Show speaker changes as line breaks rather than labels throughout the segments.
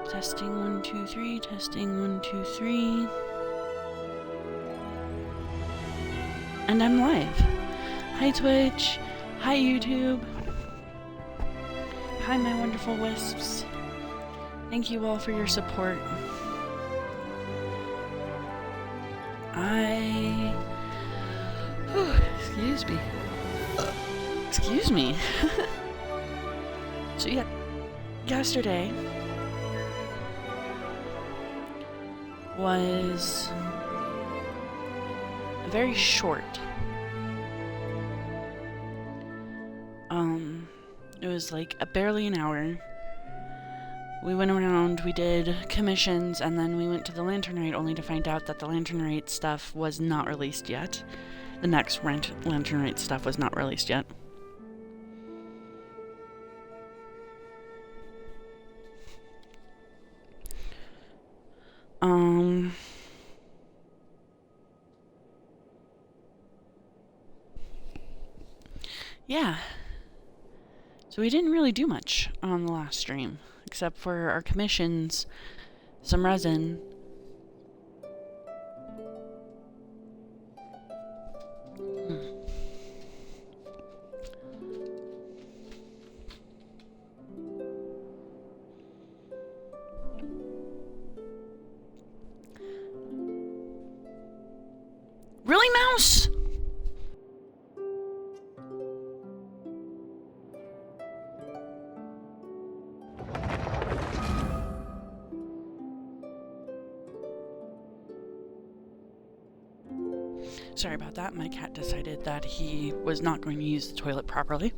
Testing 1, 2, 3. Testing 1, 2, 3. And I'm live. Hi Twitch. Hi YouTube. Hi my wonderful wisps. Thank you all for your support. Excuse me. Excuse me. So yeah, yesterday was very short. It was like barely an hour. We went around, we did commissions, and then we went to the lantern rite only to find out that the lantern rite stuff was not released yet. The next lantern rite stuff was not released yet. Yeah. So we didn't really do much on the last stream, except for our commissions, some resin. Really, Mouse? Sorry about that. My cat decided that he was not going to use the toilet properly.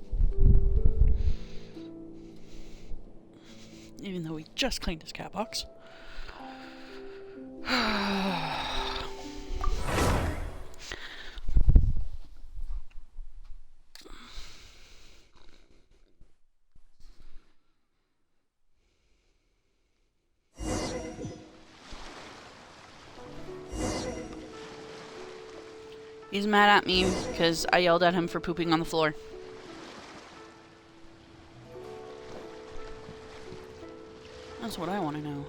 Even though we just cleaned his cat box. He's mad at me because I yelled at him for pooping on the floor. That's what I want to know.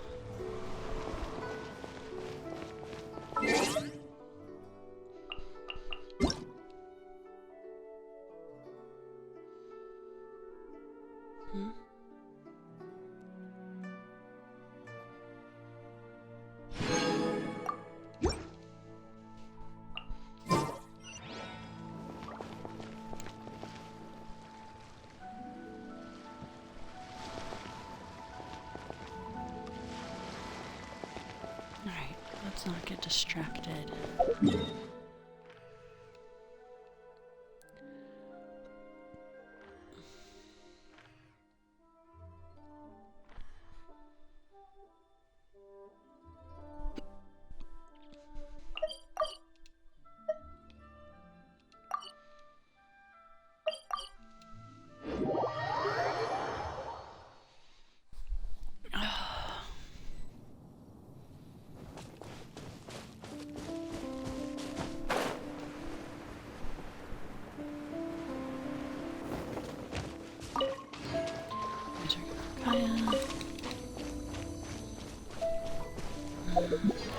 Alright, let's not get distracted.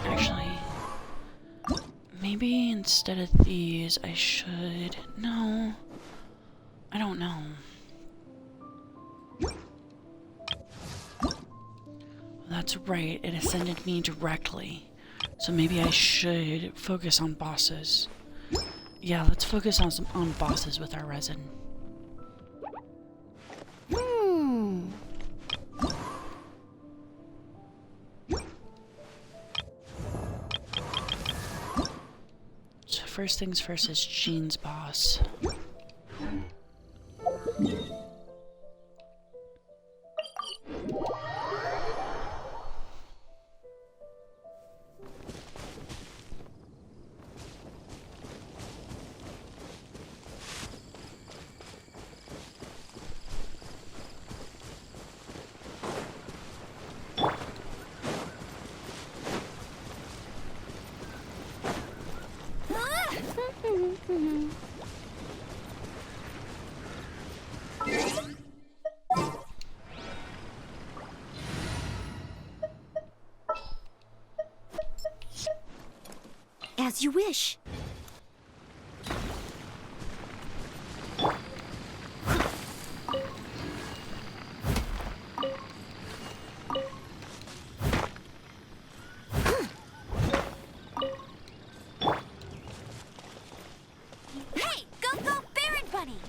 Actually, maybe instead of these, I should... No. I don't know. That's right, it ascended me directly. So maybe I should focus on bosses. Yeah, let's focus on bosses with our resin. So first things first is Jean's boss.
As you wish. Hey, go, Baron Bunny!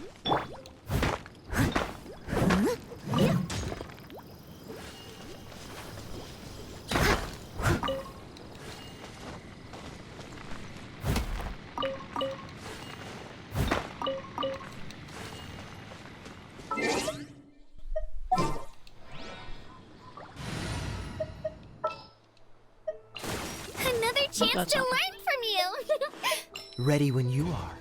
Another chance to learn from you!
Ready when you are.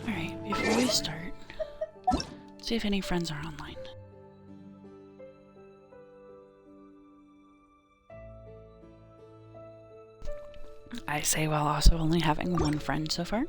Alright, before we start, see if any friends are online. I say while also only having one friend so far.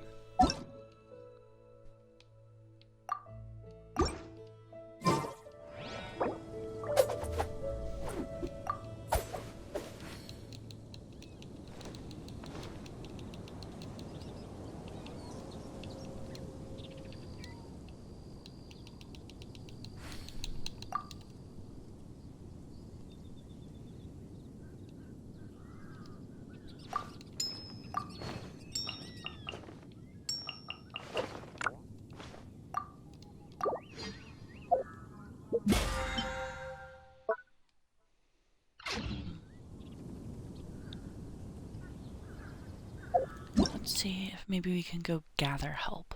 Let's see if maybe we can go gather help.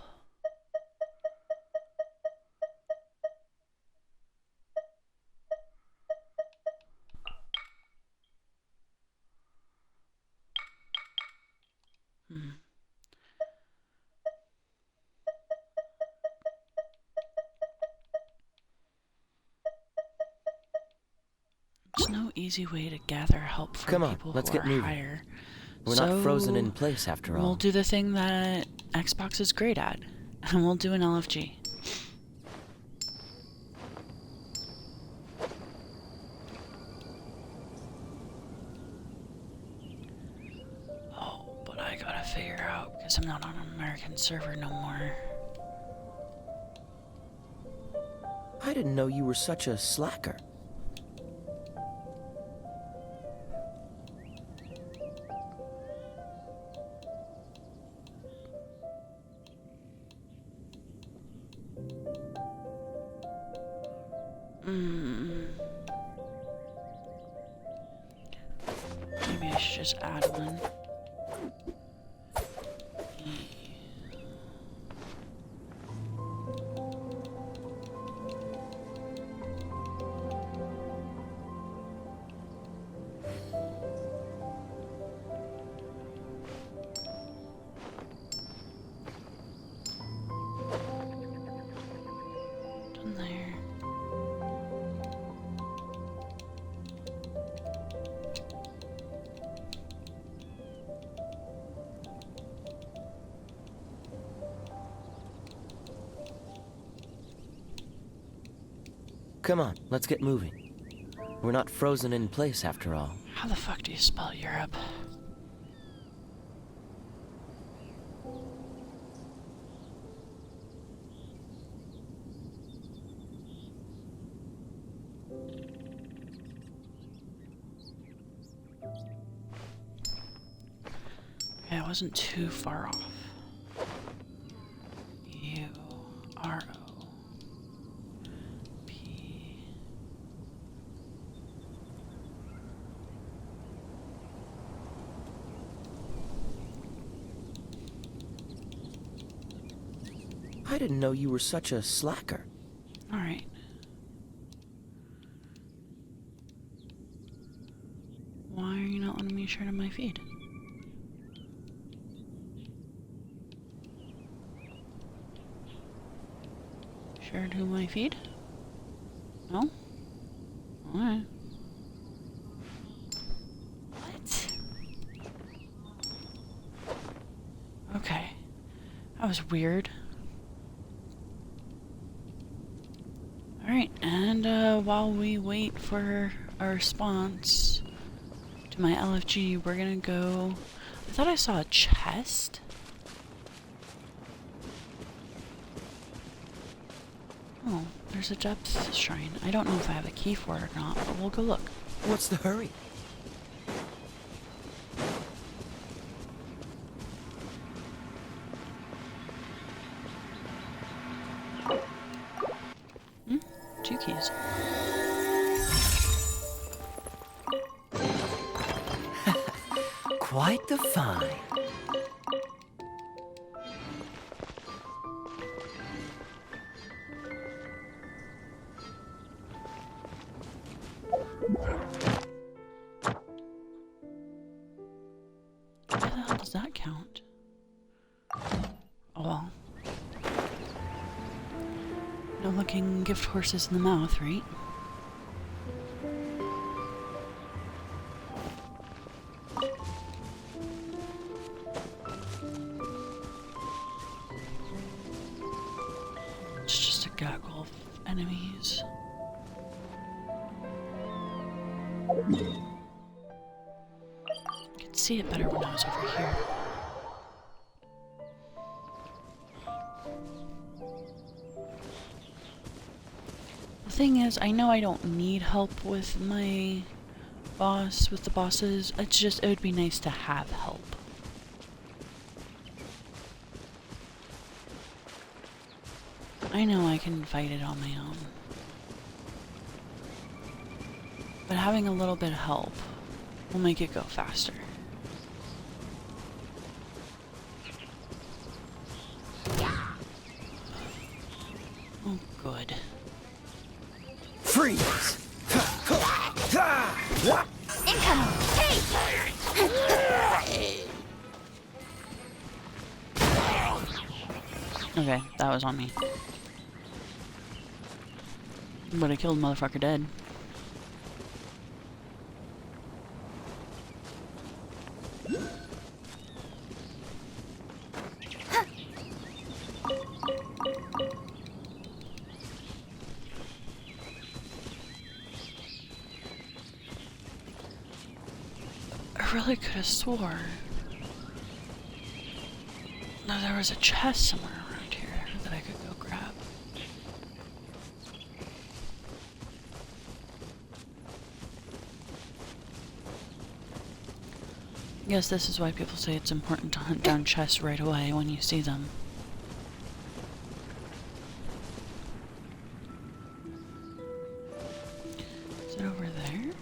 There's no easy way to gather help from
Come on,
people
let's
who
get
are
moving.
higher.
We're not frozen in place after all.
We'll do the thing that Xbox is great at, and we'll do an LFG. Oh, but I gotta figure out, because I'm not on an American server no more.
I didn't know you were such a slacker.
Maybe I should just add one. Done there.
Come on, let's get moving. We're not frozen in place after all.
How the fuck do you spell Europe? Okay, I wasn't too far off. U-R-O-P.
I didn't know you were such a slacker.
Alright. Why are you not letting me share to my feed? Share to my feed? No? Alright. What? Okay. That was weird. Alright, and while we wait for our response to my LFG, we're gonna go... I thought I saw a chest. Oh, there's a depth shrine. I don't know if I have a key for it or not, but we'll go look.
What's the hurry?
Two keys.
Quite the find.
What the hell does that count? Oh well. No looking gift horses in the mouth, right? It's just a gaggle of enemies. I could see it better when I was over here. The thing is, I know I don't need help with my boss, with the bosses. It's just, it would be nice to have help. I know I can fight it on my own. But having a little bit of help will make it go faster. Oh, good.
Freeze!
Incoming! Hey!
Okay, that was on me. But I killed the motherfucker dead. I really could have swore that there was a chest somewhere around here that I could go grab. I guess this is why people say it's important to hunt down chests right away when you see them. Is it over there?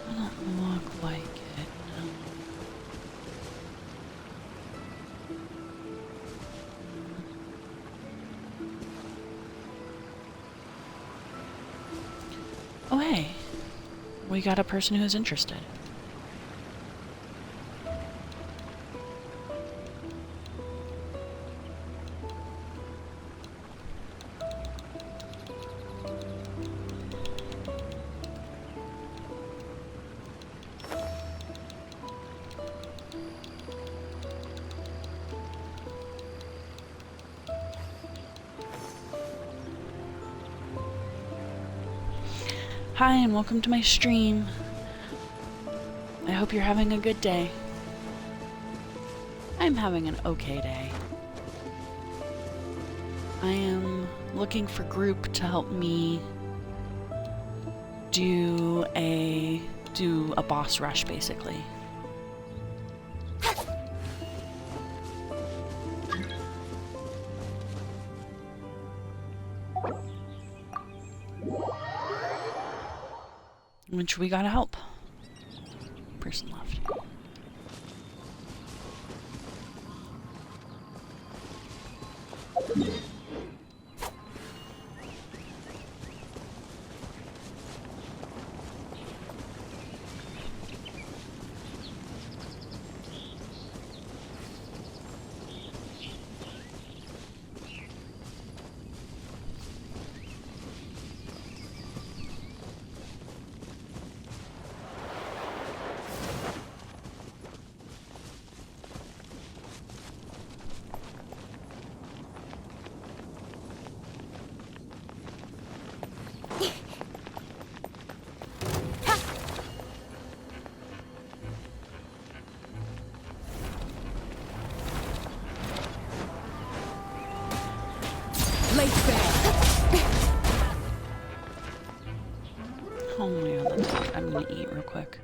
Doesn't look like it, no. Oh hey, we got a person who's interested. Hi and welcome to my stream. I hope you're having a good day. I'm having an okay day. I am looking for group to help me do a boss rush basically. Which we gotta help. Person left. Oh my god, that's, I'm gonna eat real quick.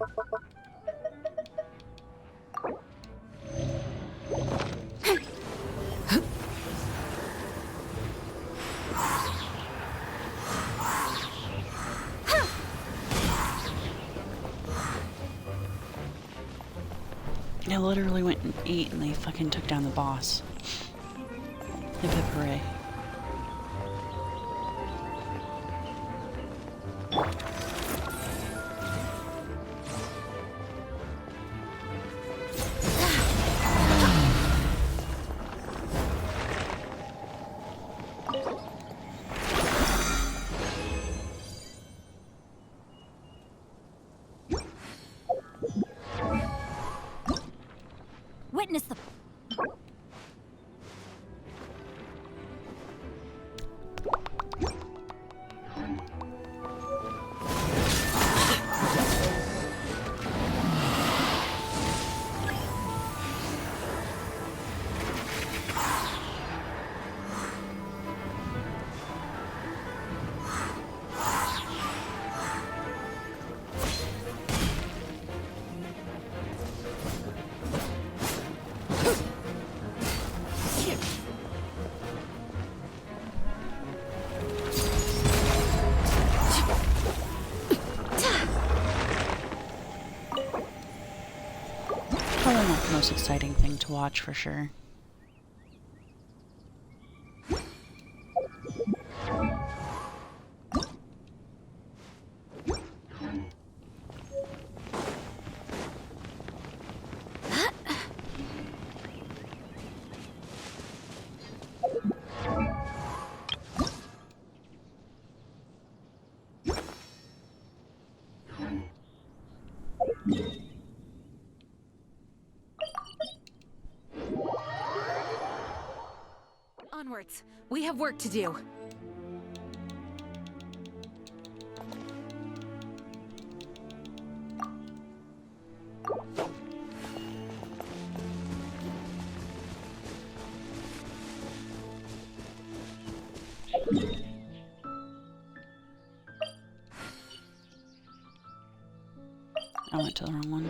I literally went and ate and they fucking took down the boss. Hip hip hooray.
Witness the...
Probably not the most exciting thing to watch for sure.
Onwards. We have work to do.
I went to the wrong one.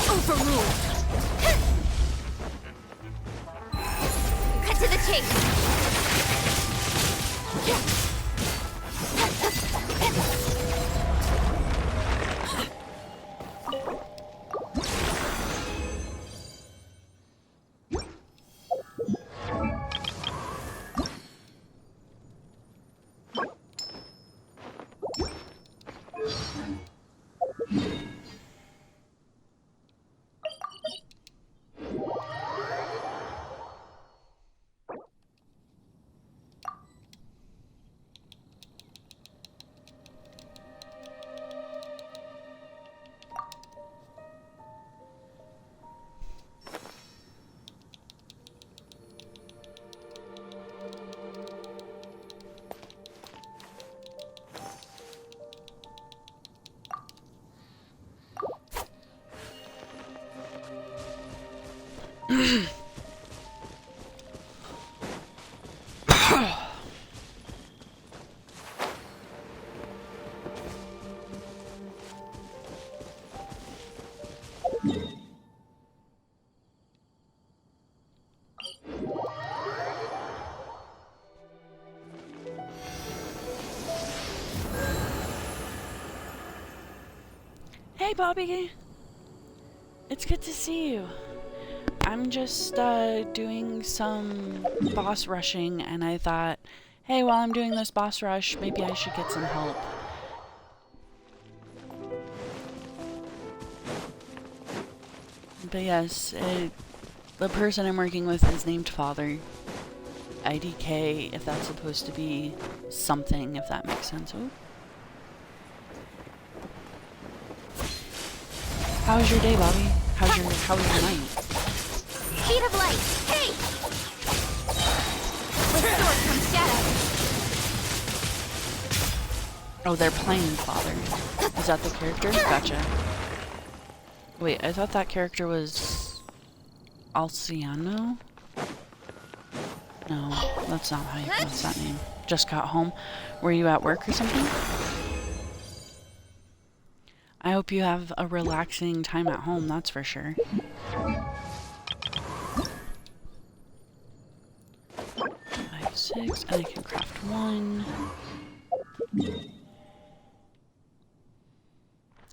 Overruled. Cut to the chase.
Hey, Bobby! It's good to see you. I'm just doing some boss rushing, and I thought, hey, while I'm doing this boss rush, maybe I should get some help. But yes, the person I'm working with is named Father. IDK, if that's supposed to be something, if that makes sense. Ooh. How was your day, Bobby? How was your night?
Speed of light. Hey! With sword comes shadow.
Oh, they're playing Father. Is that the character? Gotcha. Wait, I thought that character was Alciano? No, that's not how you pronounce that name. Just got home. Were you at work or something? I hope you have a relaxing time at home, that's for sure. 5, 6, and I can craft 1.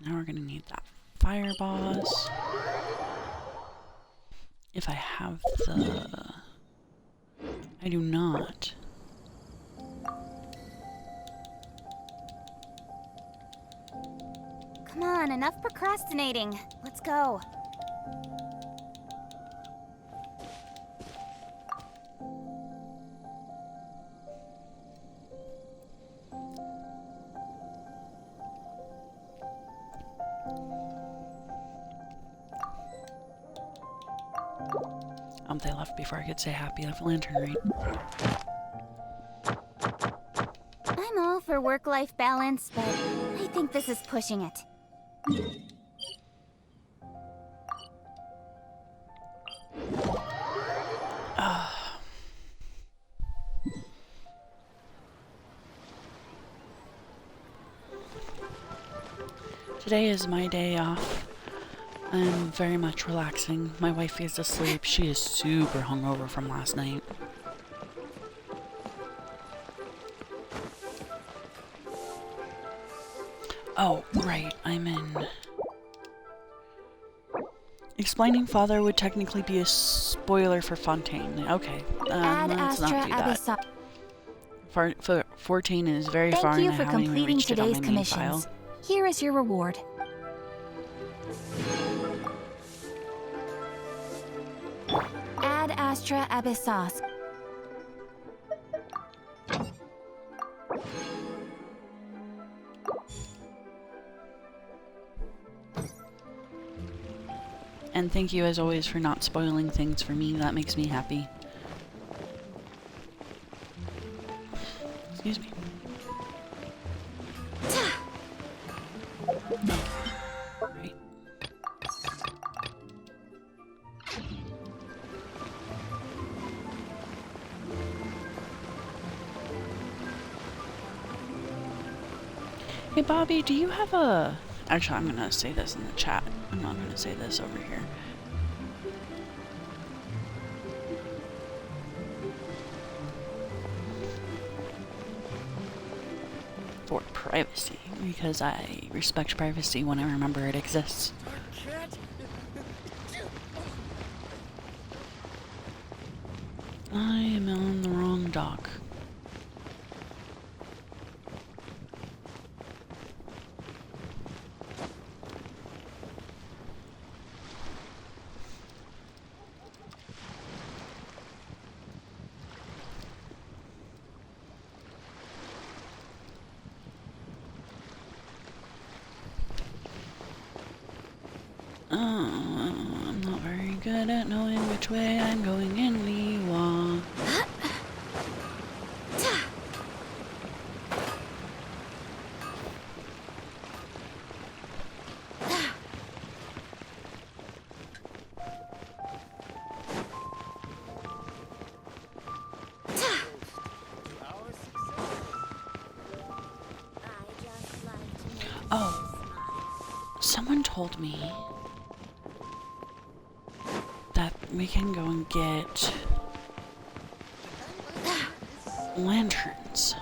Now we're gonna need that fire boss. If I have the... I do not.
Come on, enough procrastinating. Let's go.
They left before I could say happy lantern rite.
I'm all for work-life balance, but I think this is pushing it.
Today is my day off. I'm very much relaxing. My wife is asleep. She is super hungover from last night. Oh, right. I'm in... Explaining Father would technically be a spoiler for Fontaine. Okay, let's not do that. 14 is very far and I haven't even reached it on my main file.
Here is your reward. Ad Astra Abyssos.
And thank you as always for not spoiling things for me. That makes me happy. Excuse me. Right. Hey Bobby, do you have a... Actually, I'm gonna say this in the chat. I'm not gonna say this over here. for privacy, because I respect privacy when I remember it exists. I am on the wrong dock. I'm not very good at knowing which way I'm going anymore. Oh, someone told me that we can go and get lanterns.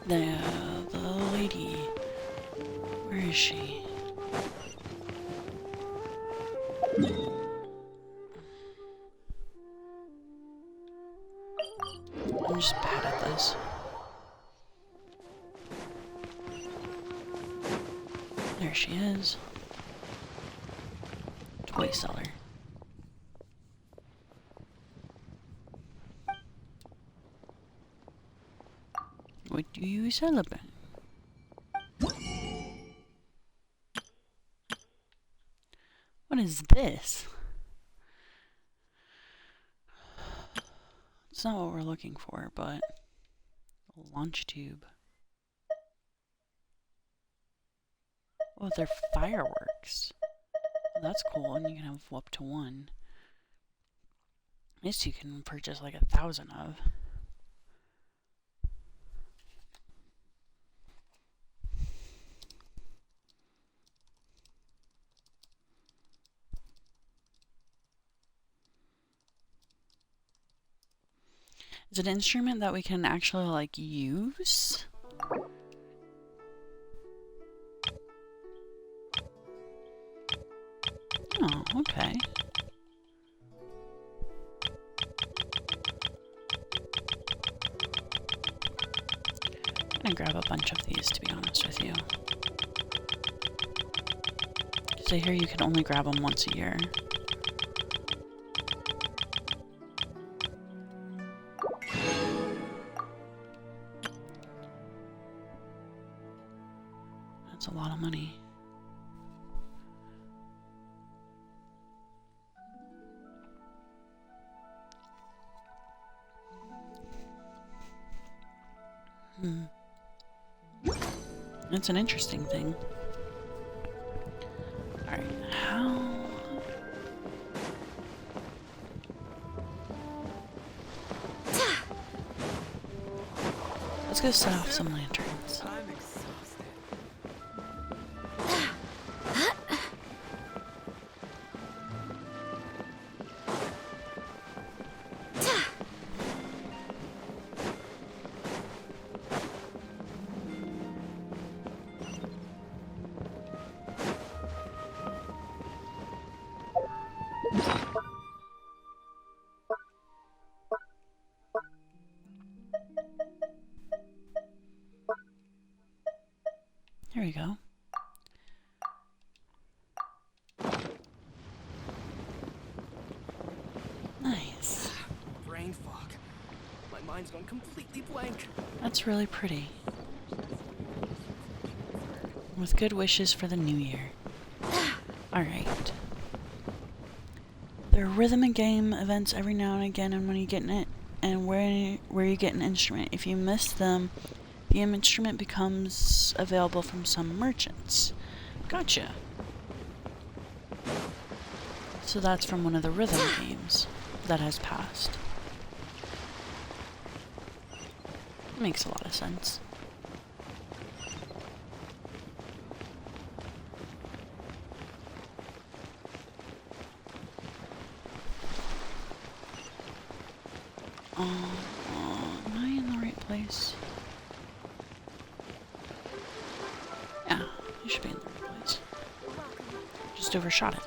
The lady. Where is she? I'm just bad at this. There she is. Toy seller. What do you celebrate? What is this? It's not what we're looking for, but a launch tube. Oh, they're fireworks. Well, that's cool, and you can have up to one. This you can purchase like 1,000 of. Is it an instrument that we can actually, like, use? Oh, okay. I'm gonna grab a bunch of these, to be honest with you. So here you can only grab them once a year. That's a lot of money. That's an interesting thing. Alright, how... Let's go set off some lanterns.
I'm exhausted.
There we go. Nice.
Brain fog. My mind's gone completely blank.
That's really pretty. With good wishes for the new year. Alright. There are rhythm and game events every now and again, and when you get in it, and where you get an instrument. If you miss them, the instrument becomes available from some merchants. Gotcha. So that's from one of the rhythm games that has passed. Makes a lot of sense. Am I in the right place? Yeah, I should be in the right place. Just overshot it.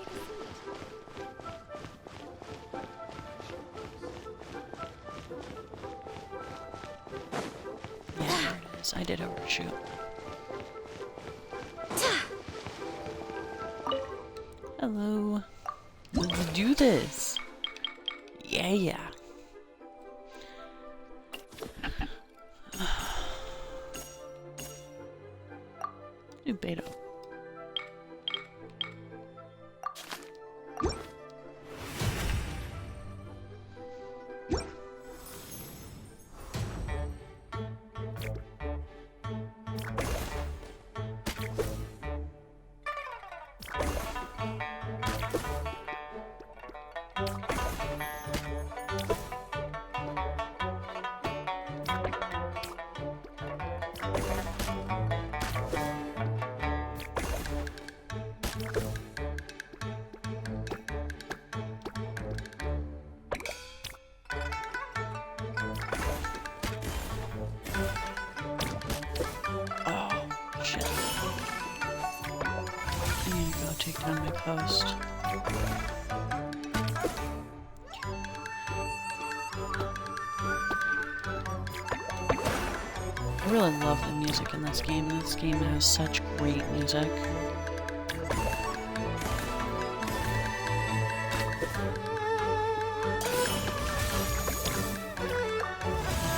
Yeah, there it is. I did overshoot. Hello. Let's do this. Yeah. New beta. Take down my post. I really love the music in this game. This game has such great music. I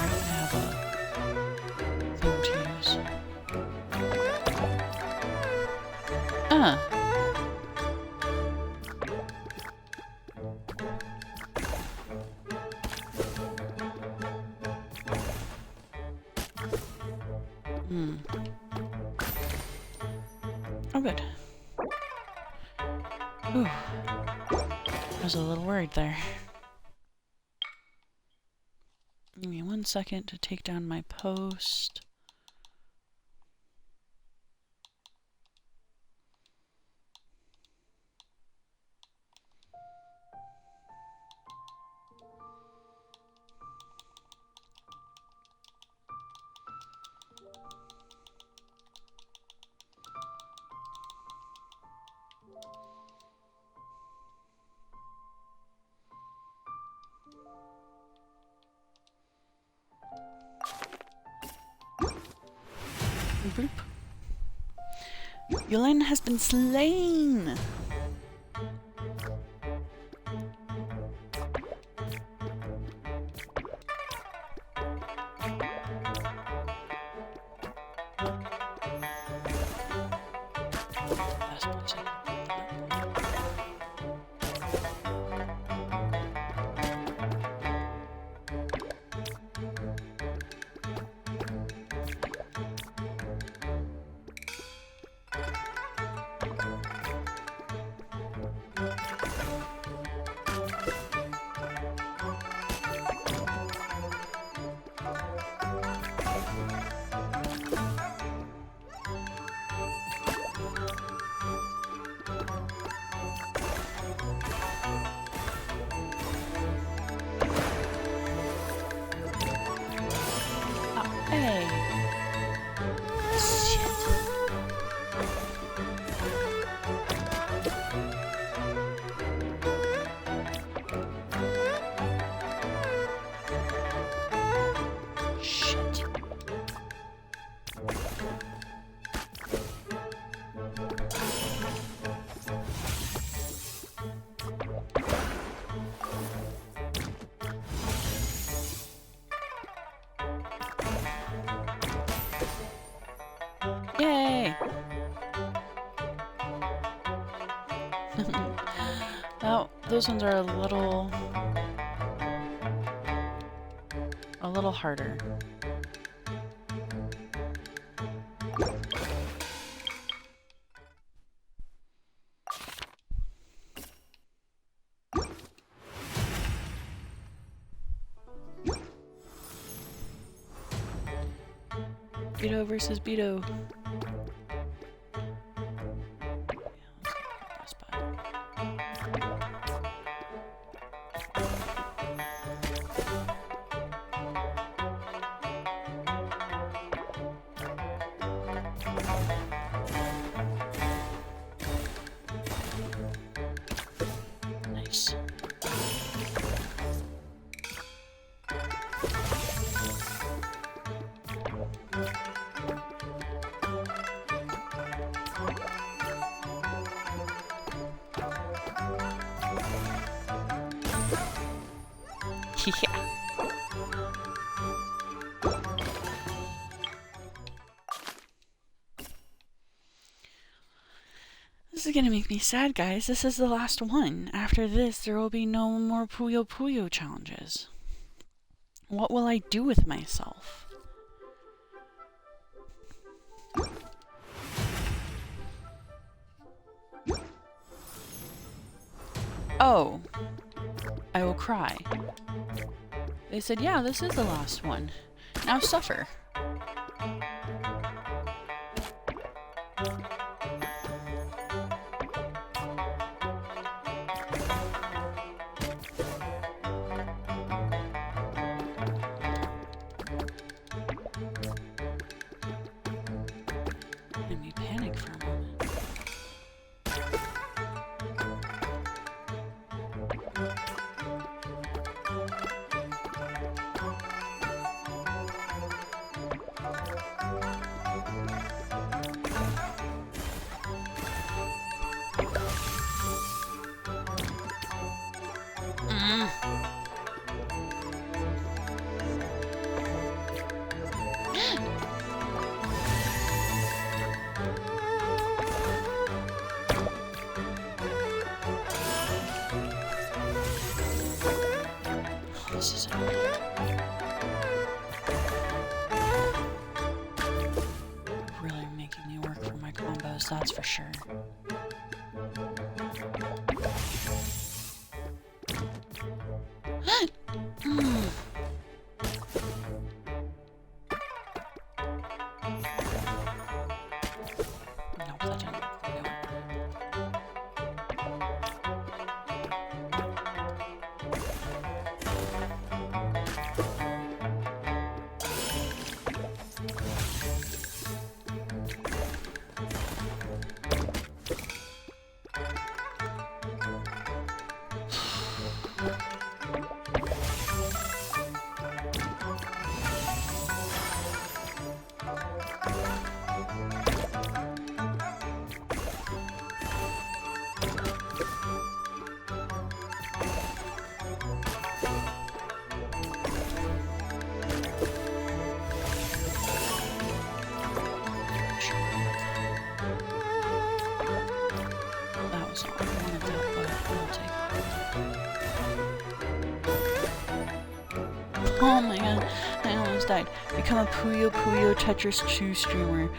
don't have a thing to use. Oh, good. Ooh. I was a little worried there. Give me 1 second to take down my post. Boop. Yulin has been slain! Hey. Shit. Shit. Yay! Now, those ones are a little little harder. Beto versus Beto. Nice. Yeah. This is gonna make me sad, guys. This is the last one. After this, there will be no more Puyo Puyo challenges. What will I do with myself? Oh. I will cry. They said, yeah, this is the last one. Now suffer. Made me panic for a moment. This is really making me work for my combos, that's for sure. Nope, that didn't work. That was not what I wanted that, but I'll take it. Oh my god, I almost died. Become a Puyo Puyo Tetris 2 streamer.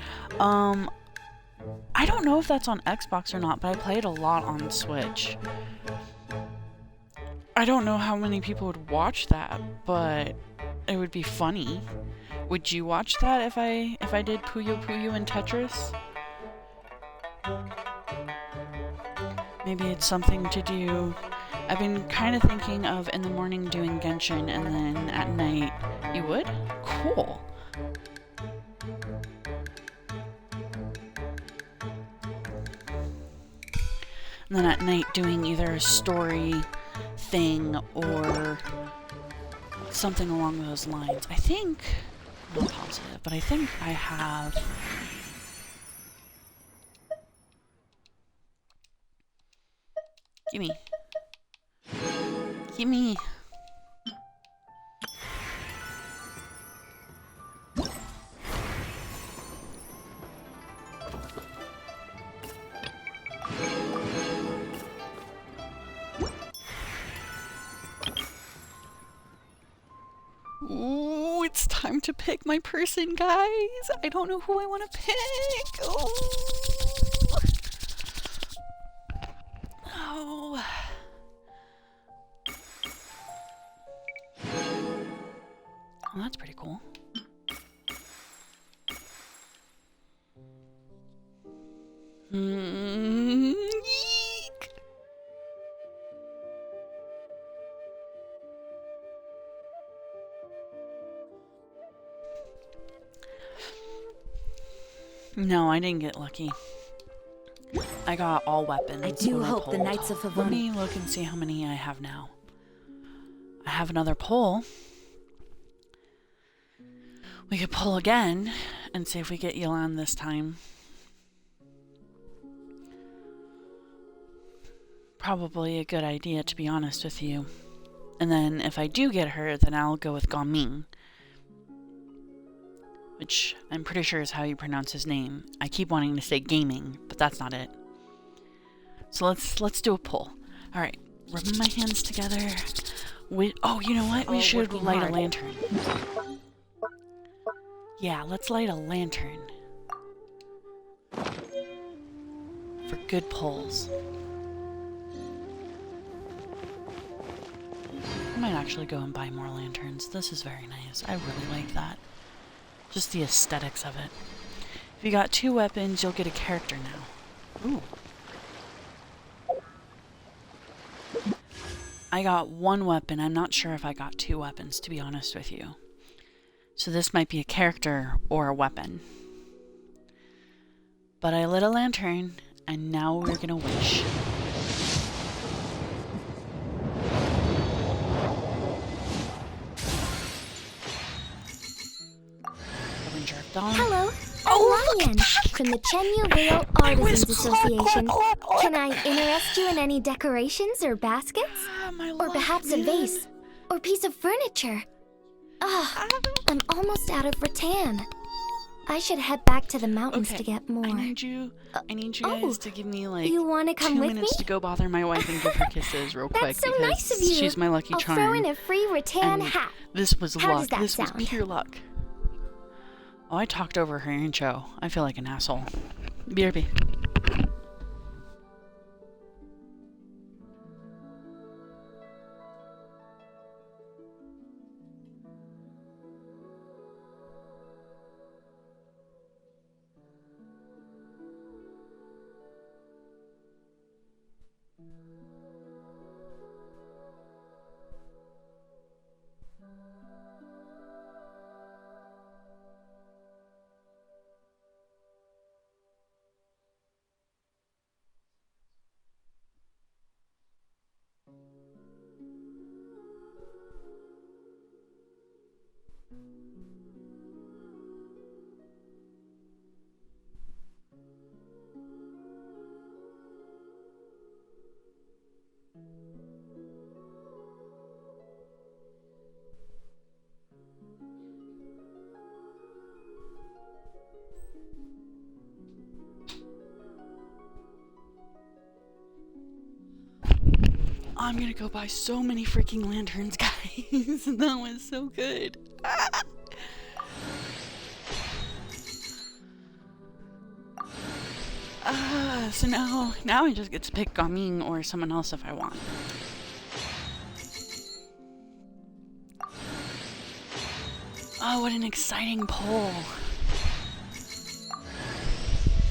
I don't know if that's on Xbox or not, but I play it a lot on Switch. I don't know how many people would watch that, but it would be funny. Would you watch that if I did Puyo Puyo and Tetris? Maybe it's something to do. I've been kind of thinking of in the morning doing Genshin and then at night. You would? Cool. And then at night doing either a story thing or something along those lines. I think, I'm not positive, but I think I have. Gimme. Gimme. Ooh. pick my person, guys. I don't know who I want to pick. Oh. Oh. Oh, that's pretty cool. Yeek. No, I didn't get lucky. I got all weapons.
I do
when
hope the
pulled.
Knights of
Let
Favonius...
me look and see how many I have now. I have another pull. We could pull again and see if we get Yelan this time. Probably a good idea, to be honest with you. And then if I do get her, then I'll go with Gongming, which I'm pretty sure is how you pronounce his name. I keep wanting to say gaming, but that's not it. So let's do a pull. All right, rubbing my hands together. Oh, you know what? We should light a lantern. Yeah, let's light a lantern for good pulls. I might actually go and buy more lanterns. This is very nice. I really like that. Just the aesthetics of it. If you got 2 weapons, you'll get a character now. Ooh. I got 1 weapon. I'm not sure if I got 2 weapons, to be honest with you. So this might be a character or a weapon. But I lit a lantern, and now we're gonna wish.
Hello, I'm Lion from the Chenyu Vale Artisans Association. Can I interest you in any decorations or baskets? Or perhaps a vase or piece of furniture? I'm almost out of rattan. I should head back to the mountains to get more.
I need you guys to give me like
you want to come
2
with
minutes
me?
to go bother my wife and give her kisses real quick.
That's so
because
nice of you.
She's my lucky
I'll
charm.
throw in a free rattan
and
hat.
This was
How
luck.
does that
This was
sound?
pure luck. Oh, I talked over her intro. I feel like an asshole. BRB. I'm gonna go buy so many freaking lanterns, guys. That was so good. So now I just get to pick Gaming or someone else if I want. Oh, what an exciting poll.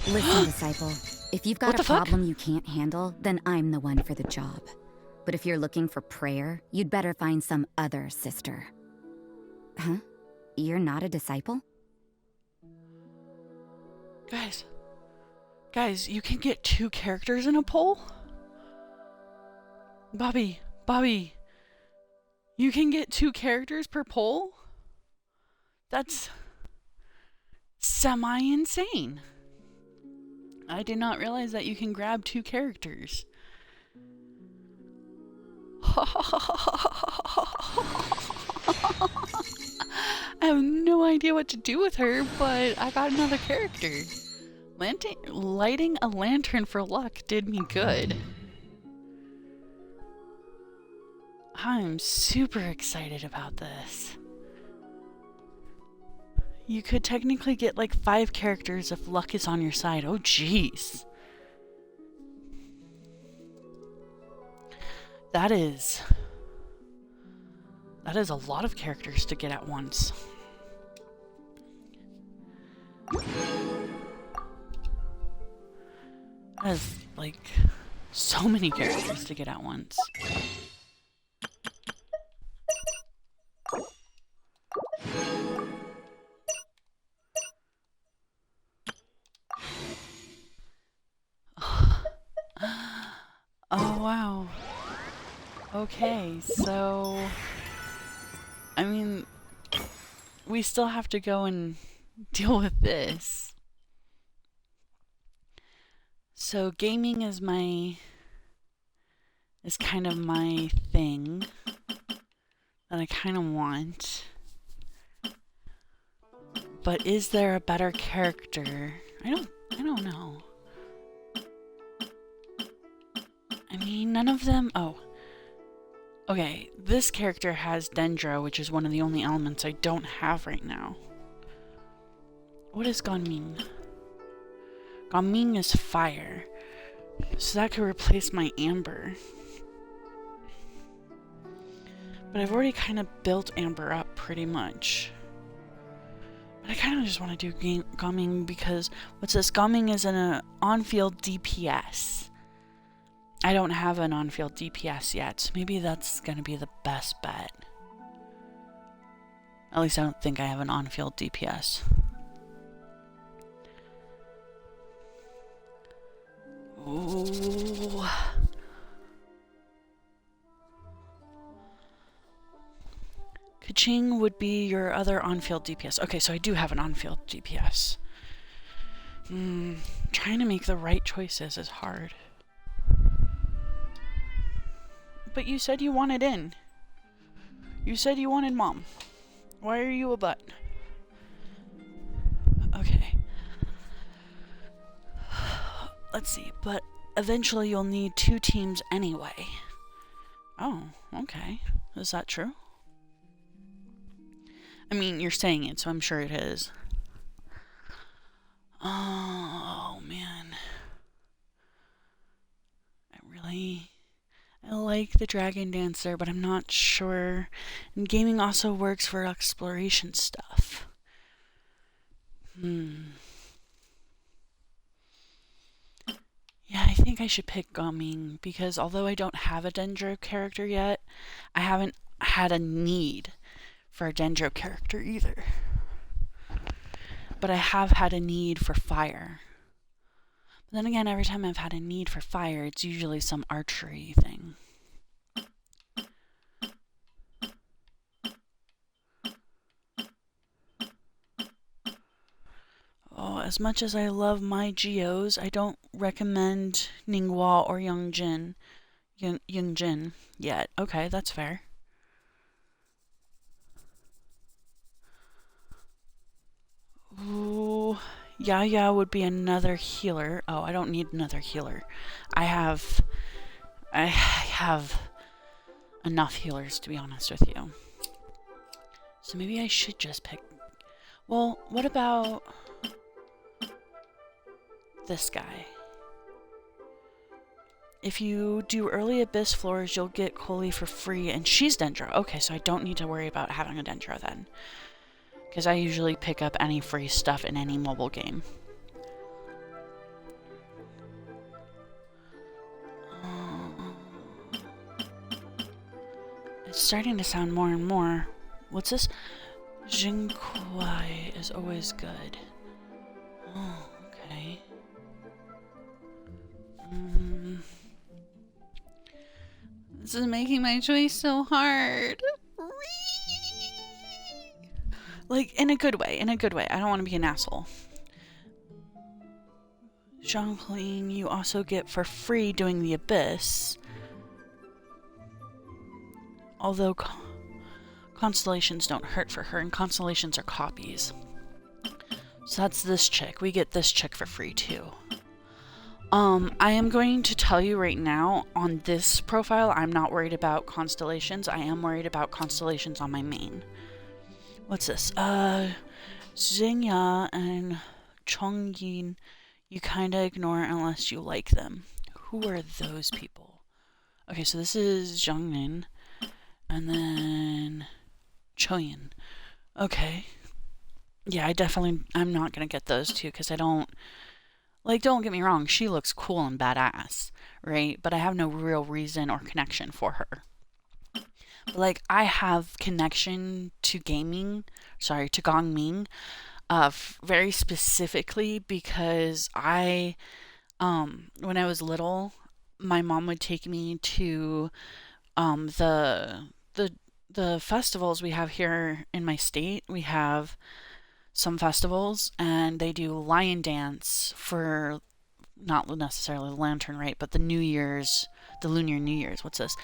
Listen, Disciple. If you've got
What
a
the fuck?
problem you can't handle, then I'm the one for the job. But if you're looking for prayer, you'd better find some other sister. Huh? You're not a disciple?
Guys, you can get 2 characters in a poll? Bobby, you can get 2 characters per poll? That's semi-insane. I did not realize that you can grab 2 characters. I have no idea what to do with her, but I got another character. Lighting a lantern for luck did me good. I'm super excited about this. You could technically get like 5 characters if luck is on your side. Oh, jeez. That is a lot of characters to get at once. That is like so many characters to get at once. Oh, wow. Okay, so I mean, we still have to go and deal with this. So gaming is kind of my thing that I kind of want. But is there a better character? I don't know. I mean, none of them. Oh. Okay, this character has Dendro, which is one of the only elements I don't have right now. What is Ganming? Ganming is fire. So that could replace my Amber. But I've already kind of built Amber up pretty much. But I kind of just want to do Ganming because what's this? Ganming is an on-field DPS. I don't have an on-field DPS yet, so maybe that's going to be the best bet. At least I don't think I have an on-field DPS. Ooh. Kaching would be your other on-field DPS. Okay, so I do have an on-field DPS. Trying to make the right choices is hard. But you said you wanted in. You said you wanted mom. Why are you a butt? Okay. Let's see, but eventually you'll need 2 teams anyway. Oh, okay. Is that true? I mean, you're saying it, so I'm sure it is. Oh, man. I like the Dragon Dancer, but I'm not sure. And gaming also works for exploration stuff. Yeah, I think I should pick Gaming, because although I don't have a Dendro character yet, I haven't had a need for a Dendro character either. But I have had a need for fire. But then again, every time I've had a need for fire, it's usually some archery thing. Oh, as much as I love my Geos, I don't recommend Ningguo or Yungjin yet. Okay, that's fair. Ooh, Yaya would be another healer. Oh, I don't need another healer. I have enough healers, to be honest with you. So maybe I should just pick... Well, what about this guy? If you do early Abyss floors, you'll get Koli for free, and she's Dendro. Okay, so I don't need to worry about having a Dendro then. Because I usually pick up any free stuff in any mobile game. It's starting to sound more and more. What's this? Jinquai is always good. Oh, okay. This is making my choice so hard. Like, in a good way, I don't want to be an asshole. Zhongling, you also get for free doing the Abyss. Although constellations don't hurt for her, and constellations are copies. So that's this chick. We get this chick for free too. I am going to tell you right now, on this profile, I'm not worried about constellations. I am worried about constellations on my main. What's this? Xingya and Chongyin, you kinda ignore unless you like them. Who are those people? Okay, so this is Zhangmin, and then Choyin. Okay. Yeah, I'm not gonna get those two, because I don't get me wrong, she looks cool and badass, right? But I have no real reason or connection for her. But, I have connection to Gongming, very specifically because when I was little, my mom would take me to the festivals we have here in my state. We have some festivals, and they do lion dance for not necessarily the lantern rite, but the Lunar New Year's. What's this?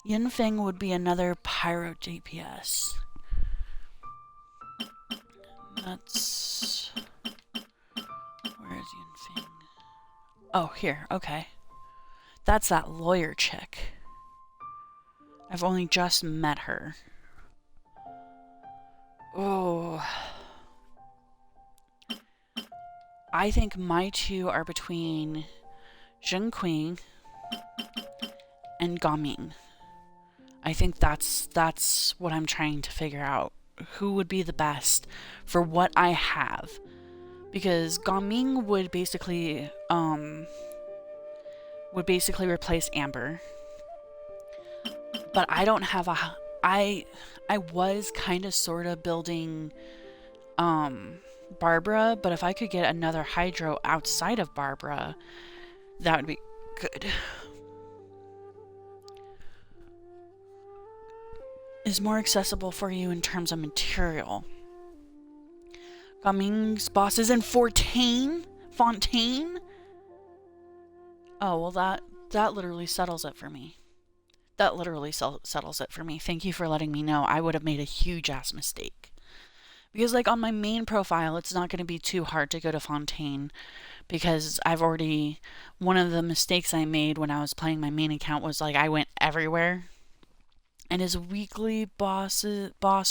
Yinfeng would be another pyro DPS. That's... Where is Yinfeng? Oh, here. Okay. That's that lawyer chick. I've only just met her. Oh. I think my two are between Zhengqing and Gaming. I think that's what I'm trying to figure out. Who would be the best for what I have? Because Gaming would basically replace Amber. But I don't have I was kind of sort of building Barbara, but if I could get another Hydro outside of Barbara, that would be good. Is more accessible for you in terms of material. Gaming's boss is in Fontaine? Oh, well that literally settles it for me. That literally settles it for me. Thank you for letting me know. I would have made a huge ass mistake. Because on my main profile, it's not going to be too hard to go to Fontaine, because one of the mistakes I made when I was playing my main account was I went everywhere. And his weekly boss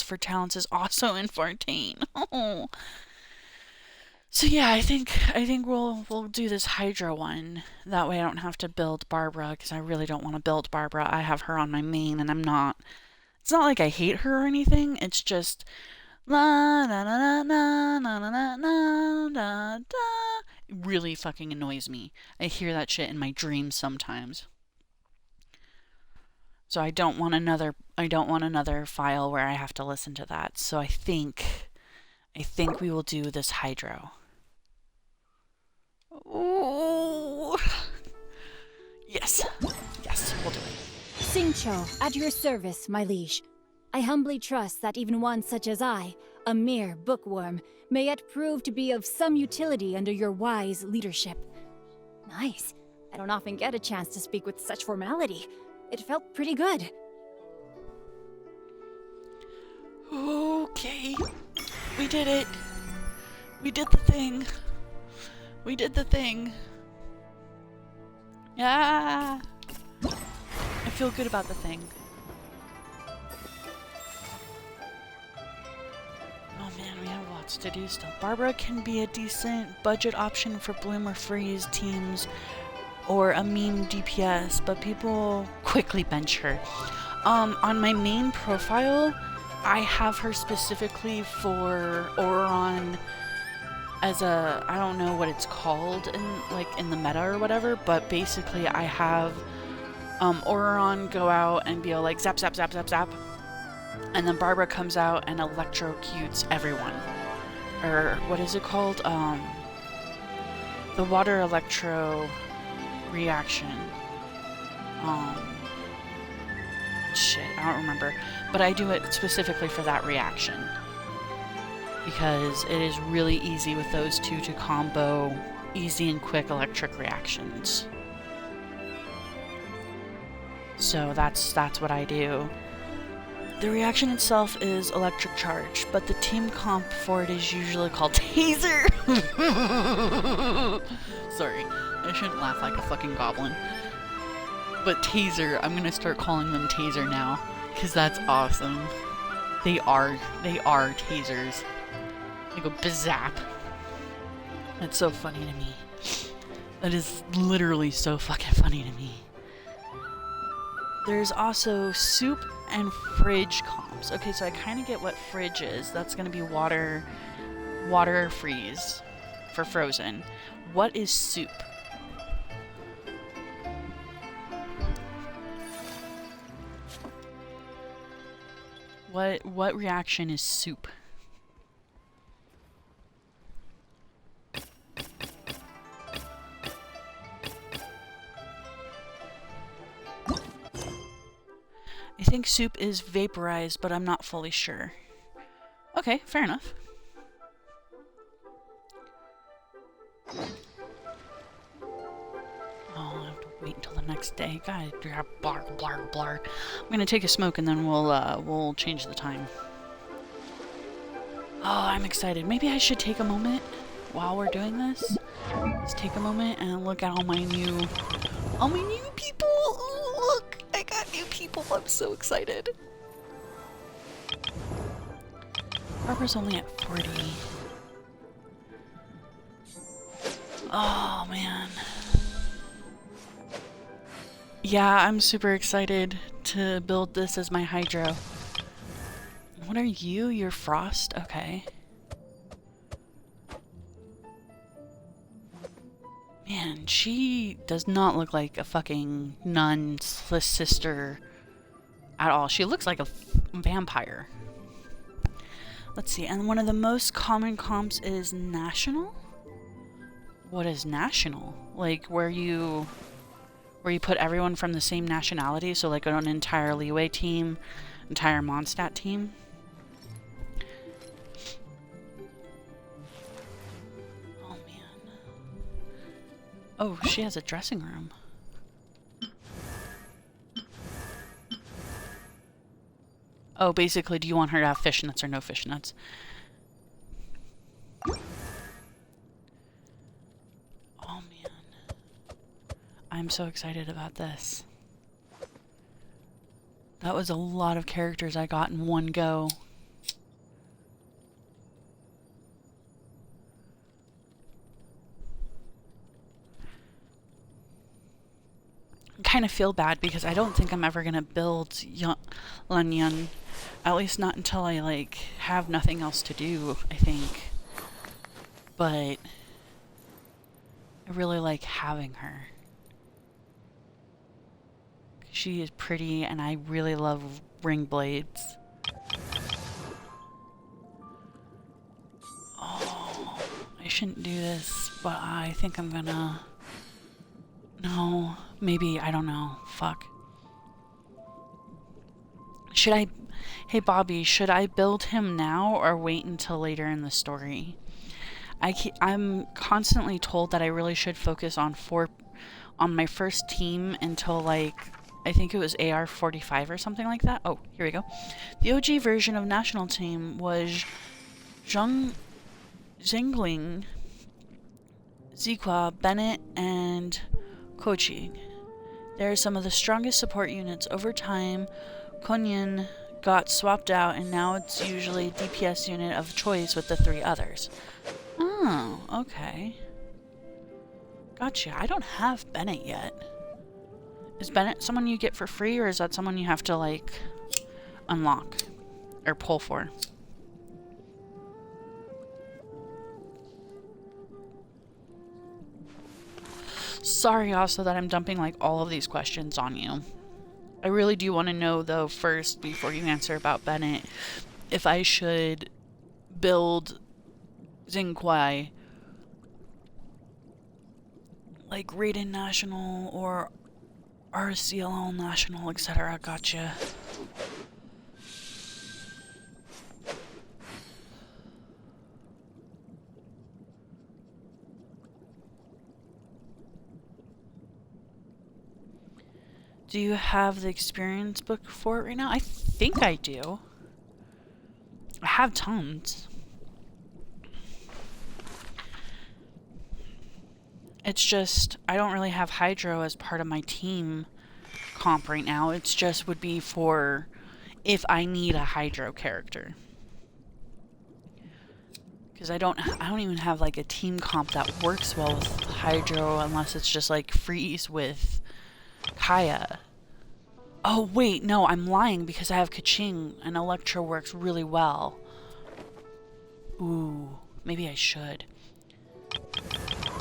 for talents is also in Fontaine. Oh. So yeah, I think we'll do this Hydra one. That way I don't have to build Barbara, because I really don't want to build Barbara. I have her on my main, and it's not like I hate her or anything. It's just la na na na na na na na na da. It really fucking annoys me. I hear that shit in my dreams sometimes. So I don't want another file where I have to listen to that. So I think we will do this Hydro. Ooh. Yes, we'll do it.
Xingqiu, at your service, my liege. I humbly trust that even one such as I, a mere bookworm, may yet prove to be of some utility under your wise leadership. Nice. I don't often get a chance to speak with such formality. It felt pretty good.
Okay. We did it. We did the thing. Yeah. I feel good about the thing. Oh man, we have lots to do still. Barbara can be a decent budget option for Bloom or Freeze teams, or a meme DPS, but people quickly bench her. On my main profile, I have her specifically for Auron as I don't know what it's called in the meta or whatever, but basically I have Auron go out and be all zap zap zap zap zap, and then Barbara comes out and electrocutes everyone. Or what is it called? The water electro reaction. Shit, I don't remember. But I do it specifically for that reaction, because it is really easy with those two to combo easy and quick electric reactions. So that's what I do. The reaction itself is electric charge, but the team comp for it is usually called taser. Sorry, I shouldn't laugh like a fucking goblin. But taser, I'm gonna start calling them taser now, because that's awesome. They are tasers. I go bazap. That's so funny to me. That is literally so fucking funny to me. There's also soup and fridge comps. Okay, so I kind of get what fridge is. That's going to be water freeze for frozen. What is soup? What reaction is soup? I think soup is vaporized, but I'm not fully sure. Okay, fair enough. Oh, I have to wait until the next day. God, blarg, blarg, blarg. I'm gonna take a smoke and then we'll change the time. Oh, I'm excited. Maybe I should take a moment while we're doing this. Let's take a moment and look at all my new people. Oh, look, I got new people. I'm so excited. Harper's only at 40. Oh, man. Yeah, I'm super excited to build this as my Hydro. What are you? You're Frost? Okay. Man, she does not look like a fucking nun sister at all. She looks like a vampire. Let's see, and one of the most common comps is national? What is national? Like where you put everyone from the same nationality, so like an entire Leeway team, entire Mondstadt team? Oh man. Oh, she has a dressing room. Oh, basically, do you want her to have fishnets or no fishnets? Oh, man. I'm so excited about this. That was a lot of characters I got in one go. I kind of feel bad because I don't think I'm ever going to build Lanyan. At least not until I, like, have nothing else to do, I think. But I really like having her. She is pretty, and I really love ring blades. Oh, I shouldn't do this, but I think I'm gonna... No, maybe, I don't know. Fuck. Should I... Hey, Bobby, should I build him now or wait until later in the story? I'm constantly told that I really should focus on my first team until, like, I think it was AR 45 or something like that. Oh, here we go. The OG version of National Team was Zhengling, Ziqua, Bennett, and Kochi. They are some of the strongest support units. Over time, Konyin got swapped out, and now it's usually DPS unit of choice with the 3 others. Oh, okay. Gotcha. I don't have Bennett yet. Is Bennett someone you get for free, or is that someone you have to, like, unlock? Or pull for? Sorry also that I'm dumping, like, all of these questions on you. I really do want to know, though, first, before you answer about Bennett, if I should build Xingqai like Raiden National or RCLL National, etc. Gotcha. Do you have the experience book for it right now? I think I do. I have tons. It's just, I don't really have Hydro as part of my team comp right now. It's just would be for if I need a Hydro character. Because I don't even have like a team comp that works well with Hydro unless it's just like freeze with Kaya. Oh wait, no, I'm lying because I have Kaching and Electro works really well. Ooh, maybe I should.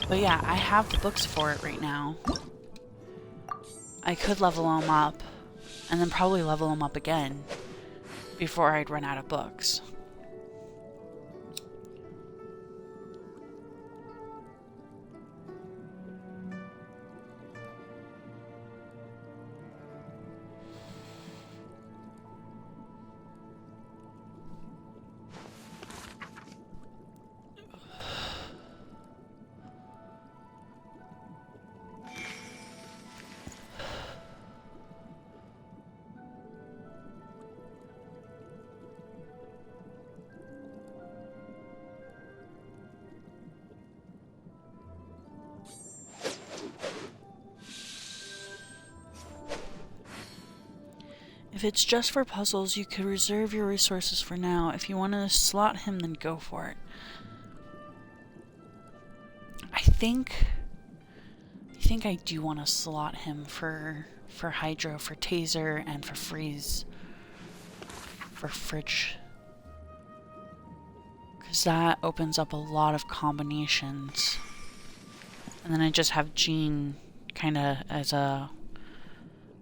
But yeah, I have the books for it right now. I could level them up and then probably level them up again before I'd run out of books. If it's just for puzzles, you could reserve your resources for now. If you want to slot him, then go for it. I think I do want to slot him for Hydro, for Taser, and for Freeze. For Fridge. Because that opens up a lot of combinations. And then I just have Jean kind of as a...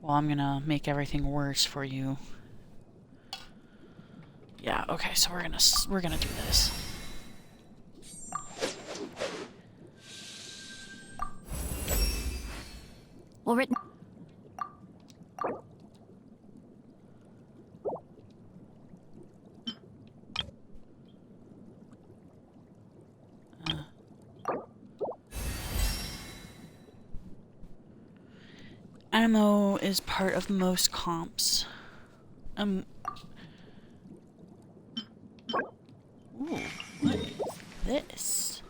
Well, I'm gonna make everything worse for you. Yeah, okay, so we're gonna do this.
Well written.
Ammo is part of most comps. Ooh, what is this?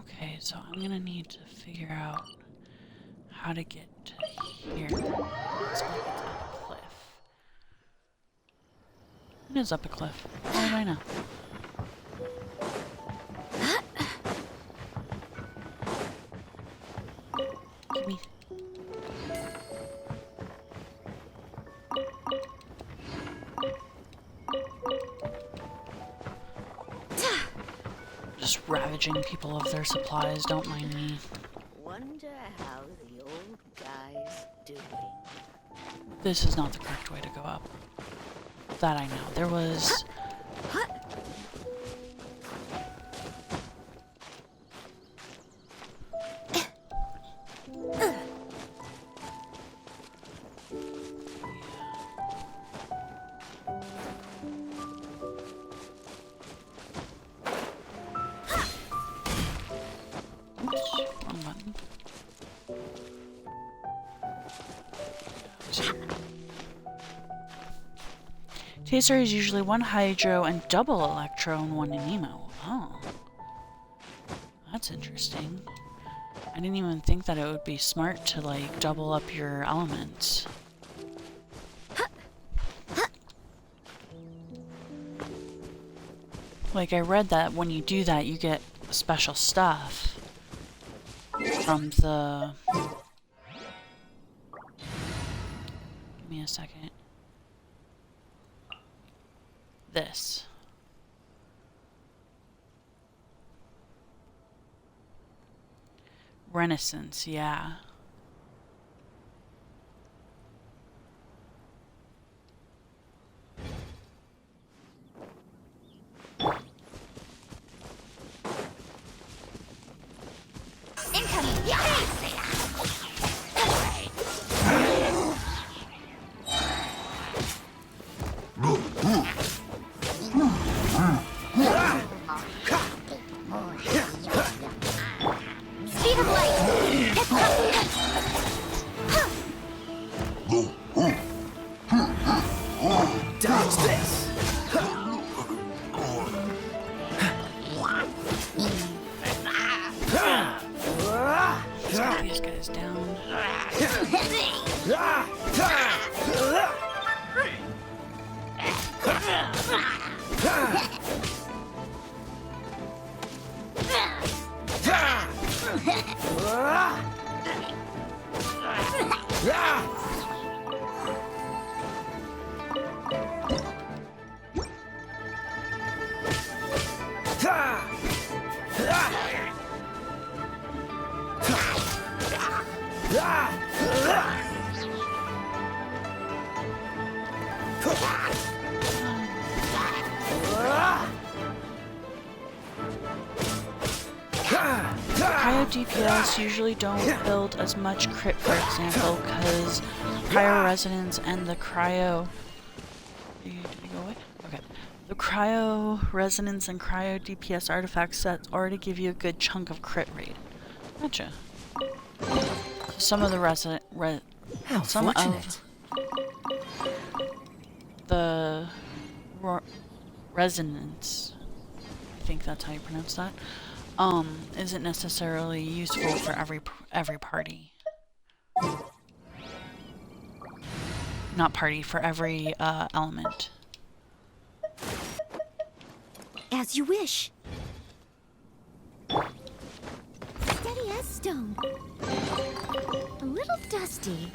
Okay, so I'm gonna need to figure out how to get to here. It's like it's up a cliff. It is up a cliff. How do I know? Give me. Just ravaging people of their supplies, don't mind me.
Wonder how the old guy's doing.
This is not the correct way to go up. That I know. There was... Taser is usually one Hydro and double Electro and one Anemo. Oh. That's interesting. I didn't even think that it would be smart to, like, double up your elements. Like, I read that when you do that, you get special stuff from the... Give me a second. This. Renaissance, yeah. These guys down. Cryo DPS usually don't build as much crit, for example, because cryo resonance and the cryo... Did you go away? Okay. The cryo resonance and cryo DPS artifact sets already give you a good chunk of crit rate. Gotcha. Some of the some of the resonance, I think that's how you pronounce that, isn't necessarily useful for every party. Not party, for every element.
As you wish. Steady as stone. A little dusty.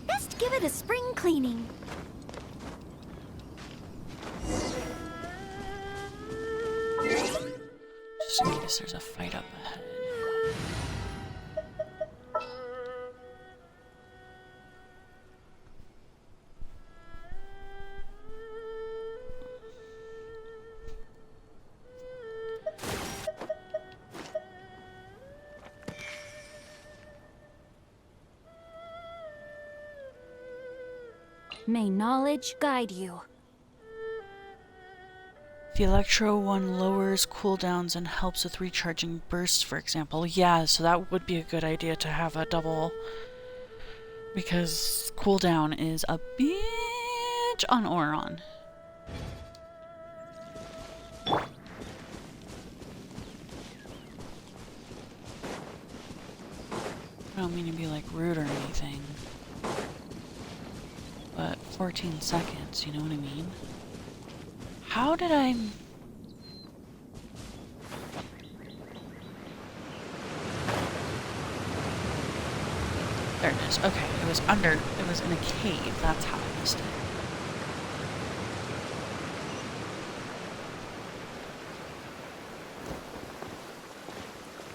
Best give it a spring cleaning.
Just in case there's a fight up ahead.
May knowledge guide you.
The Electro one lowers cooldowns and helps with recharging bursts, for example. Yeah, so that would be a good idea to have a double, because cooldown is a bitch on Auron. I don't mean to be like rude or anything, but 14 seconds, you know what I mean? How did I... There it is. Okay, it was in a cave. That's how I missed it.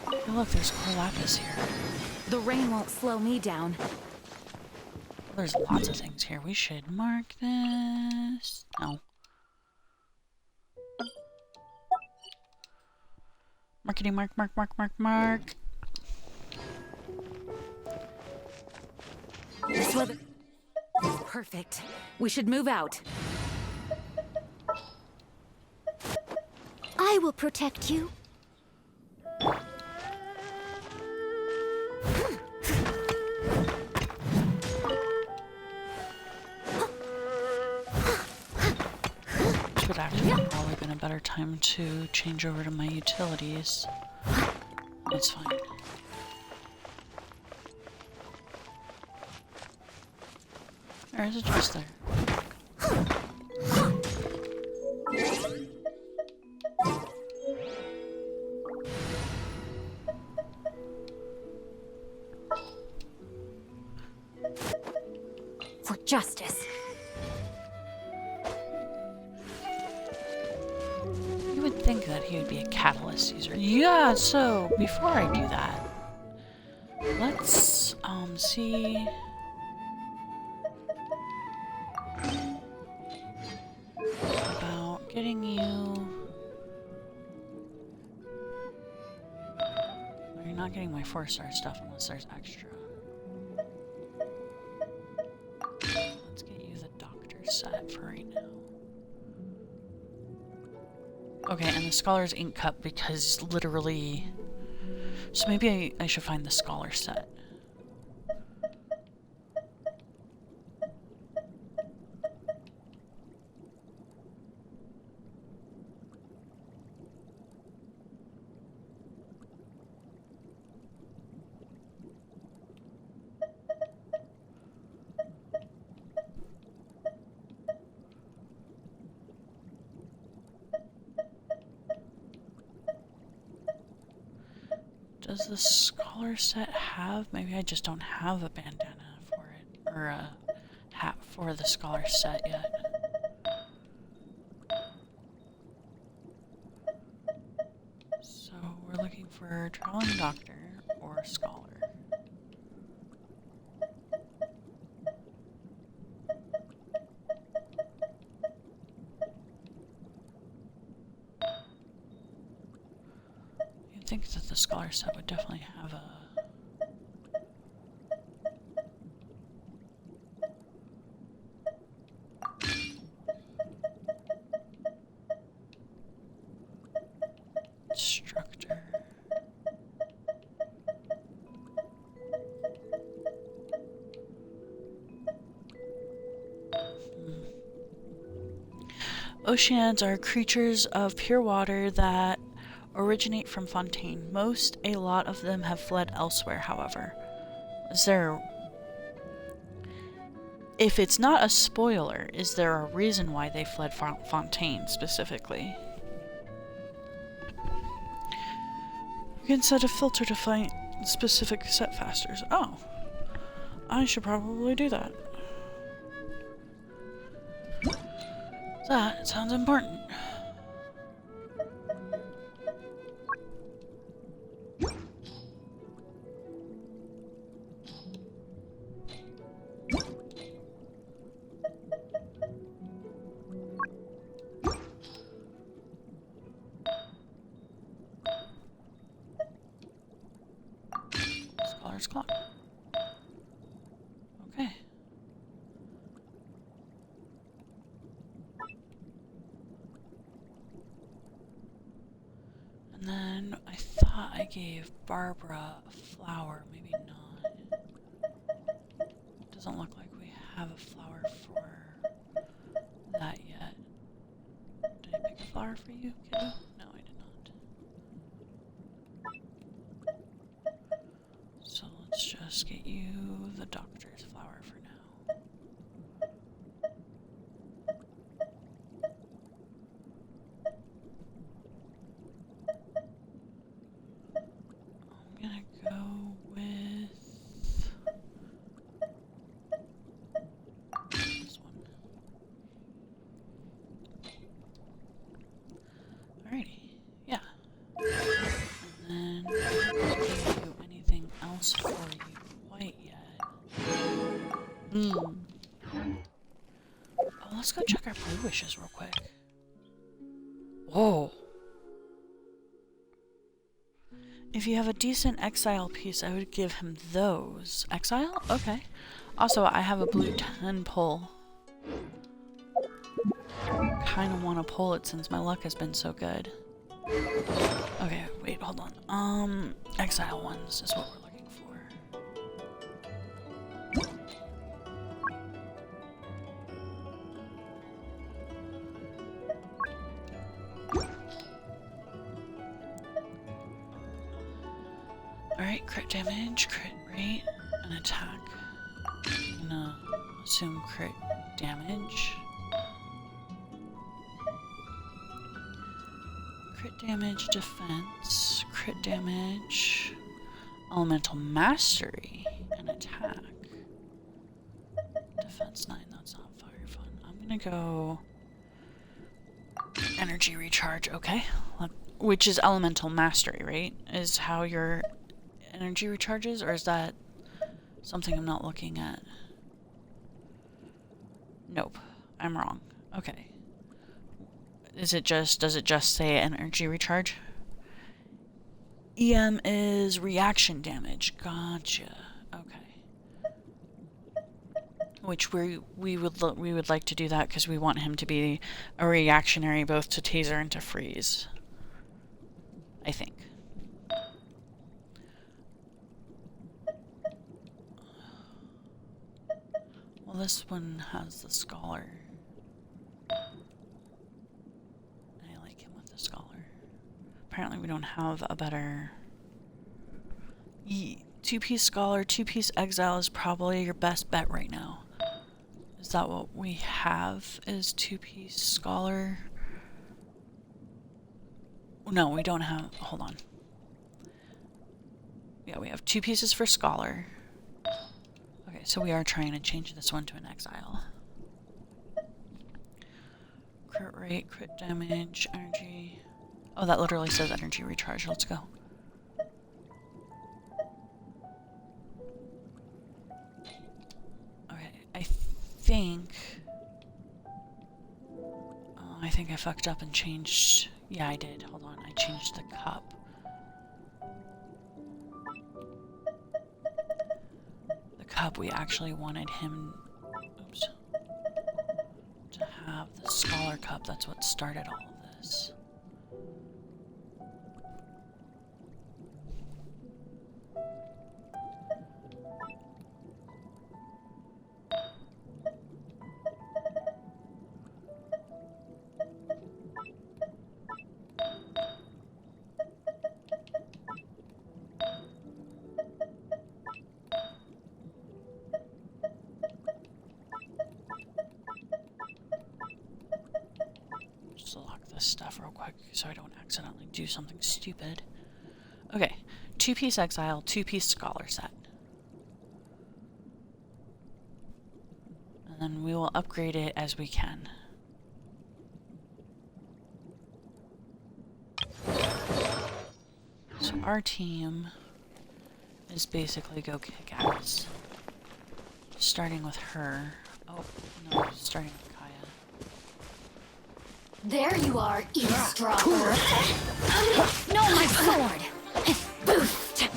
Oh, look, there's Corlapis here.
The rain won't slow me down.
Well, there's lots of things here. We should mark this. No. Marketing mark.
This weather is perfect. We should move out.
I will protect you.
This would actually have probably been a better time to change over to my utilities. That's fine. Or is it just there?
For justice.
You would think that he would be a catalyst user. Yeah, so before I do that, let's see. About getting you. Well, you're not getting my 4-star stuff unless there's extra. Let's get you the doctor set for right now. Okay, and the Scholar's Ink Cup because literally... So maybe I should find the Scholar set. Does the scholar set have? Maybe I just don't have a bandana for it, or a hat for the scholar set yet. So we're looking for traveling doctor or scholar. You'd think that the scholar set would definitely have a instructor. Oceans are creatures of pure water that originate from Fontaine. A lot of them have fled elsewhere, however. Is there... If it's not a spoiler, is there a reason why they fled Fontaine specifically? You can set a filter to find specific set fasters. Oh. I should probably do that. That sounds important. Scholar's clock. Okay. And then I thought I gave Barbara a flower, maybe not. Doesn't look like we have a flower for that yet. Did I pick a flower for you, kiddo? No, I did not. So let's just get you the doctor's flower for now. I'm gonna go with this one. Alrighty, yeah. And then I don't do anything else for you quite yet. Oh, let's go check our blue wishes real quick. Whoa. If you have a decent exile piece, I would give him those. Exile? Okay. Also, I have a blue 10 pull. Kinda wanna pull it since my luck has been so good. Okay, wait, hold on. Exile ones is what we're looking for. Alright, crit damage, crit rate, and attack. I'm gonna assume crit damage. Crit damage, defense, crit damage, elemental mastery, and attack. Defense 9, that's not very fun. I'm gonna go energy recharge, okay. Which is elemental mastery, right? Is how your energy recharges, or is that something I'm not looking at? Nope, I'm wrong. Okay. Does it just say energy recharge? EM is reaction damage. Gotcha. Okay. Which we would like to do that because we want him to be a reactionary both to taser and to freeze. I think. Well, this one has the scholar. I like him with the scholar. Apparently we don't have a better... Two-piece scholar, two-piece exile is probably your best bet right now. Is that what we have, is two-piece scholar? No, we don't have... Hold on. Yeah, we have 2 pieces for Scholar. Okay, so we are trying to change this one to an exile. Crit rate, crit damage, energy. Oh, that literally says energy recharge. Let's go. Okay, I think I fucked up and changed. Yeah, I did. Hold on. I changed the cup. The cup, we actually wanted him, oops, to have the Scholar cup. That's what started all of this. Just lock this stuff real quick so I don't accidentally do something stupid. Okay, 2-piece exile, 2-piece Scholar set. And then we will upgrade it as we can. So our team is basically go kick ass. Starting with her. Oh, no, starting with Kaya.
There you are, eavesdropper.
No, my sword!
Boost.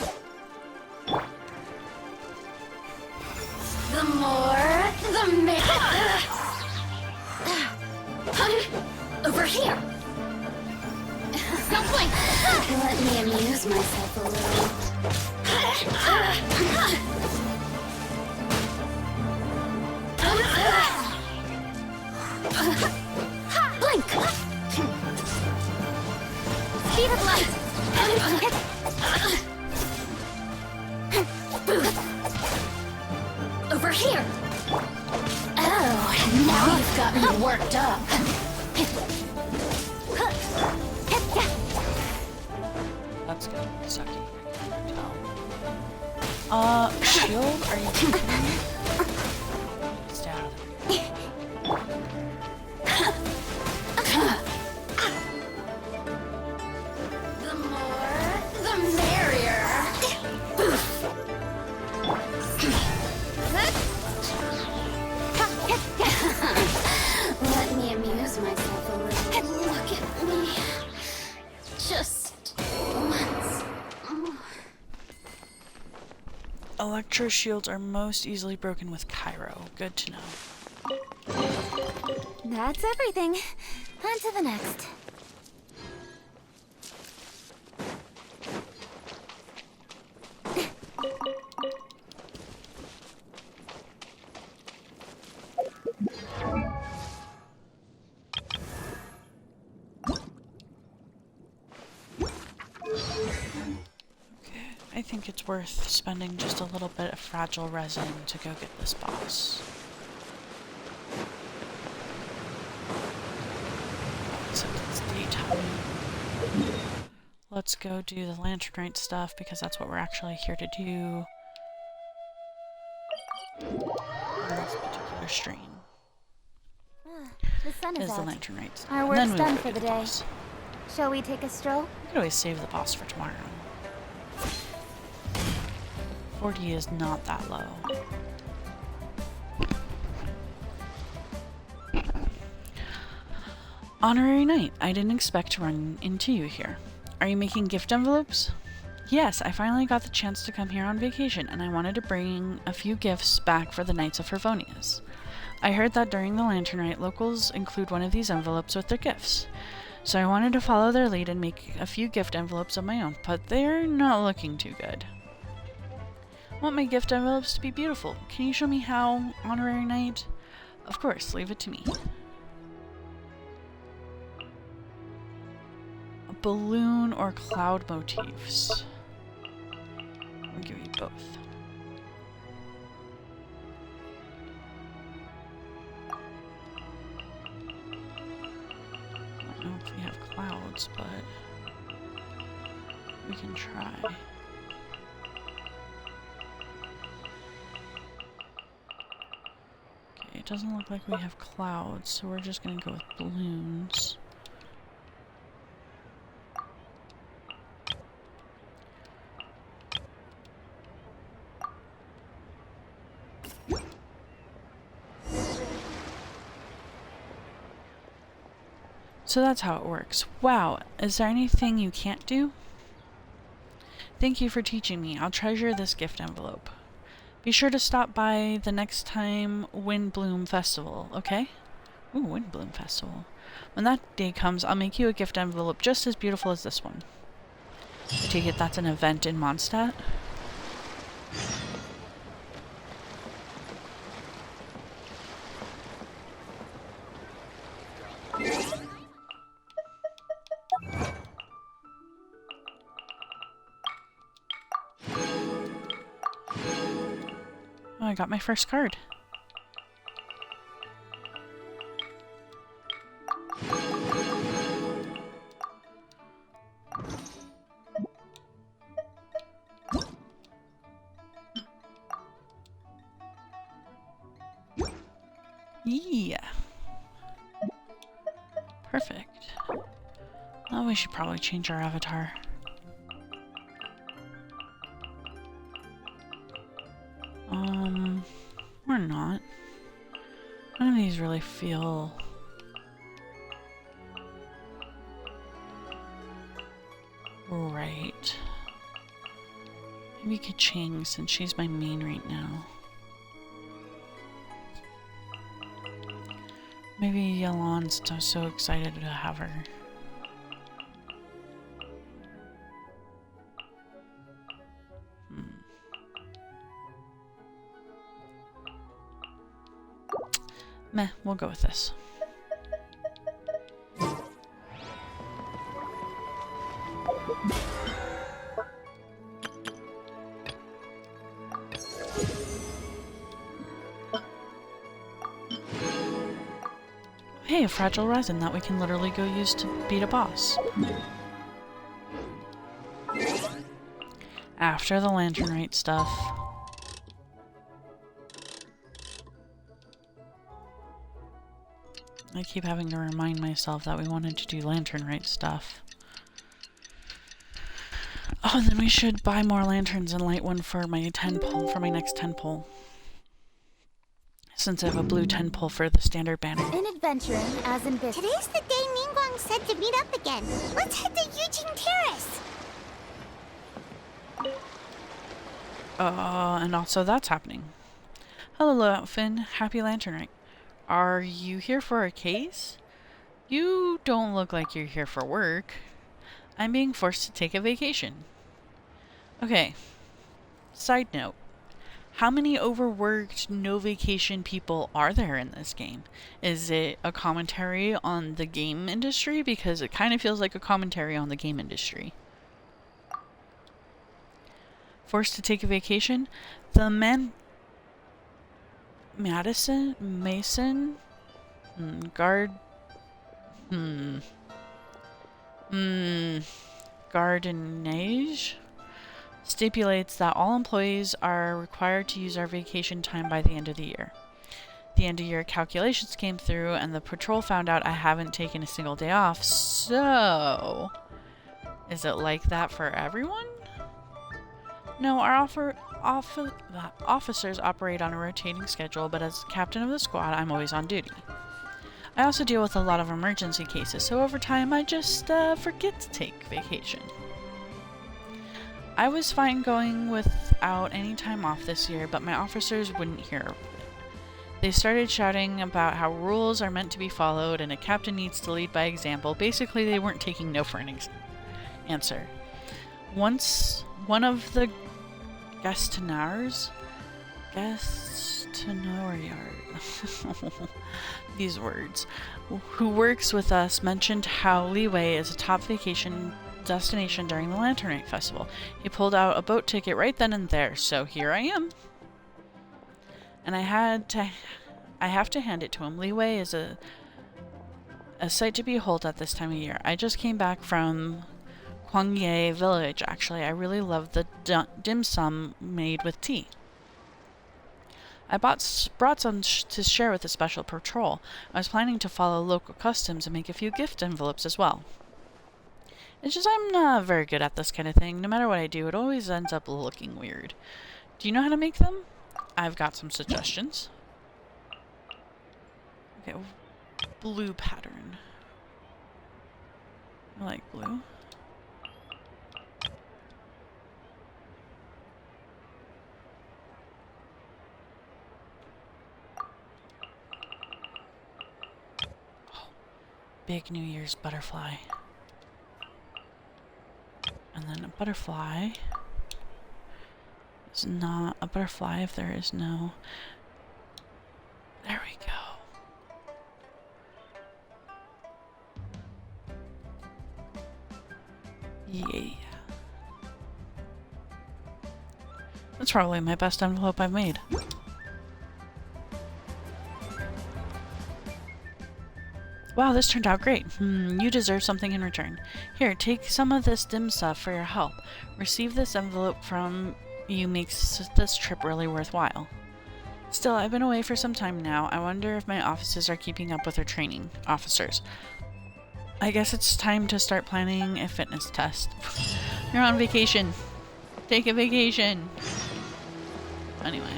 The more, the merrier. Over here. Don't blink. Let me amuse myself a little. Blink. Speed of light. Over here. Oh, now you've got me worked up.
That's gonna be sucky. I can tell. Shield? Are you kidding me? Stay out of there.
The more, the merrier. Let me amuse myself a little. Look at me. Just once.
Electro shields are most easily broken with Cairo. Good to know.
That's everything. On to the next.
I think it's worth spending just a little bit of fragile resin to go get this boss. Except it's daytime. Let's go do the lantern stuff because that's what we're actually here to do on this particular stream.
The sun is
Is the
out.
lantern stuff.
Our
And
work's
then we
done
will
for
do
the day.
boss.
Shall we take a stroll?
We could always save the boss for tomorrow. 40 is not that low. Honorary Knight, I didn't expect to run into you here. Are you making gift envelopes? Yes, I finally got the chance to come here on vacation, and I wanted to bring a few gifts back for the Knights of Fervonius. I heard that during the Lantern Rite, locals include one of these envelopes with their gifts. So I wanted to follow their lead and make a few gift envelopes of my own, but they're not looking too good. I want my gift envelopes to be beautiful. Can you show me how, Honorary Knight? Of course, leave it to me. A balloon or cloud motifs. I'll give you both. I don't know if we have clouds, but we can try. It doesn't look like we have clouds, so we're just gonna go with balloons. So that's how it works. Wow, is there anything you can't do? Thank you for teaching me. I'll treasure this gift envelope. Be sure to stop by the next time Windbloom Festival, okay? Ooh, Windbloom Festival. When that day comes, I'll make you a gift envelope just as beautiful as this one. I take it that's an event in Mondstadt? Oh, I got my first card. Yeah. Perfect. Oh, we should probably change our avatar. Or not. None of these really feel right. Maybe Ka-Ching, since she's my main right now. Maybe Yalan's so excited to have her. Meh, we'll go with this. Hey, a fragile resin that we can literally go use to beat a boss. After the lantern rite stuff. I keep having to remind myself that we wanted to do lantern rite stuff. Oh, and then we should buy more lanterns and light one for my 10 pole, for my next 10 pole. Since I have a blue 10 pole for the standard banner.
In adventuring, as in business.
Today's the day Ningguang said to meet up again. Let's head to Eugene Terrace.
And also that's happening. Hello, Outfin. Happy lantern rite. Are you here for a case? You don't look like you're here for work. I'm being forced to take a vacation. Okay. Side note. How many overworked, no vacation people are there in this game? Is it a commentary on the game industry? Because it kind of feels like a commentary on the game industry. Forced to take a vacation? The Mason? Gardenage? Stipulates that all employees are required to use our vacation time by the end of the year. The end of year calculations came through and the patrol found out I haven't taken a single day off, so... Is it like that for everyone? No, our officers operate on a rotating schedule, but as captain of the squad, I'm always on duty. I also deal with a lot of emergency cases, so over time I just forget to take vacation. I was fine going without any time off this year, but my officers wouldn't hear of it. They started shouting about how rules are meant to be followed and a captain needs to lead by example. Basically, they weren't taking no for an answer. Once one of the Gastonariars, these words, who works with us mentioned how Leeway is a top vacation destination during the Lantern Rite Festival. He pulled out a boat ticket right then and there, so here I am. And I have to hand it to him. Leeway is a sight to behold at this time of year. I just came back from Kwangye Village, actually. I really love the dim sum made with tea. I brought some to share with the special patrol. I was planning to follow local customs and make a few gift envelopes as well. It's just I'm not very good at this kind of thing. No matter what I do, it always ends up looking weird. Do you know how to make them? I've got some suggestions. Okay, blue pattern. I like blue. Oh, big New Year's butterfly. And then a butterfly is not a butterfly if there is no... There we go. Yeah. That's probably my best envelope I've made. Wow, this turned out great. You deserve something in return. Here, take some of this dim stuff for your help. Receive this envelope from you makes this trip really worthwhile. Still, I've been away for some time now. I wonder if my officers are keeping up with their training. Officers. I guess it's time to start planning a fitness test. You're on vacation. Take a vacation. Anyway.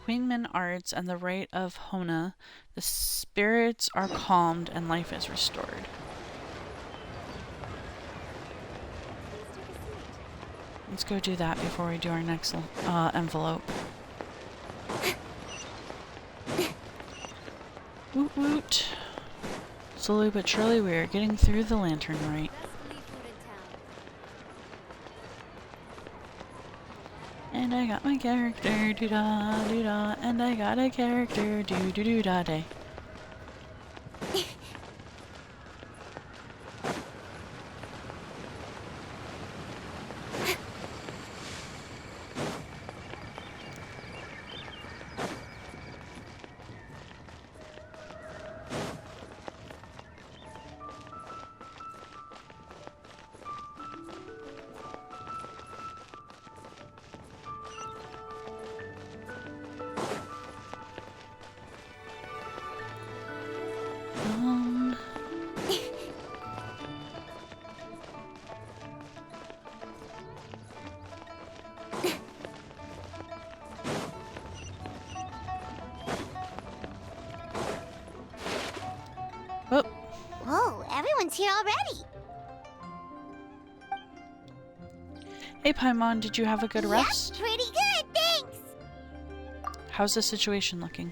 Queenman Arts and the rite of Hona, the spirits are calmed and life is restored. Let's go do that before we do our next envelope. Woot woot. Slowly but surely we are getting through the lantern rite. And I got my character, doo-da, doo-da, and I got a character, doo-doo-doo-da-day.
Whoa, everyone's here already.
Hey Paimon, did you have a good rest?
Yep, pretty good, thanks.
How's the situation looking?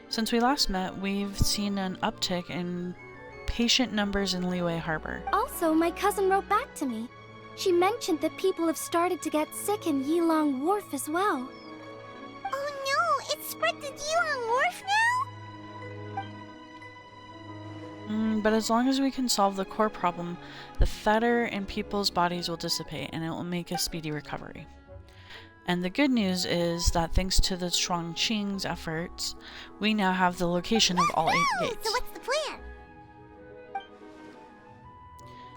Since we last met, we've seen an uptick in patient numbers in Liyue Harbor.
Also, my cousin wrote back to me. She mentioned that people have started to get sick in Yilong Wharf as well.
Oh no, it's spread to Yilong Wharf now?
But as long as we can solve the core problem, the fetter in people's bodies will dissipate and it will make a speedy recovery. And the good news is that thanks to the Shuang Qing's efforts, we now have the location of all 8 gates.
So what's the plan?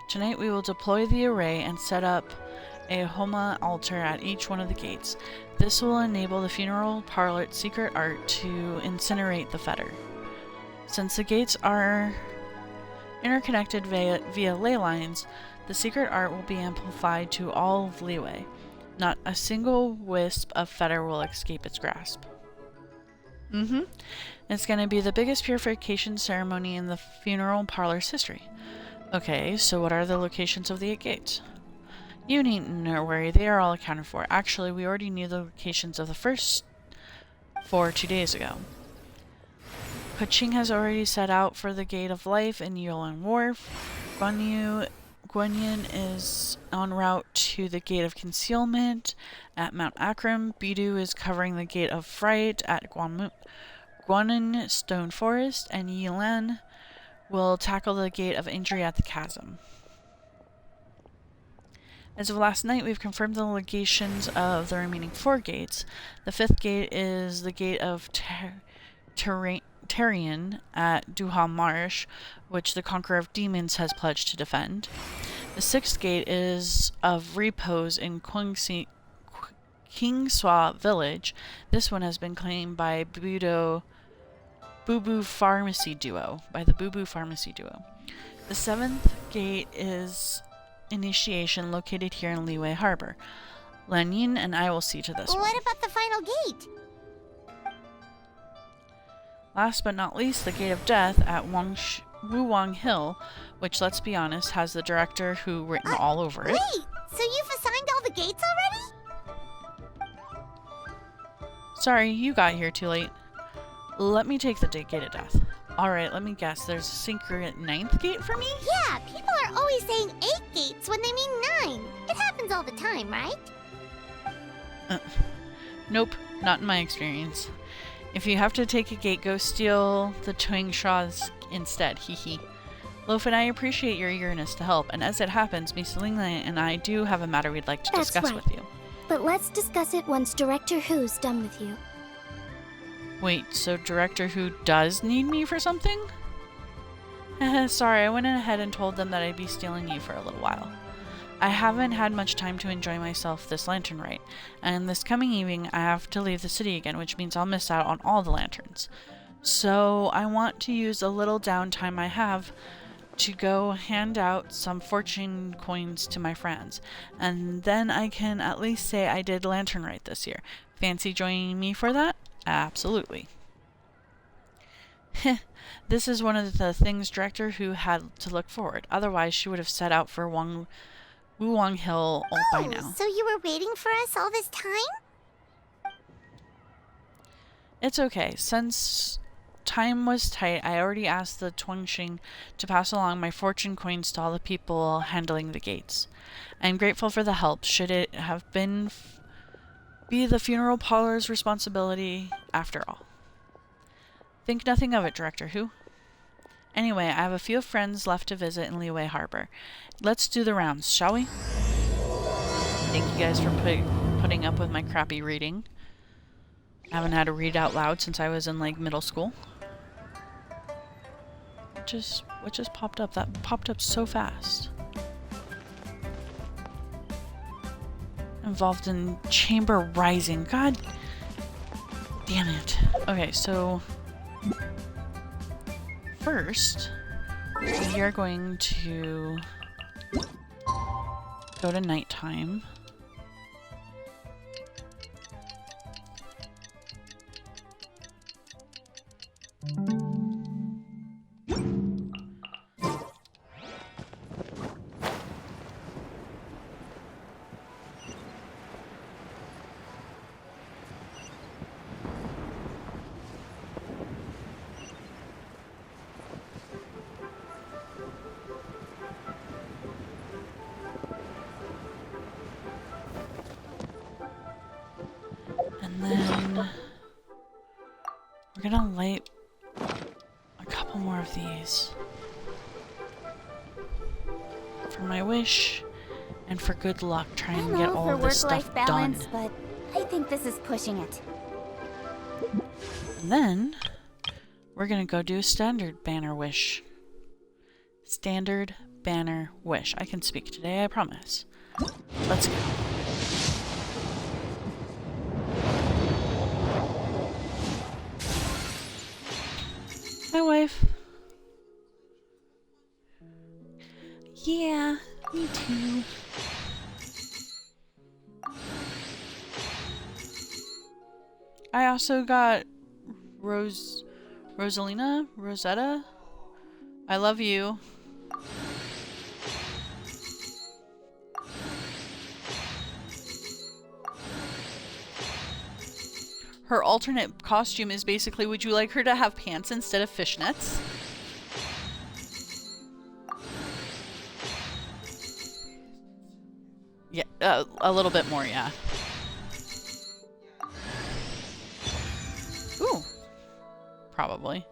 Tonight we will deploy the array and set up a Homa altar at each one of the gates. This will enable the funeral parlor's secret art to incinerate the fetter. Since the gates are interconnected via ley lines, the secret art will be amplified to all of Liyue. Not a single wisp of fetter will escape its grasp. It's going to be the biggest purification ceremony in the funeral parlor's history. Okay, so what are the locations of the 8 gates? You needn't worry, they are all accounted for. Actually, we already knew the locations of the first 4 2 days ago. Kuching has already set out for the Gate of Life in Yilong Wharf. Guanyin is en route to the Gate of Concealment at Mount Akram. Bidu is covering the Gate of Fright at Guanin Stone Forest. And Yilan We'll tackle the gate of injury at the chasm. As of last night, we've confirmed the locations of the remaining 4 gates. The 5th gate is the gate of Terrian at Duha Marsh, which the Conqueror of Demons has pledged to defend. The 6th gate is of Repose in Kingswa Village. This one has been claimed by Boo Boo Pharmacy Duo. The 7th gate is Initiation, located here in Liyue Harbor. Lanyin and I will see to this one.
What about the final gate?
Last but not least, the Gate of Death at Wuwang Hill, which, let's be honest, has the director who written all over it.
Wait! So you've assigned all the gates already?
Sorry, you got here too late. Let me take the Gate of Death. Alright, let me guess. There's a secret 9th gate for me?
Yeah, people are always saying 8 gates when they mean 9. It happens all the time, right?
Nope, not in my experience. If you have to take a gate, go steal the Twing Shaws instead, hee. Loaf and I appreciate your eagerness to help, and as it happens, Miss Lingla and I do have a matter we'd like to discuss with you.
But let's discuss it once Director Who's done with you.
Wait, so Director Who does need me for something? Sorry, I went ahead and told them that I'd be stealing you for a little while. I haven't had much time to enjoy myself this lantern rite, and this coming evening I have to leave the city again, which means I'll miss out on all the lanterns. So I want to use a little downtime I have to go hand out some fortune coins to my friends, and then I can at least say I did lantern rite this year. Fancy joining me for that? Absolutely. This is one of the things Director Who had to look forward. Otherwise, she would have set out for Wuwang Hill by now.
So you were waiting for us all this time?
It's okay. Since time was tight, I already asked the Twangxing to pass along my fortune coins to all the people handling the gates. I am grateful for the help. Should it have been be the funeral parlor's responsibility after all. Think nothing of it, Director Who. Anyway, I have a few friends left to visit in Liyue Harbor. Let's do the rounds, shall we? Thank you guys for putting up with my crappy reading. I haven't had to read out loud since I was in, like, middle school. What just popped up? That popped up so fast. Involved in Chamber Rising. God damn it. Okay, so first we are going to go to nighttime. We're gonna light a couple more of these for my wish and for good luck trying to get all of this stuff done.
But I think this is pushing it.
And then we're gonna go do a standard banner wish. Standard banner wish. I can speak today, I promise. Let's go. Hi, wife. Yeah, me too. I also got Rosetta. I love you. Her alternate costume is basically, would you like her to have pants instead of fishnets? Yeah, a little bit more, yeah. Ooh. Probably.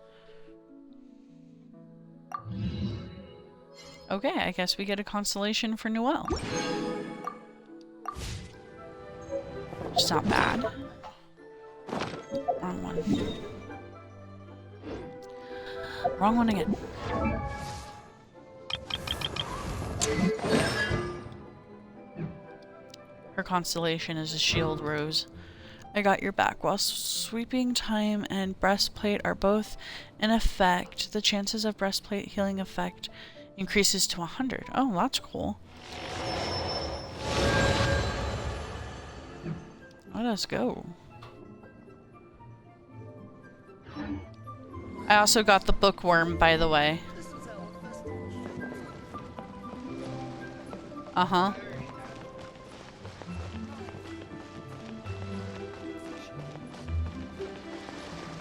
Okay, I guess we get a constellation for Noelle. It's not bad. Wrong one. Wrong one again. Her constellation is a shield rose. I got your back. While sweeping time and breastplate are both in effect, the chances of breastplate healing effect increases to 100. Oh, that's cool. Let us go. I also got the bookworm, by the way. Uh-huh.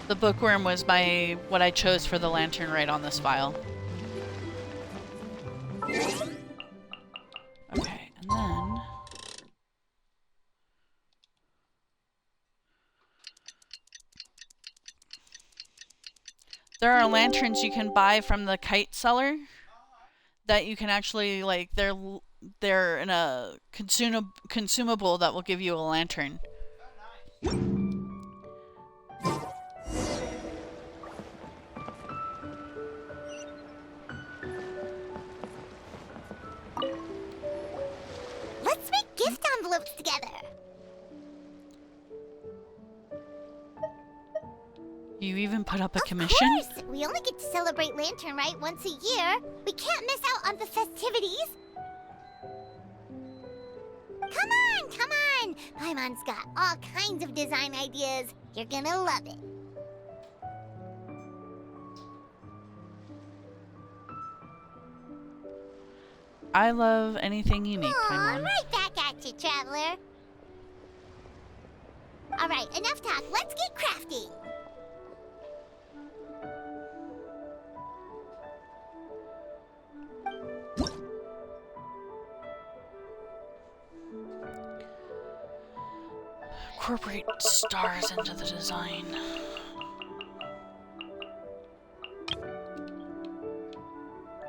The bookworm was what I chose for the lantern right on this file. Okay, and then there are lanterns you can buy from the kite seller that you can actually, like, they're in a consumable that will give you a lantern.
Let's make gift envelopes together.
You even put up a commission?
Of course! We only get to celebrate Lantern Rite once a year. We can't miss out on the festivities. Come on, come on! Paimon's got all kinds of design ideas. You're gonna love it.
I love anything you make, Paimon.
Right back at you, Traveler. Alright, enough talk. Let's get crafting.
Incorporate stars into the design.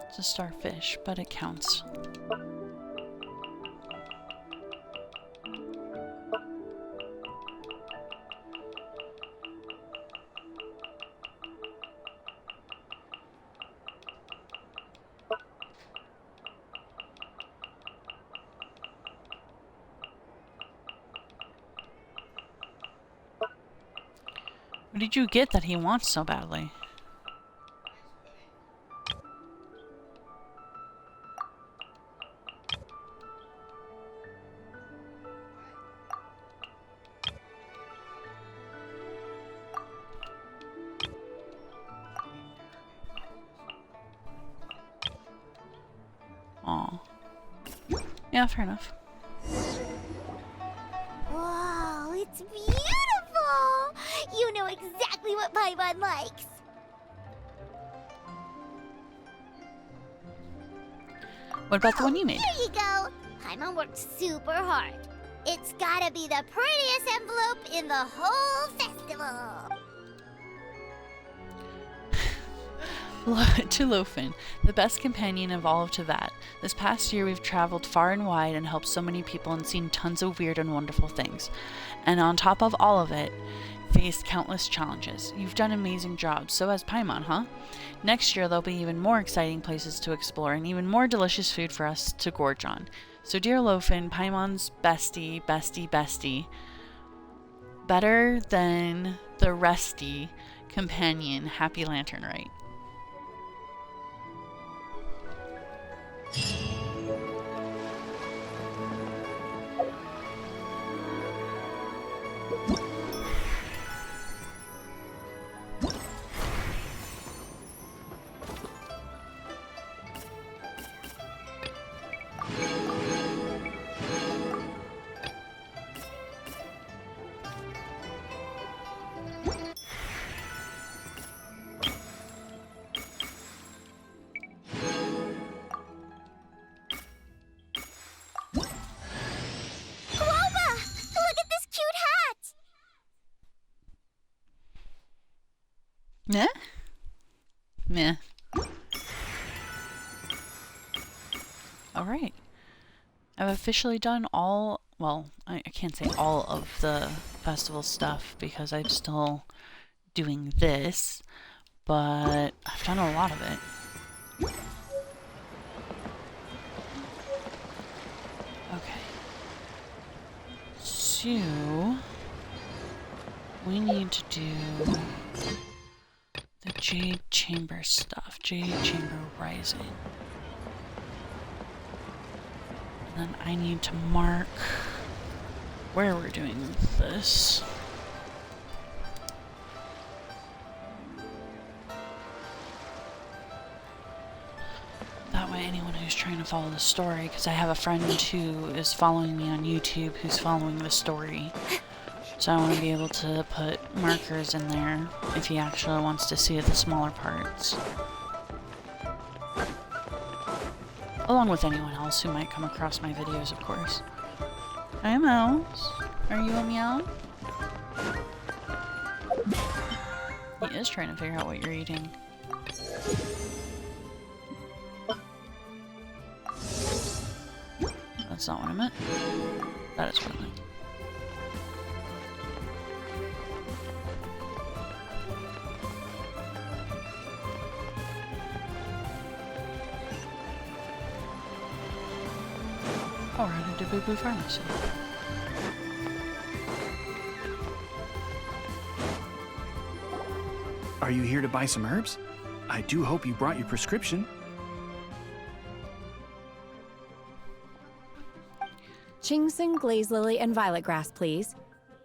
It's a starfish, but it counts. What did you get that he wants so badly? Aw. Yeah, fair enough.
Whoa, it's beautiful! You know exactly what Paimon likes.
What about the one you made?
There you go. Paimon worked super hard. It's gotta be the prettiest envelope in the whole festival.
To Lofen, the best companion of all of Tevat. This past year we've traveled far and wide and helped so many people and seen tons of weird and wonderful things. And on top of all of it, faced countless challenges. You've done an amazing job, so has Paimon, huh? Next year there'll be even more exciting places to explore and even more delicious food for us to gorge on. So dear Lofen, Paimon's bestie, better than the resty companion, happy Lantern Rite. Meh? Meh. Alright. I've officially done all, well, I can't say all of the festival stuff because I'm still doing this, but I've done a lot of it. Okay. So, we need to do the Jade Chamber stuff. Jade Chamber Rising. And then I need to mark where we're doing this. That way anyone who's trying to follow the story, because I have a friend who is following me on YouTube who's following the story. So I want to be able to put markers in there if he actually wants to see the smaller parts. Along with anyone else who might come across my videos, of course. Hi, Mouse. Are you a meow? He is trying to figure out what you're eating. That's not what I meant. That is what I meant. Oh, we're headed to Boo Boo Pharmacy.
Are you here to buy some herbs? I do hope you brought your prescription.
Ginshin, glaze lily, and violet grass, please.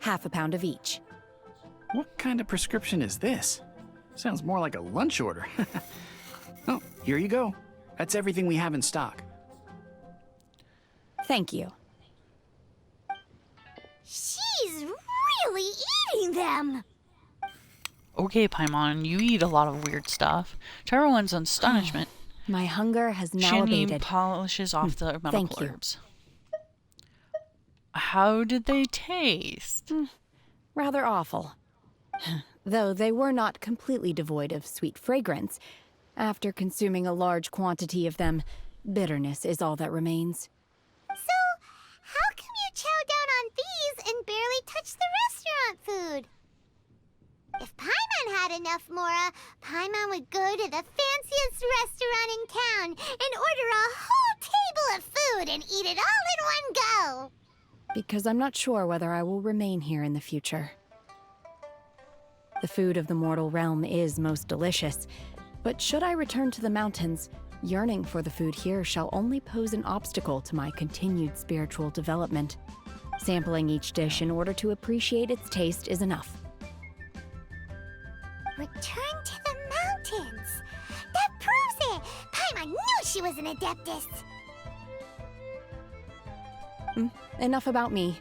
Half a pound of each.
What kind of prescription is this? Sounds more like a lunch order. Oh, here you go. That's everything we have in stock.
Thank you.
She's really eating them.
Okay, Paimon, you eat a lot of weird stuff. To everyone's astonishment,
My hunger has now
Shinny
abated.
polishes off the
thank
medical
you.
herbs. How did they taste?
Rather awful. Though they were not completely devoid of sweet fragrance. After consuming a large quantity of them, bitterness is all that remains.
So, how come you chow down on these and barely touch the restaurant food? If Paimon had enough Mora, Paimon would go to the fanciest restaurant in town and order a whole table of food and eat it all in one go.
Because I'm not sure whether I will remain here in the future. The food of the mortal realm is most delicious, but should I return to the mountains, yearning for the food here shall only pose an obstacle to my continued spiritual development. Sampling each dish in order to appreciate its taste is enough.
Return to the mountains. That proves it. Paimon knew she was an adeptus.
Enough about me.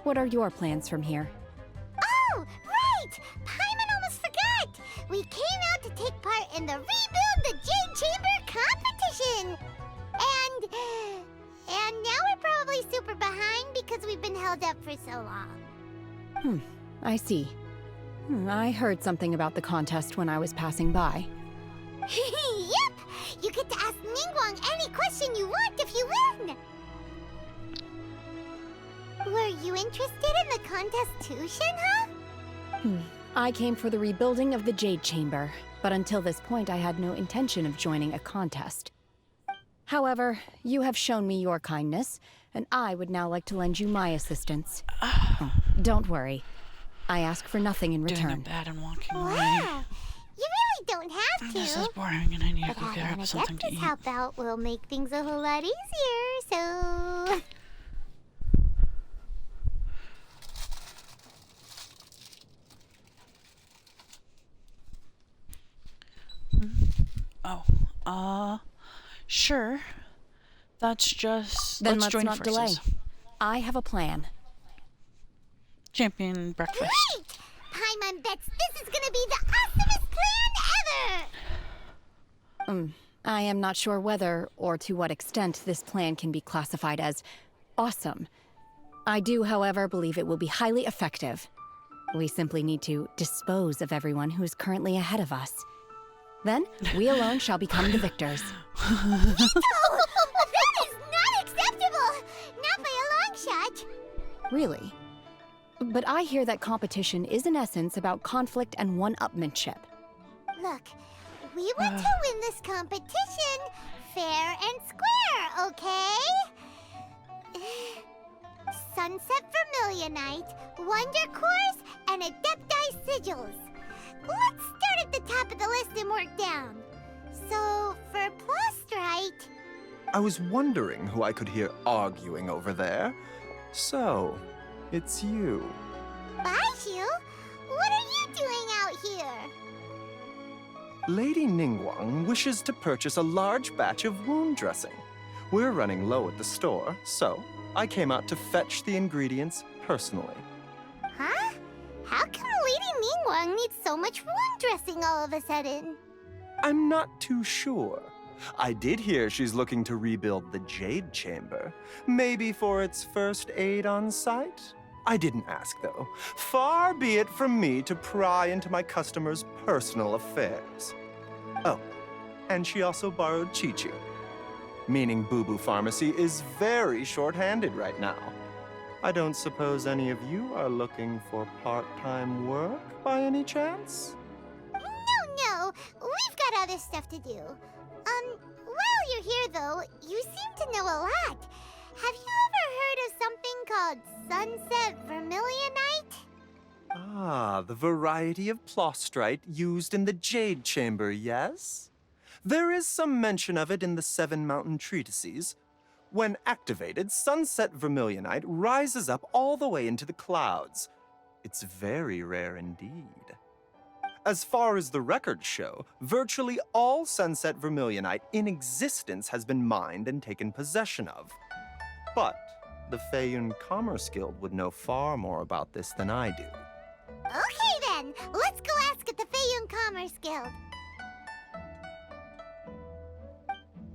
What are your plans from here?
Oh, right! Paimon almost forgot! We came out to take part in the Rebuild the Jade Chamber competition! And now we're probably super behind because we've been held up for so long.
I see. I heard something about the contest when I was passing by.
Yep! You get to ask Ningguang any question you want if you win! Were you interested in the contest too, Shinha?
I came for the rebuilding of the Jade Chamber, but until this point I had no intention of joining a contest. However, you have shown me your kindness, and I would now like to lend you my assistance. Don't worry. I ask for nothing in
Doing
return.
it bad and walking away.
Wow! You really don't have to.
This is boring and I need to
But
go
having
grab
an
something to
adeptus
eat.
help out will make things a whole lot easier, so...
Sure. That's just...
Then
let's
let's
join
not delay.
forces.
I have a plan.
Champion breakfast.
Great! Paimon bets this is gonna be the awesomest plan ever!
I am not sure whether or to what extent this plan can be classified as awesome. I do, however, believe it will be highly effective. We simply need to dispose of everyone who is currently ahead of us. Then, we alone shall become the victors.
Oh, that is
Really? But I hear that competition is in essence about conflict and one-upmanship.
Look, we want to win this competition fair and square, okay? Sunset Vermilionite, Wonder Cores, and Adepti Sigils. Let's start at the top of the list and work down. So, for Plostrite...
I was wondering who I could hear arguing over there. So, it's you.
Baiju? What are you doing out here?
Lady Ningguang wishes to purchase a large batch of wound dressing. We're running low at the store, so I came out to fetch the ingredients personally.
Huh? How come Lady Ningguang needs so much wound dressing all of a sudden?
I'm not too sure. I did hear she's looking to rebuild the Jade Chamber. Maybe for its first aid on site? I didn't ask, though. Far be it from me to pry into my customers' personal affairs. Oh, and she also borrowed Chi-Chi. Meaning Boo Boo Pharmacy is very short-handed right now. I don't suppose any of you are looking for part-time work by any chance?
No, we've got other stuff to do. While you're here though, you seem to know a lot. Have you ever heard of something called Sunset Vermilionite?
Ah, the variety of plostrite used in the Jade Chamber, yes? There is some mention of it in the Seven Mountain Treatises. When activated, Sunset Vermilionite rises up all the way into the clouds. It's very rare indeed. As far as the records show, virtually all Sunset Vermilionite in existence has been mined and taken possession of. But the Feiyun Commerce Guild would know far more about this than I do.
Okay then, let's go ask at the Feiyun Commerce Guild.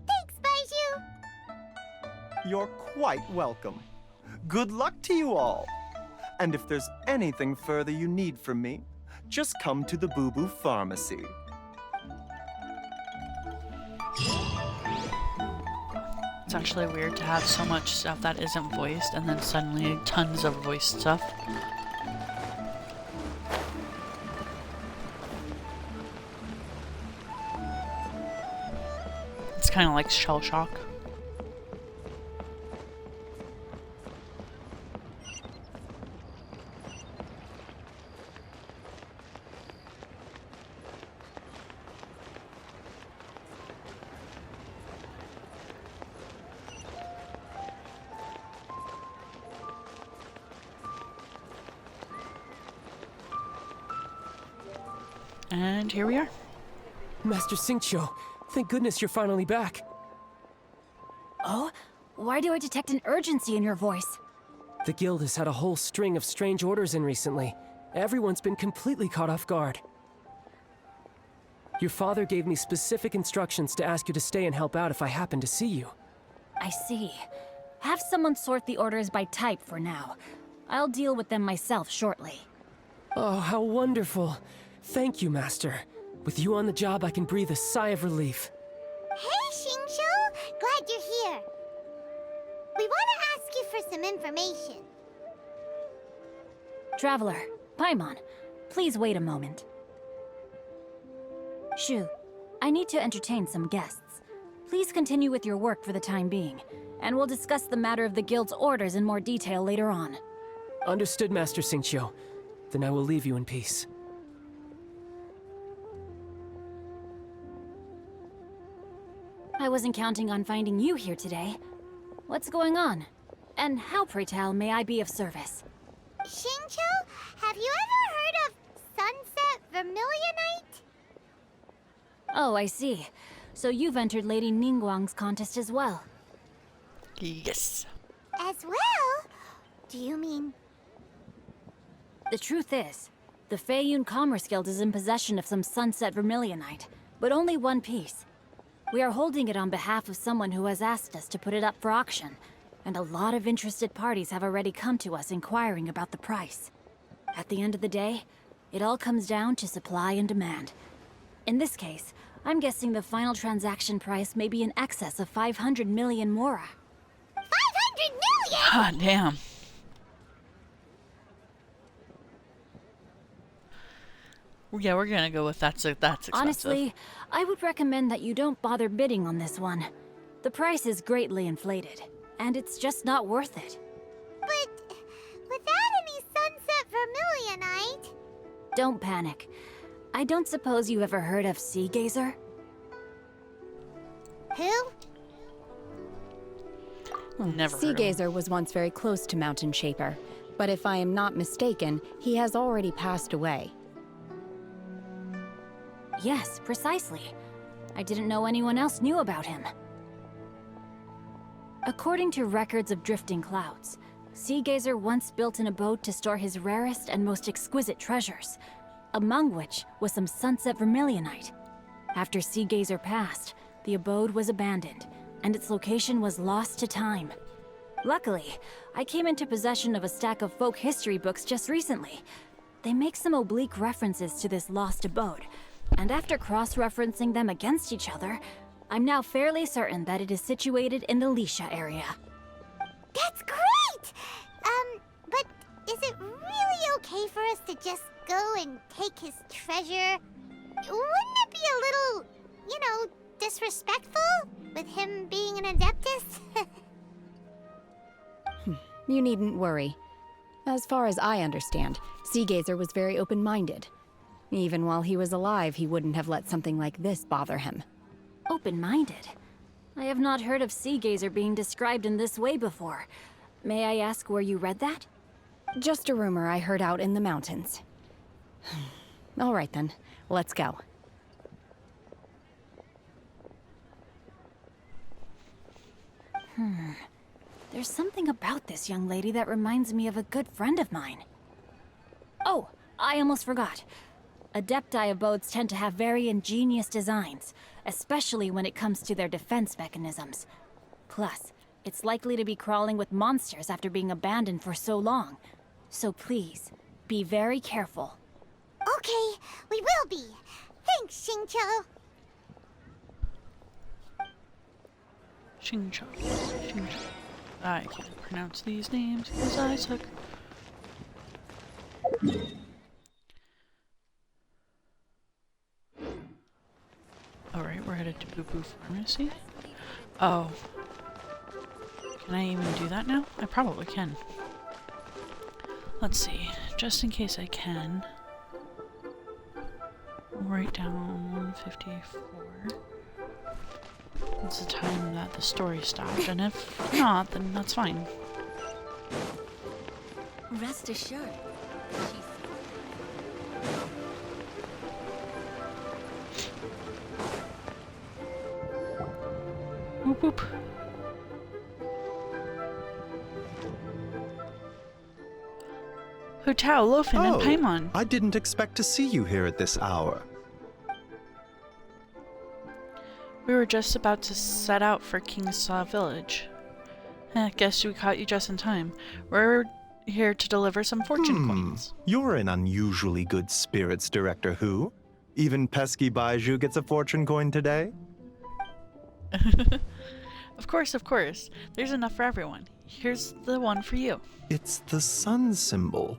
Thanks, Baiju.
You're quite welcome. Good luck to you all. And if there's anything further you need from me, just come to the Boo Boo Pharmacy.
It's actually weird to have so much stuff that isn't voiced and then suddenly tons of voiced stuff. It's kind of like shell shock. And here we are.
Master Xingqiu, thank goodness you're finally back.
Oh? Why do I detect an urgency in your voice?
The guild has had a whole string of strange orders in recently. Everyone's been completely caught off guard. Your father gave me specific instructions to ask you to stay and help out if I happen to see you.
I see. Have someone sort the orders by type for now. I'll deal with them myself shortly.
Oh, how wonderful. Thank you, Master. With you on the job, I can breathe a sigh of relief.
Hey, Xingqiu! Glad you're here. We want to ask you for some information.
Traveler, Paimon, please wait a moment. Shu, I need to entertain some guests. Please continue with your work for the time being, and we'll discuss the matter of the guild's orders in more detail later on.
Understood, Master Xingqiu. Then I will leave you in peace.
I wasn't counting on finding you here today. What's going on? And how, pray tell, may I be of service?
Xingqiu, have you ever heard of Sunset Vermilionite?
Oh, I see. So you've entered Lady Ningguang's contest as well.
Yes.
As well? Do you mean...
The truth is, the Feiyun Commerce Guild is in possession of some Sunset Vermilionite, but only one piece. We are holding it on behalf of someone who has asked us to put it up for auction, and a lot of interested parties have already come to us inquiring about the price. At the end of the day, it all comes down to supply and demand. In this case, I'm guessing the final transaction price may be in excess of 500 million mora.
500 million?!
God damn. Yeah, we're gonna go with that's expensive.
Honestly, I would recommend that you don't bother bidding on this one. The price is greatly inflated, and it's just not worth it.
But without any sunset vermilionite...
Don't panic. I don't suppose you ever heard of Sea Gazer?
Who?
Never
Sea
heard of him.
Gazer was once very close to Mountain Shaper, but if I am not mistaken, he has already passed away.
Yes, precisely. I didn't know anyone else knew about him. According to records of drifting clouds, Sea Gazer once built an abode to store his rarest and most exquisite treasures, among which was some sunset vermilionite. After Sea Gazer passed, the abode was abandoned, and its location was lost to time. Luckily, I came into possession of a stack of folk history books just recently. They make some oblique references to this lost abode, and after cross-referencing them against each other, I'm now fairly certain that it is situated in the Lisha area.
That's great! But is it really okay for us to just go and take his treasure? Wouldn't it be a little, disrespectful with him being an Adeptus?
You needn't worry. As far as I understand, Sea Gazer was very open-minded. Even while he was alive, he wouldn't have let something like this bother him.
Open-minded? I have not heard of Sea Gazer being described in this way before. May I ask where you read that?
Just a rumor I heard out in the mountains. All right then, let's go.
There's something about this young lady that reminds me of a good friend of mine. Oh, I almost forgot. Adepti abodes tend to have very ingenious designs, especially when it comes to their defense mechanisms. Plus, it's likely to be crawling with monsters after being abandoned for so long. So please, be very careful.
Okay, we will be. Thanks, Xingqiu.
Xingqiu. I can't pronounce these names because I suck. Alright, we're headed to Boo Boo Pharmacy. Oh. Can I even do that now? I probably can. Let's see. Just in case I can. We'll write down 154. That's the time that the story stopped, and if not, then that's fine.
Rest assured.
Whoop whoop. Hu Tao, Lofin, and Paimon.
I didn't expect to see you here at this hour.
We were just about to set out for Kingsaw Village. Guess we caught you just in time. We're here to deliver some fortune coins.
You're in unusually good spirits, Director Hu. Even pesky Baiju gets a fortune coin today?
Of course, of course. There's enough for everyone. Here's the one for you.
It's the sun symbol.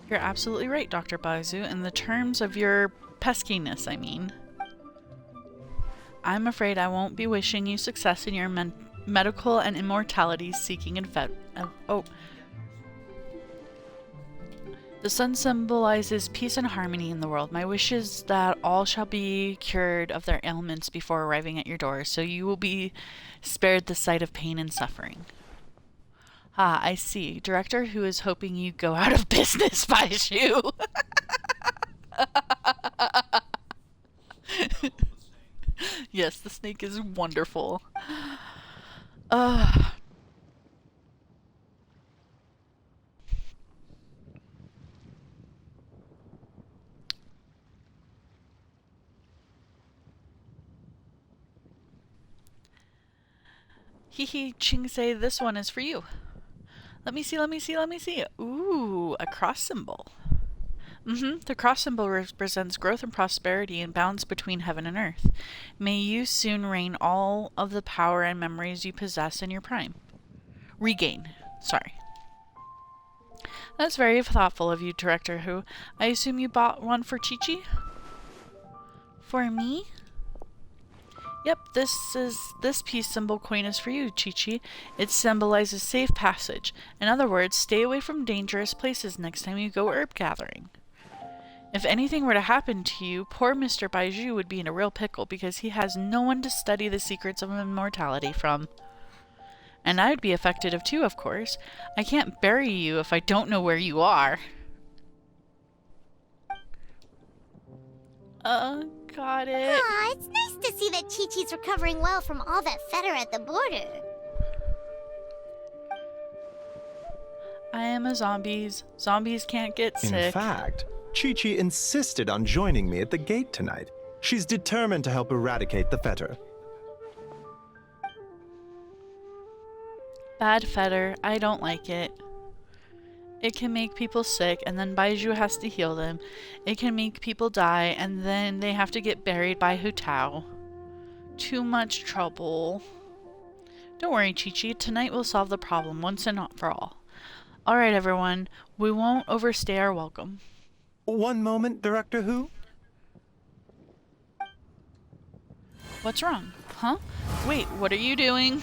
You're absolutely right, Dr. Baizu, in the terms of your peskiness, I mean. I'm afraid I won't be wishing you success in your medical and immortality-seeking oh. The sun symbolizes peace and harmony in the world. My wish is that all shall be cured of their ailments before arriving at your door, so you will be spared the sight of pain and suffering. Ah, I see. Director Who is hoping you go out of business, Baishu. Yes, the snake is wonderful. Hehe, Chingsei, this one is for you. Let me see, let me see, let me see. Ooh, a cross symbol. The cross symbol represents growth and prosperity and balance between heaven and earth. May you soon regain all of the power and memories you possess in your prime. Regain. Sorry. That's very thoughtful of you, Director Who. I assume you bought one for Chi-Chi? For me? Yep, this peace symbol coin is for you, Chi-Chi. It symbolizes safe passage. In other words, stay away from dangerous places next time you go herb gathering. If anything were to happen to you, poor Mr. Baiju would be in a real pickle because he has no one to study the secrets of immortality from. And I'd be affected too, of course. I can't bury you if I don't know where you are. Got it.
Aw, it's nice to see that Chi-Chi's recovering well from all that fetter at the border.
I am a zombies. Zombies can't get sick.
In fact, Chi-Chi insisted on joining me at the gate tonight. She's determined to help eradicate the fetter.
Bad fetter. I don't like it. It can make people sick, and then Baiju has to heal them. It can make people die, and then they have to get buried by Hu Tao. Too much trouble. Don't worry, Chi-Chi. Tonight we'll solve the problem once and not for all. Alright, everyone. We won't overstay our welcome.
One moment, Director Who.
What's wrong? Huh? Wait, what are you doing?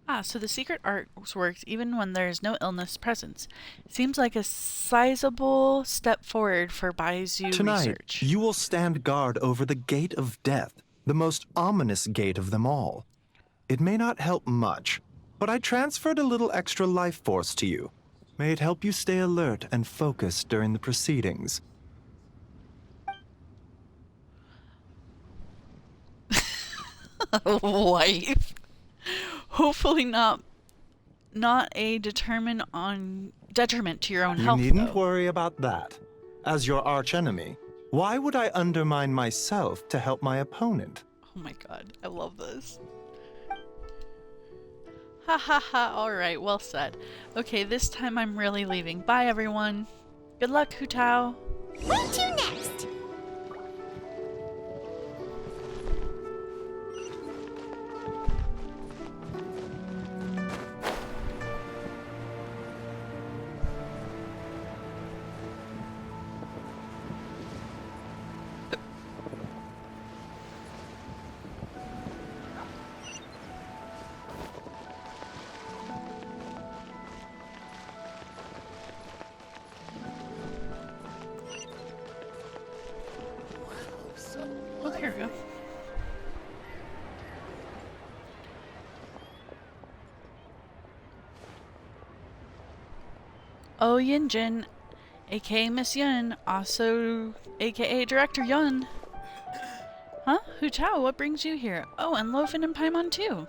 Ah, so the secret arts works even when there is no illness present. Seems like a sizable step forward for Baiju
Tonight,
research.
you will stand guard over the Gate of Death, the most ominous gate of them all. It may not help much, but I transferred a little extra life force to you. May it help you stay alert and focused during the proceedings.
Wife. Hopefully not a determine on detriment to your own health.
You needn't
though.
worry about that. As your archenemy, why would I undermine myself to help my opponent?
Oh my god, I love this. Ha ha ha, alright, well said. Okay, this time I'm really leaving. Bye everyone. Good luck, Hu Tao.
Where to next?
Oh, here we go. Oh, Yinjin, aka Miss Yun, also aka Director Yun. Huh? Hu Tao, what brings you here? Oh, and Lofen and Paimon too.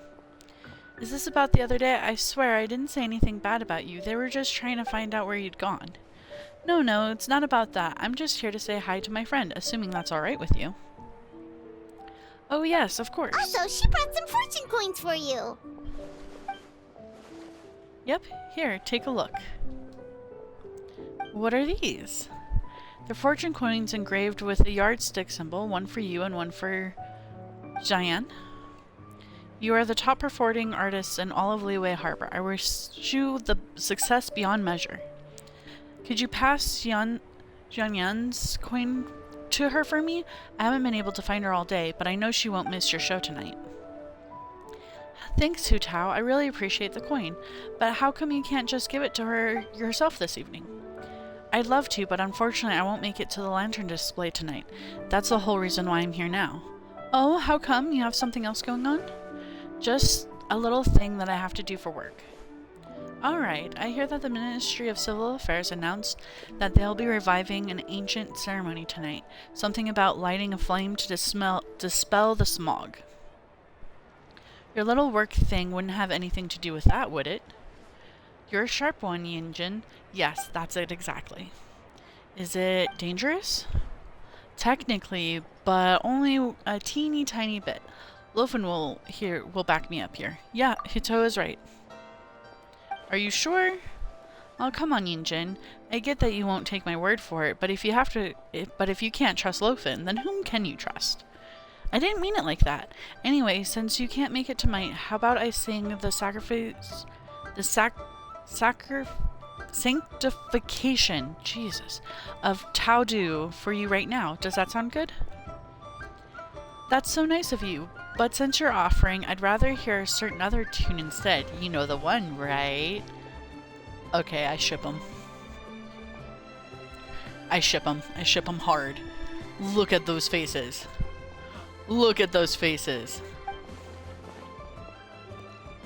Is this about the other day? I swear I didn't say anything bad about you. They were just trying to find out where you'd gone. No, it's not about that. I'm just here to say hi to my friend, assuming that's alright with you. Oh yes, of course.
Also, she brought some fortune coins for you.
Yep, here, take a look. What are these? They're fortune coins engraved with a yardstick symbol, one for you and one for Jian. You are the top performing artists in all of Liyue Harbor. I wish you the success beyond measure. Could you pass Jianyan's coin to her for me? I haven't been able to find her all day, but I know she won't miss your show tonight. Thanks, Hu Tao. I really appreciate the coin, but how come you can't just give it to her yourself this evening? I'd love to, but unfortunately I won't make it to the lantern display tonight. That's the whole reason why I'm here now. Oh, how come? You have something else going on? Just a little thing that I have to do for work. Alright, I hear that the Ministry of Civil Affairs announced that they'll be reviving an ancient ceremony tonight. Something about lighting a flame to dispel the smog. Your little work thing wouldn't have anything to do with that, would it? You're a sharp one, Yinjin. Yes, that's it exactly. Is it dangerous? Technically, but only a teeny tiny bit. Lofen will back me up here. Yeah, Hito is right. Are you sure? Oh, come on, Yinjin. I get that you won't take my word for it, but if you can't trust Lofen, then whom can you trust? I didn't mean it like that. Anyway, since you can't make it tonight, how about I sing the sanctification, Jesus, of Taudu for you right now. Does that sound good? That's so nice of you, but since you're offering, I'd rather hear a certain other tune instead. You know the one, right? Okay, I ship them. I ship them. I ship them hard. Look at those faces. Look at those faces.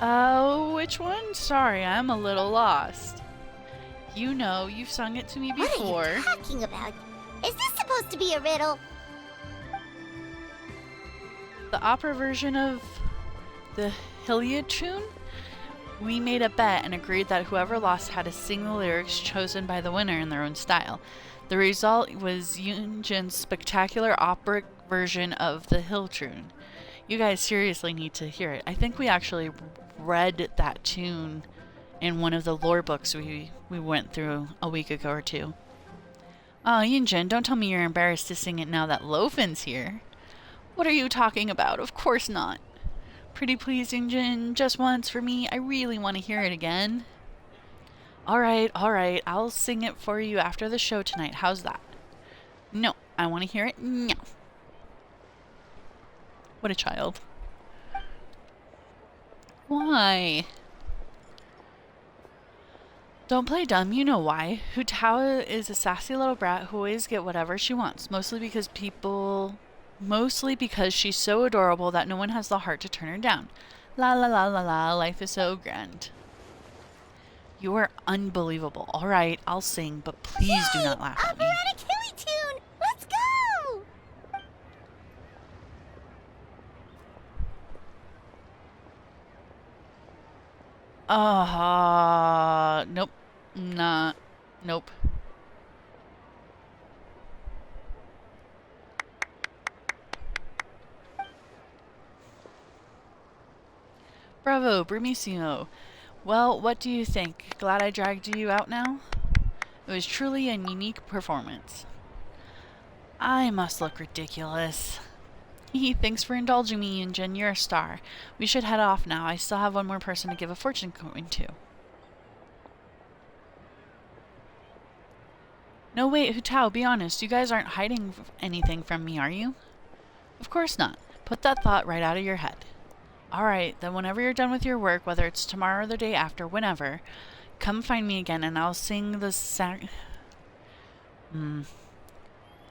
Oh, which one? Sorry, I'm a little lost. You know, you've sung it to me before.
What are you talking about? Is this supposed to be a riddle?
The opera version of the Hylia tune? We made a bet and agreed that whoever lost had to sing the lyrics chosen by the winner in their own style. The result was Ginshin's spectacular opera version of the Hill tune. You guys seriously need to hear it. I think we actually read that tune in one of the lore books we went through a week ago or two. Oh, Ginshin, don't tell me you're embarrassed to sing it now that Lofin's here. What are you talking about? Of course not. Pretty please, Ginshin, just once for me. I really want to hear it again. Alright, I'll sing it for you after the show tonight. How's that? No, I want to hear it now. What a child. Why? Don't play dumb, you know why. Hutao is a sassy little brat who always gets whatever she wants, mostly because she's so adorable that no one has the heart to turn her down. La la la la la, life is so grand. You are unbelievable. Alright, I'll sing, but please do not laugh at me.
Operatic Hilly tune! Let's go!
Nope. Nah. Nope. Bravo, Brimissimo. Well, what do you think? Glad I dragged you out now? It was truly a unique performance. I must look ridiculous. Thanks for indulging me, Ginshin. You're a star. We should head off now. I still have one more person to give a fortune coin to. No, wait, Hutao, be honest. You guys aren't hiding anything from me, are you? Of course not. Put that thought right out of your head. Alright, then whenever you're done with your work, whether it's tomorrow or the day after, whenever, come find me again and I'll sing the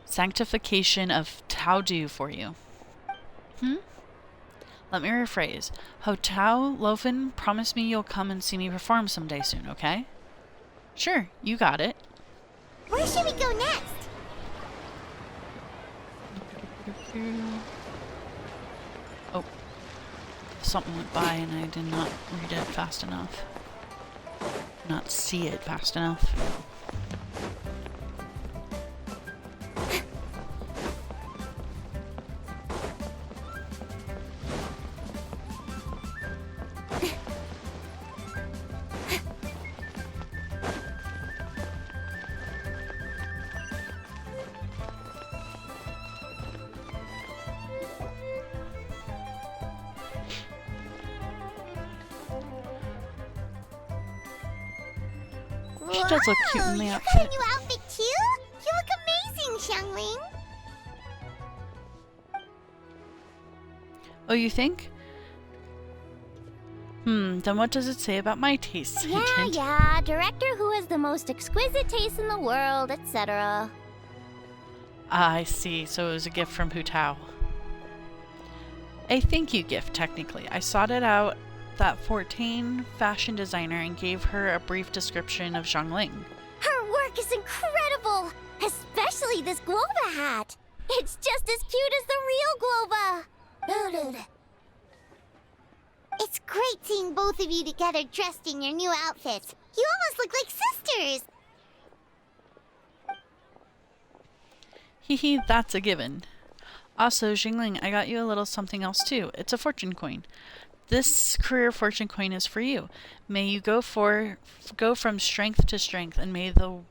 sanctification of Taudu for you. Let me rephrase. Hotao Lofin, promise me you'll come and see me perform someday soon, okay? Sure, you got it.
Where should we go next?
Oh. Something went by and I did not read it fast enough. Not see it fast enough. She does look cute in the outfit.
You got a new outfit too? You look amazing, Xiangling.
Oh, you think? Then what does it say about my tastes?
Yeah, director who has the most exquisite taste in the world, etc.
I see, so it was a gift from Hutao. A thank you gift, technically. I sought it out that Fortane fashion designer and gave her a brief description of Xiangling.
Her work is incredible! Especially this Globa hat! It's just as cute as the real Globa! It's great seeing both of you together dressed in your new outfits. You almost look like sisters!
Hehe, that's a given. Also, Xiangling, I got you a little something else too. It's a fortune coin. This career fortune coin is for you. May you go from strength to strength, and may the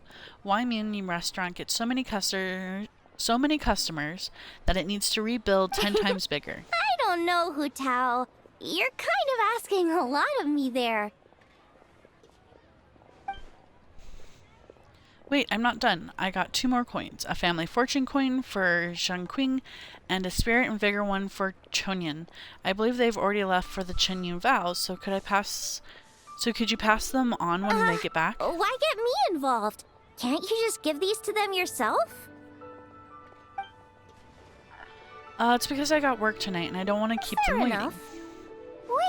Waimin restaurant get so many customers so many customers that it needs to rebuild 10 times bigger.
I don't know, Hu Tao. You're kind of asking a lot of me there.
Wait, I'm not done. I got 2 more coins. A family fortune coin for Zhangqing and a spirit and vigor one for Chonyan. I believe they've already left for the Chenyu vows, so could you pass them on when they get back?
Why get me involved? Can't you just give these to them yourself?
It's because I got work tonight and I don't want to keep them waiting.
Enough.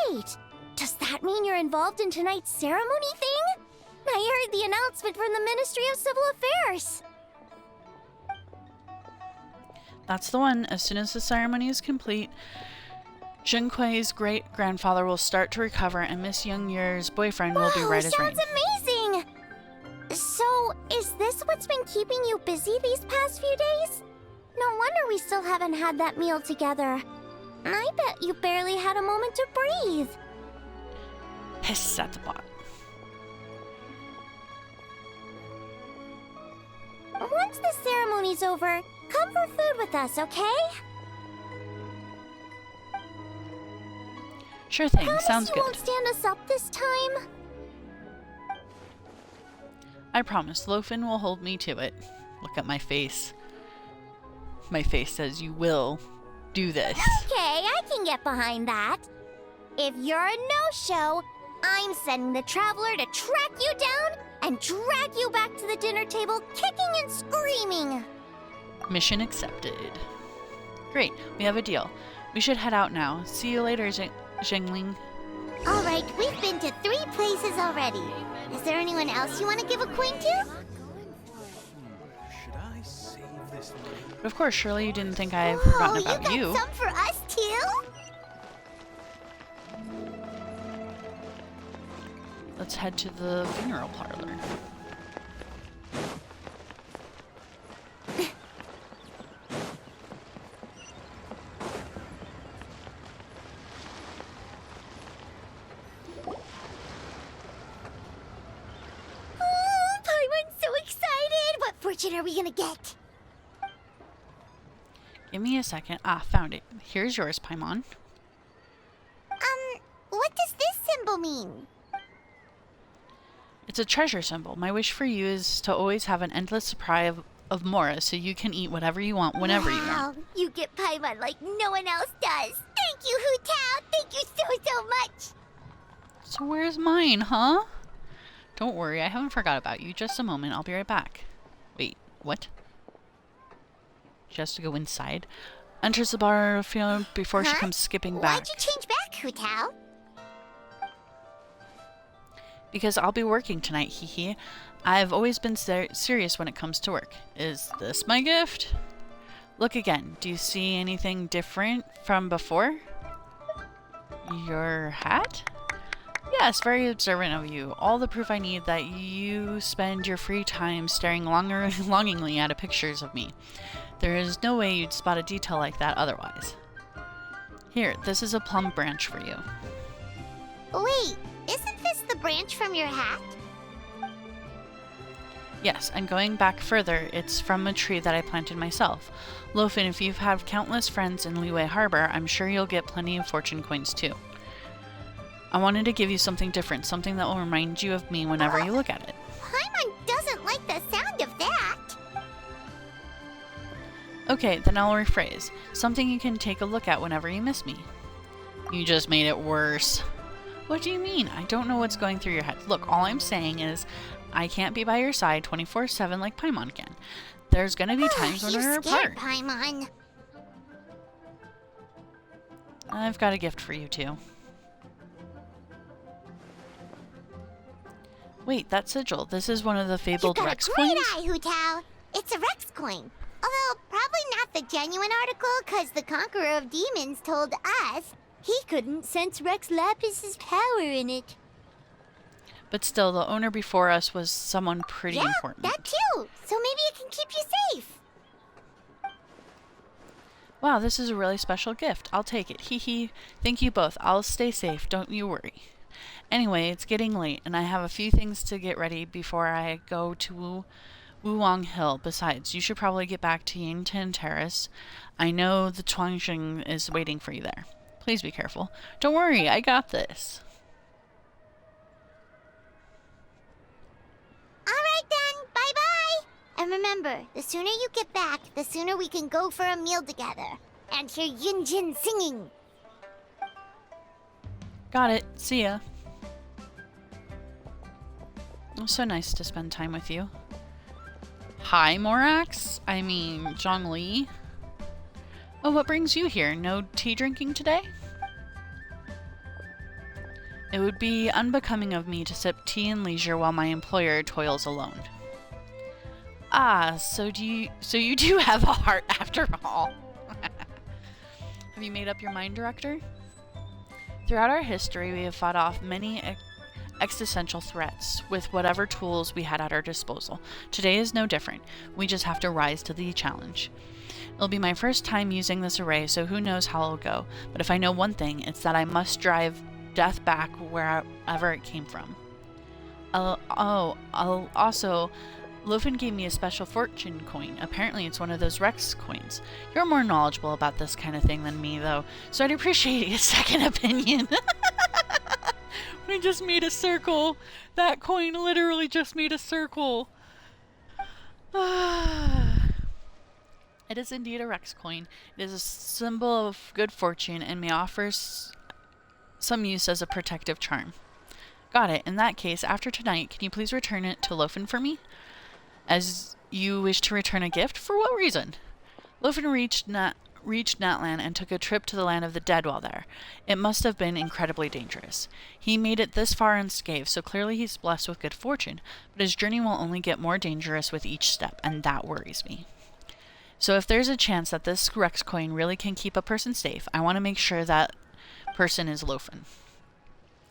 Wait, does that mean you're involved in tonight's ceremony thing? I heard the announcement from the Ministry of Civil Affairs.
That's the one. As soon as the ceremony is complete, Zheng Kui's great-grandfather will start to recover and Miss Youngyear's boyfriend will be right as rain.
Sounds amazing! So, is this what's been keeping you busy these past few days? No wonder we still haven't had that meal together. I bet you barely had a moment to breathe.
Hiss at the bot.
Once the ceremony's over, come for food with us, okay?
Sure thing, sounds
you
good.
Won't stand us up this time?
I promise, Lofen will hold me to it. Look at my face. My face says you will do this.
Okay, I can get behind that. If you're a no-show, I'm sending the Traveler to track you down and drag you back to the dinner table kicking and screaming.
Mission accepted. Great, we have a deal. We should head out now. See you later, Zhengling.
Alright, we've been to 3 places already. Is there anyone else you want to give a coin to?
Should I save this money?
But of course, surely you didn't think I've forgotten about
you got some for us too?
Let's head to the funeral parlor.
Fortune are we gonna get?
Give me a second. Ah, found it. Here's yours, Paimon.
What does this symbol mean?
It's a treasure symbol. My wish for you is to always have an endless supply of mora so you can eat whatever you want whenever you want.
Wow, you get Paimon like no one else does. Thank you, Hu Tao. Thank you so much.
So where's mine, huh? Don't worry, I haven't forgot about you. Just a moment. I'll be right back. Wait, what? She has to go inside. Enters the bar before she comes skipping back.
Why'd you change back, Hu Tao?
Because I'll be working tonight, hee hee. I've always been serious when it comes to work. Is this my gift? Look again. Do you see anything different from before? Your hat? Yes, very observant of you. All the proof I need that you spend your free time staring longingly at pictures of me. There is no way you'd spot a detail like that otherwise. Here, this is a plum branch for you.
Wait, isn't this the branch from your hat?
Yes, and going back further, it's from a tree that I planted myself. Lofen, if you've had countless friends in Liyue Harbor, I'm sure you'll get plenty of fortune coins too. I wanted to give you something different, something that will remind you of me whenever you look at it.
Paimon doesn't like the sound of that.
Okay, then I'll rephrase. Something you can take a look at whenever you miss me. You just made it worse. What do you mean? I don't know what's going through your head. Look, all I'm saying is I can't be by your side 24/7 like Paimon can. There's gonna be times when we're apart.
Paimon.
I've got a gift for you too. Wait, that sigil. This is one of the fabled Rex coins?
You got a great eye, Hu Tao. It's a Rex coin. Although, probably not the genuine article, because the Conqueror of Demons told us he couldn't sense Rex Lapis's power in it.
But still, the owner before us was someone pretty important.
That too. So maybe it can keep you safe.
Wow, this is a really special gift. I'll take it. Hee hee. Thank you both. I'll stay safe. Don't you worry. Anyway, it's getting late, and I have a few things to get ready before I go to Wuwang Hill. Besides, you should probably get back to Yingtian Terrace. I know the Chuanxing is waiting for you there. Please be careful. Don't worry, I got this.
Alright then, bye-bye! And remember, the sooner you get back, the sooner we can go for a meal together. And hear Ginshin singing.
Got it. See ya. It was so nice to spend time with you. Hi, Morax? I mean, Zhongli. Oh, what brings you here? No tea drinking today? It would be unbecoming of me to sip tea in leisure while my employer toils alone. Ah, so you do have a heart after all. Have you made up your mind, Director? Throughout our history, we have fought off many existential threats with whatever tools we had at our disposal. Today is no different. We just have to rise to the challenge. It'll be my first time using this array, so who knows how it'll go. But if I know one thing, it's that I must drive death back wherever it came from. Also, Lofen gave me a special fortune coin. Apparently it's one of those Rex coins. You're more knowledgeable about this kind of thing than me, though, so I'd appreciate a second opinion. We just made a circle. That coin literally just made a circle. It is indeed a Rex coin. It is a symbol of good fortune and may offer some use as a protective charm. Got it. In that case, after tonight, can you please return it to Lofen for me? As you wish to return a gift? For what reason? Lofen reached Natlan and took a trip to the land of the dead while there. It must have been incredibly dangerous. He made it this far unscathed, so clearly he's blessed with good fortune, but his journey will only get more dangerous with each step, and that worries me. So if there's a chance that this Rex coin really can keep a person safe, I want to make sure that person is Lofen.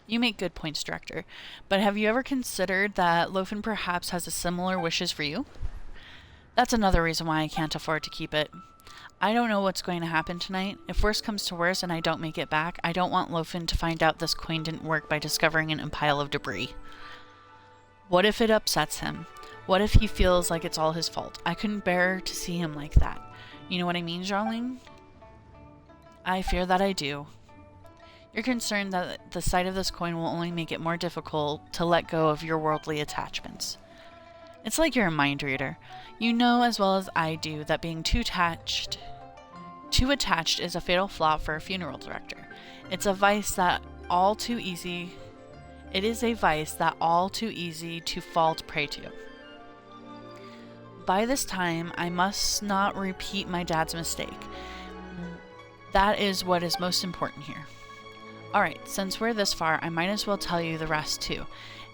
You make good points, Director, but have you ever considered that Lofen perhaps has a similar wishes for you? That's another reason why I can't afford to keep it. I don't know what's going to happen tonight. If worse comes to worse and I don't make it back, I don't want Lofen to find out this coin didn't work by discovering it in a pile of debris. What if it upsets him? What if he feels like it's all his fault? I couldn't bear to see him like that. You know what I mean, Zhongling? I fear that I do. You're concerned that the sight of this coin will only make it more difficult to let go of your worldly attachments. It's like you're a mind reader. You know as well as I do that being too attached is a fatal flaw for a funeral director. It's a vice that all too easy to fall prey to. By this time, I must not repeat my dad's mistake. That is what is most important here. Alright, since we're this far, I might as well tell you the rest too.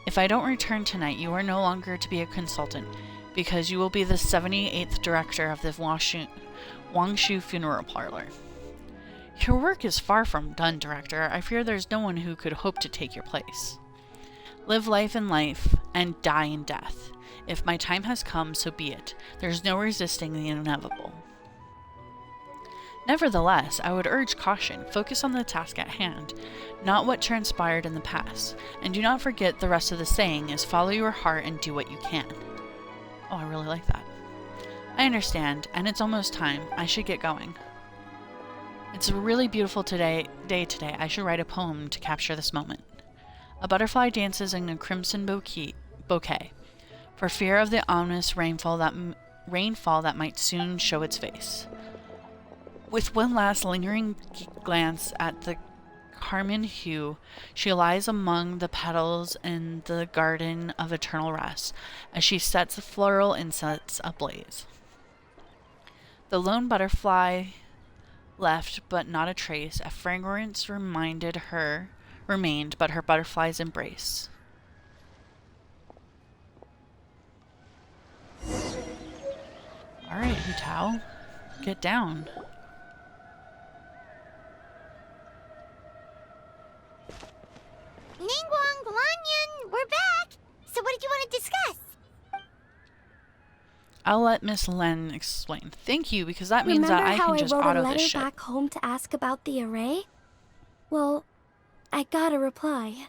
If I don't return tonight, you are no longer to be a consultant, because you will be the 78th director of the Wangshu Funeral Parlor. Your work is far from done, Director. I fear there's no one who could hope to take your place. Live life in life, and die in death. If my time has come, so be it. There's no resisting the inevitable. Nevertheless, I would urge caution. Focus on the task at hand, not what transpired in the past. And do not forget the rest of the saying is follow your heart and do what you can. Oh, I really like that. I understand, and it's almost time. I should get going. It's a really beautiful day today. I should write a poem to capture this moment. A butterfly dances in a crimson bouquet, for fear of the ominous rainfall that might soon show its face. With one last lingering glance at the carmine hue, she lies among the petals in the garden of eternal rest, as she sets the floral incense ablaze. The lone butterfly left, but not a trace. A fragrance remained, but her butterfly's embrace. Alright, Hu Tao, get down.
Ningguang, Guanyin, we're back! So what did you want to discuss?
I'll let Miss Len explain. Thank you, because that means that I can just auto this shit.
Remember how I wrote a letter back home to ask about the array? Well, I got a reply.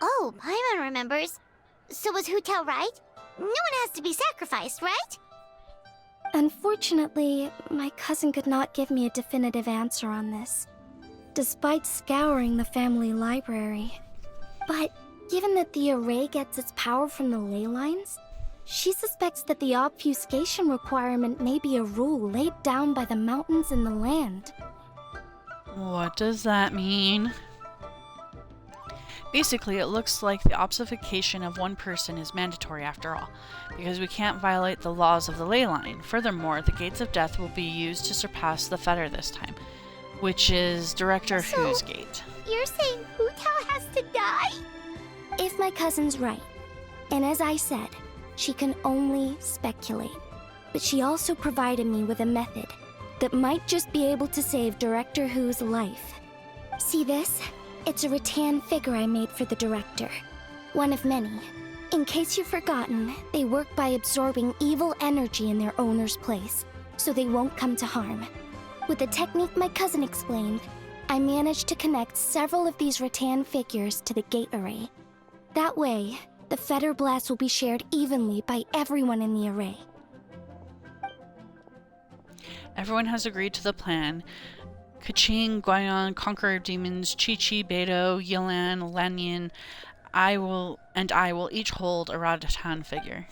Oh, Paimon remembers. So was Hu Tao right? No one has to be sacrificed, right?
Unfortunately, my cousin could not give me a definitive answer on this, despite scouring the family library. But given that the array gets its power from the ley lines, she suspects that the obfuscation requirement may be a rule laid down by the mountains and the land.
What does that mean? Basically, it looks like the obfuscation of one person is mandatory after all, because we can't violate the laws of the ley line. Furthermore, the gates of death will be used to surpass the fetter this time, which is Director Who's gate.
You're saying Hu Tao has to die?
If my cousin's right, and as I said, she can only speculate, but she also provided me with a method that might just be able to save Director Who's life. See this? It's a rattan figure I made for the director. One of many. In case you've forgotten, they work by absorbing evil energy in their owner's place, so they won't come to harm. With the technique my cousin explained, I managed to connect several of these rattan figures to the gate array. That way, the fetter blast will be shared evenly by everyone in the array.
Everyone has agreed to the plan. Kaching, Guion, Conqueror of Demons, Chi-Chi, Beidou, Yilan, Lanyan, I will each hold a rattan figure.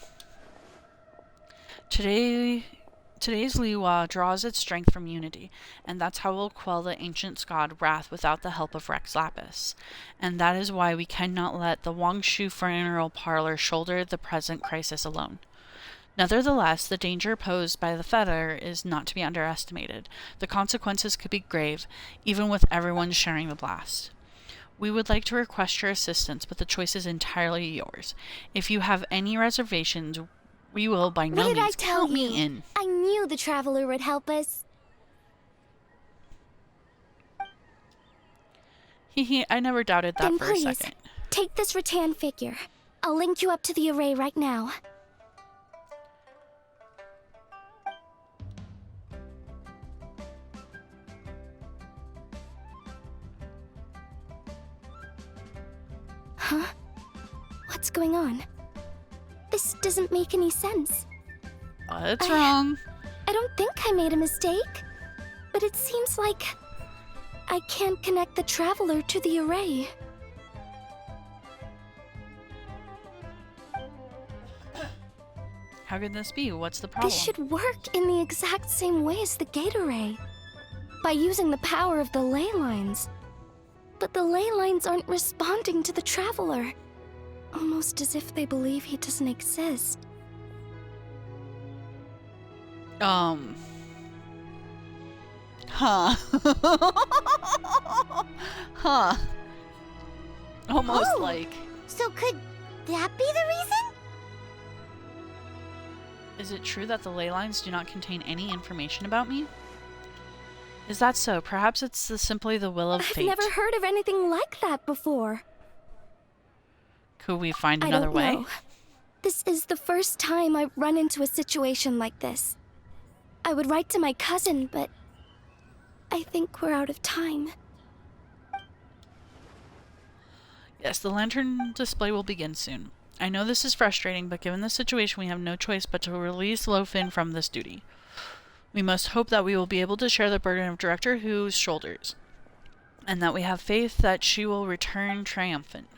Today's Liwa draws its strength from unity, and that's how we'll quell the ancient god wrath without the help of Rex Lapis. And that is why we cannot let the Wangshu funeral parlor shoulder the present crisis alone. Nevertheless, the danger posed by the fetter is not to be underestimated. The consequences could be grave, even with everyone sharing the blast. We would like to request your assistance, but the choice is entirely yours. If you have any reservations, we will by no means count me in.
I knew the Traveler would help us.
Hehe, I never doubted that
Then
for
please,
a second.
Take this rattan figure. I'll link you up to the array right now. Huh? What's going on? This doesn't make any sense.
What's wrong?
I don't think I made a mistake, but it seems like I can't connect the Traveler to the array.
How could this be? What's the problem?
This should work in the exact same way as the gate array, by using the power of the ley lines. But the ley lines aren't responding to the Traveler, almost as if they believe he doesn't exist.
Huh. Huh. Almost like...
So could that be the reason?
Is it true that the ley lines do not contain any information about me? Is that so? Perhaps it's simply the will of fate.
I've never heard of anything like that before.
Could we find another way?
I don't know. This is the first time I've run into a situation like this. I would write to my cousin, but I think we're out of time.
Yes, the lantern display will begin soon. I know this is frustrating, but given the situation, we have no choice but to release Lofin from this duty. We must hope that we will be able to share the burden of Director Who's shoulders, and that we have faith that she will return triumphant.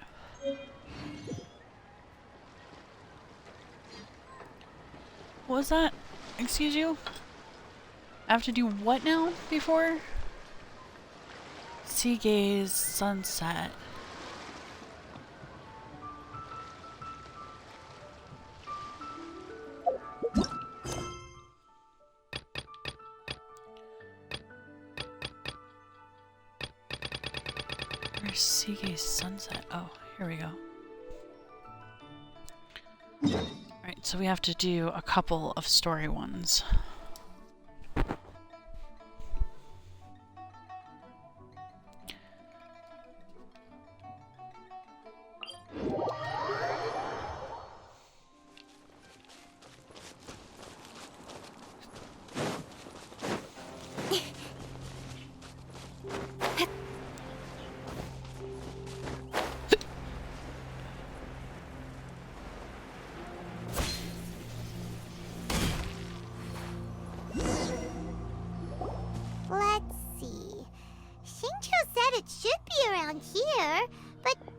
What was that? Excuse you? I have to do what now before? Sea gaze, sunset. Where's sea gaze, sunset? Oh, here we go. Alright, so we have to do a couple of story ones.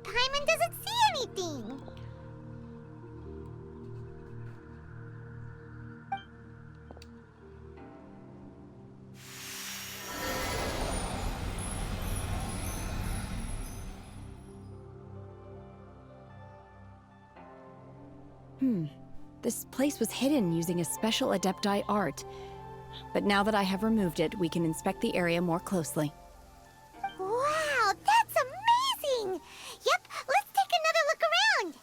Paimon doesn't see anything.
This place was hidden using a special Adepti art. But now that I have removed it, we can inspect the area more closely.
Wow, that's amazing! Yep, let's take another look around.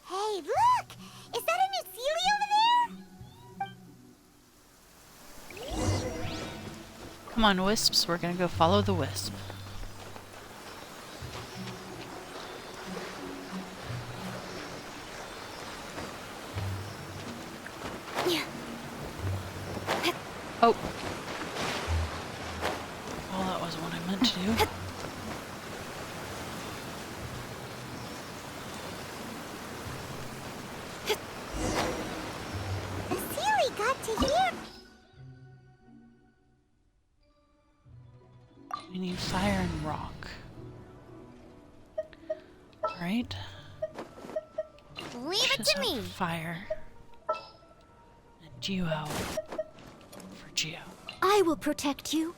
Hey, look! Is that a new Sealy over there?
Come on, wisps. We're gonna go follow the wisp. Oh. Well, that wasn't what I meant to do.
The Sealy got to here.
We need fire and rock. Alright.
Leave it to me.
Fire. And duo. For Geo.
I will protect you.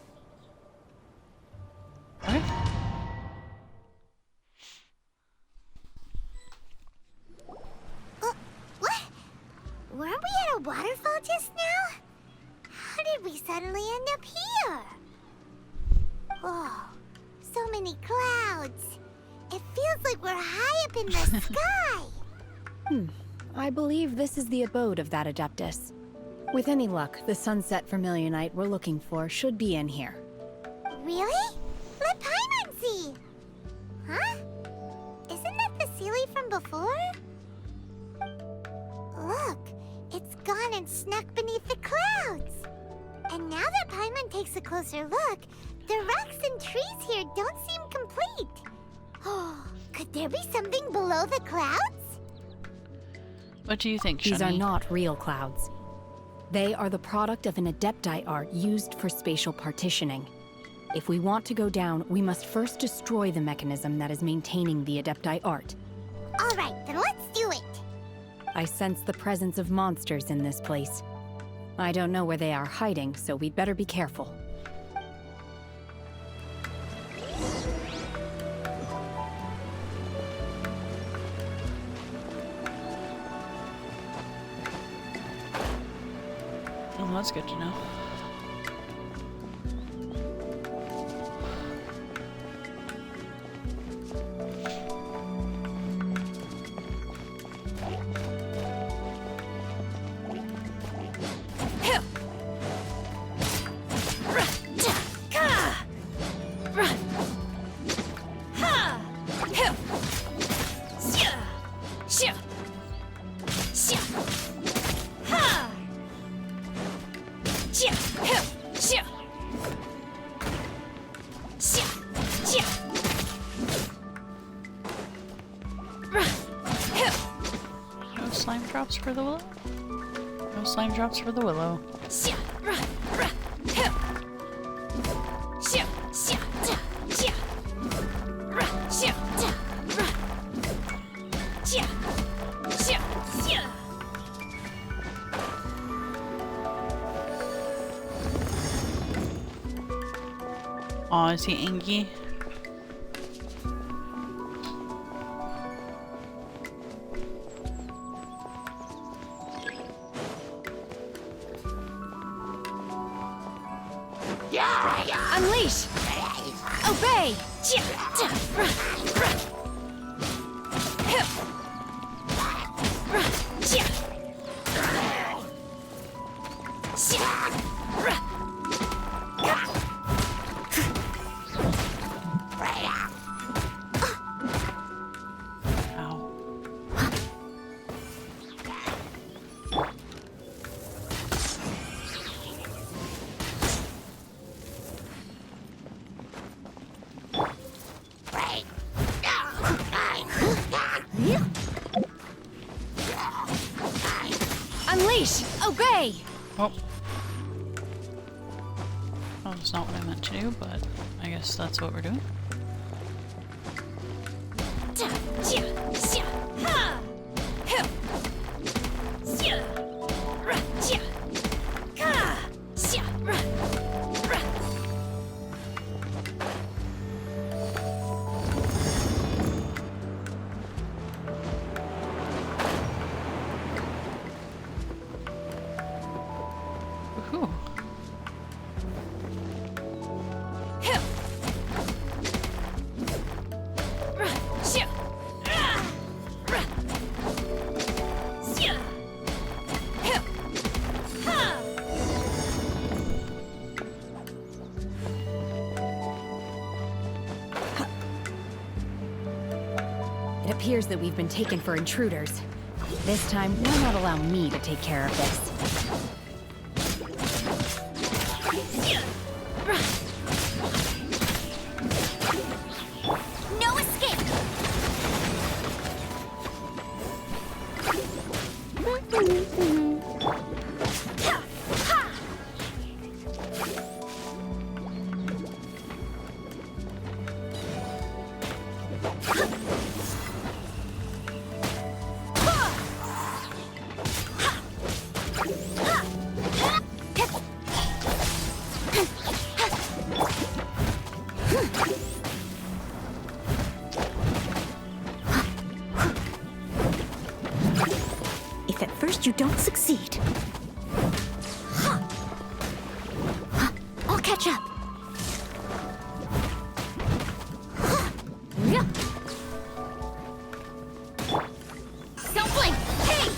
What?
What? Weren't we at a waterfall just now? How did we suddenly end up here? Oh, so many clouds. It feels like we're high up in the sky.
I believe this is the abode of that Adeptus. With any luck, the sunset vermilionite we're looking for should be in here.
Really? Let Paimon see. Huh? Isn't that the Sealy from before? Look, it's gone and snuck beneath the clouds. And now that Paimon takes a closer look, the rocks and trees here don't seem complete. Oh, could there be something below the clouds?
What do you think, Shani?
These are not real clouds. They are the product of an Adepti art used for spatial partitioning. If we want to go down, we must first destroy the mechanism that is maintaining the Adepti art.
All right, then let's do it.
I sense the presence of monsters in this place. I don't know where they are hiding, so we'd better be careful.
Oh, that's good to know. No slime drops for the willow? No slime drops for the willow. Aw, is he Angie?
Unleash! Obey!
Ow.
Unleash! Obey!
Oh. Well, that's not what I meant to do, but I guess that's what we're doing.
appears that we've been taken for intruders. This time, why not allow me to take care of this?
No escape!
If at first you don't succeed,
I'll catch up. Don't blink! Hey!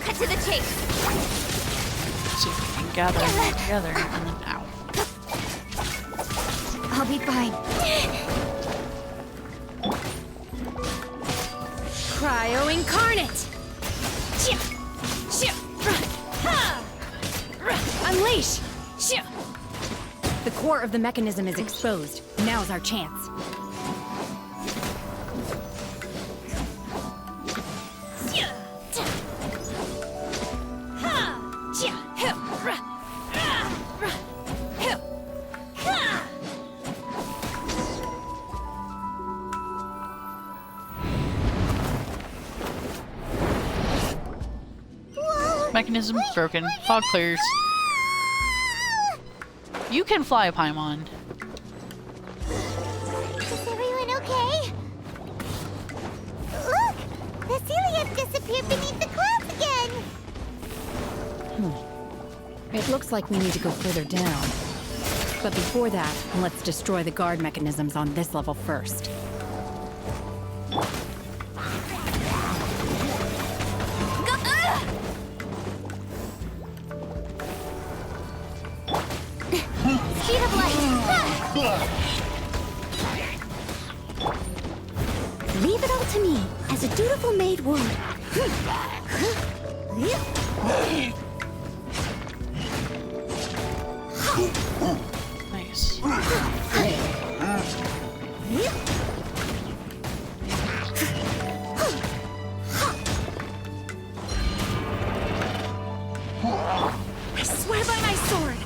Cut to the chase!
See if we can gather them all together and then ow.
I'll be fine.
Cryo Incarnate! Unleash! The core of the mechanism is exposed. Now's our chance.
Mechanism broken. Fog clears. You can fly, Paimon.
Is everyone okay? Look! The Celiac disappeared beneath the clouds again!
It looks like we need to go further down. But before that, let's destroy the guard mechanisms on this level first.
Speed of light!
leave it all to me, as a dutiful maid would.
Nice.
I swear by my sword!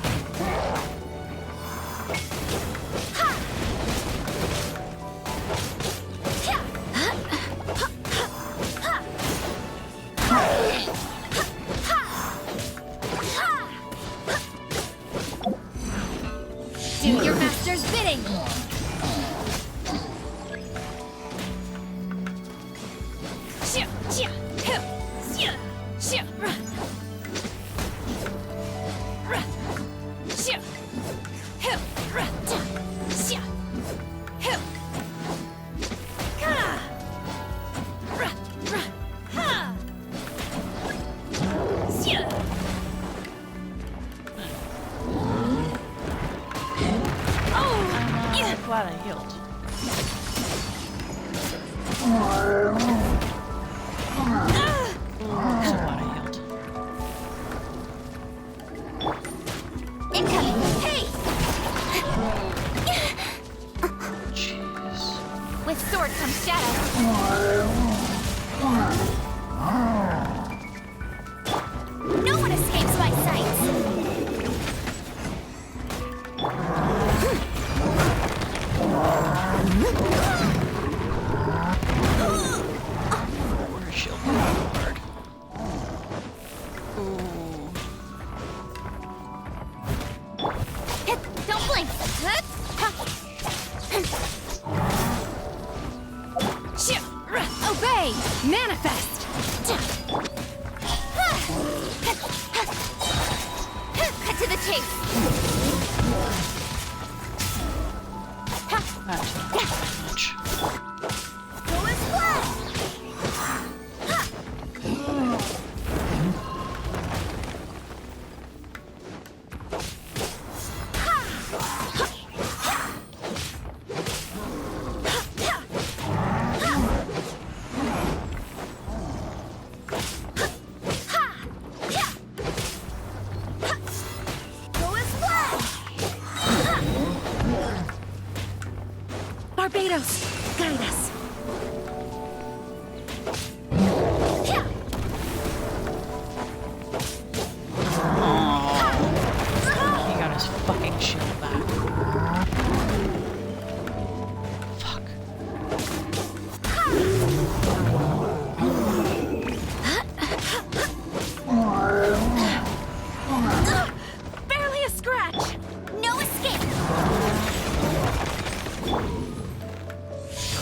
Do your master's bidding!
Glad I healed. So glad I healed.
Incoming! Hey!
Jeez.
With sword comes shadow. No one escapes my sight!
Water shield hard. Ooh.
Hit! Don't blink!
Obey! Manifest!
Cut to the chase!
Not too much.
Go and fly!
Barbados, guide us.
He got his fucking shield back. Fuck.
Barely a scratch. No escape.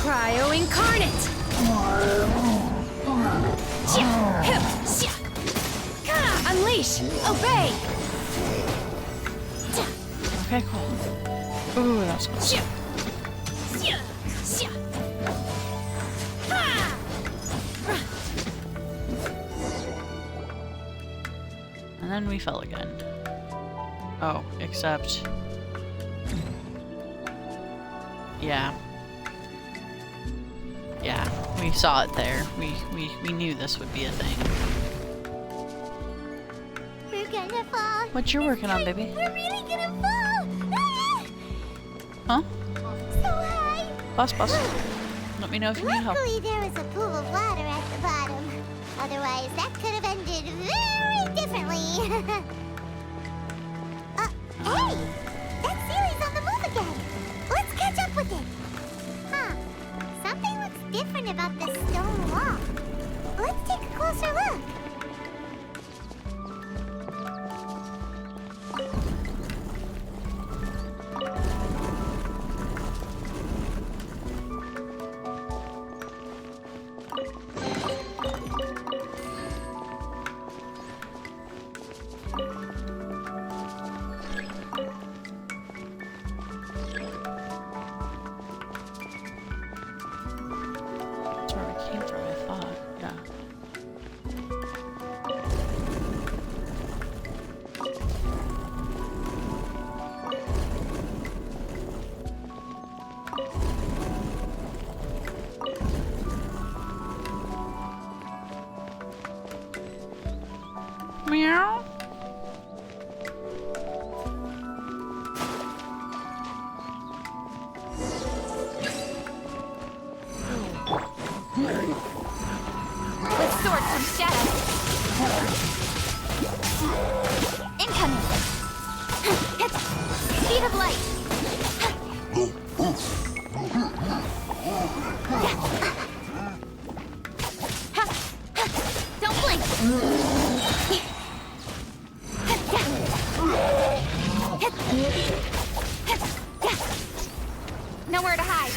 Cryo incarnate. Unleash. Obey.
Okay, cool. Ooh, that's cool. And then we fell again. Oh, except... Yeah. Yeah, we saw it there. We knew this would be a thing.
We're gonna fall.
What you working on, baby?
We're really gonna fall.
Huh?
So high.
Boss. Let me know if you need help.
Luckily, there was a pool of water at the bottom. Otherwise, that could have ended very differently. Hey! That Sealy's on the move again. Let's catch up with it. Huh. Something looks different about this stone wall. Let's take a closer look.
That's where we came from, I thought. Yeah. Meow.
With sword from shadow. Incoming. Speed of light. Don't blink. Nowhere to hide.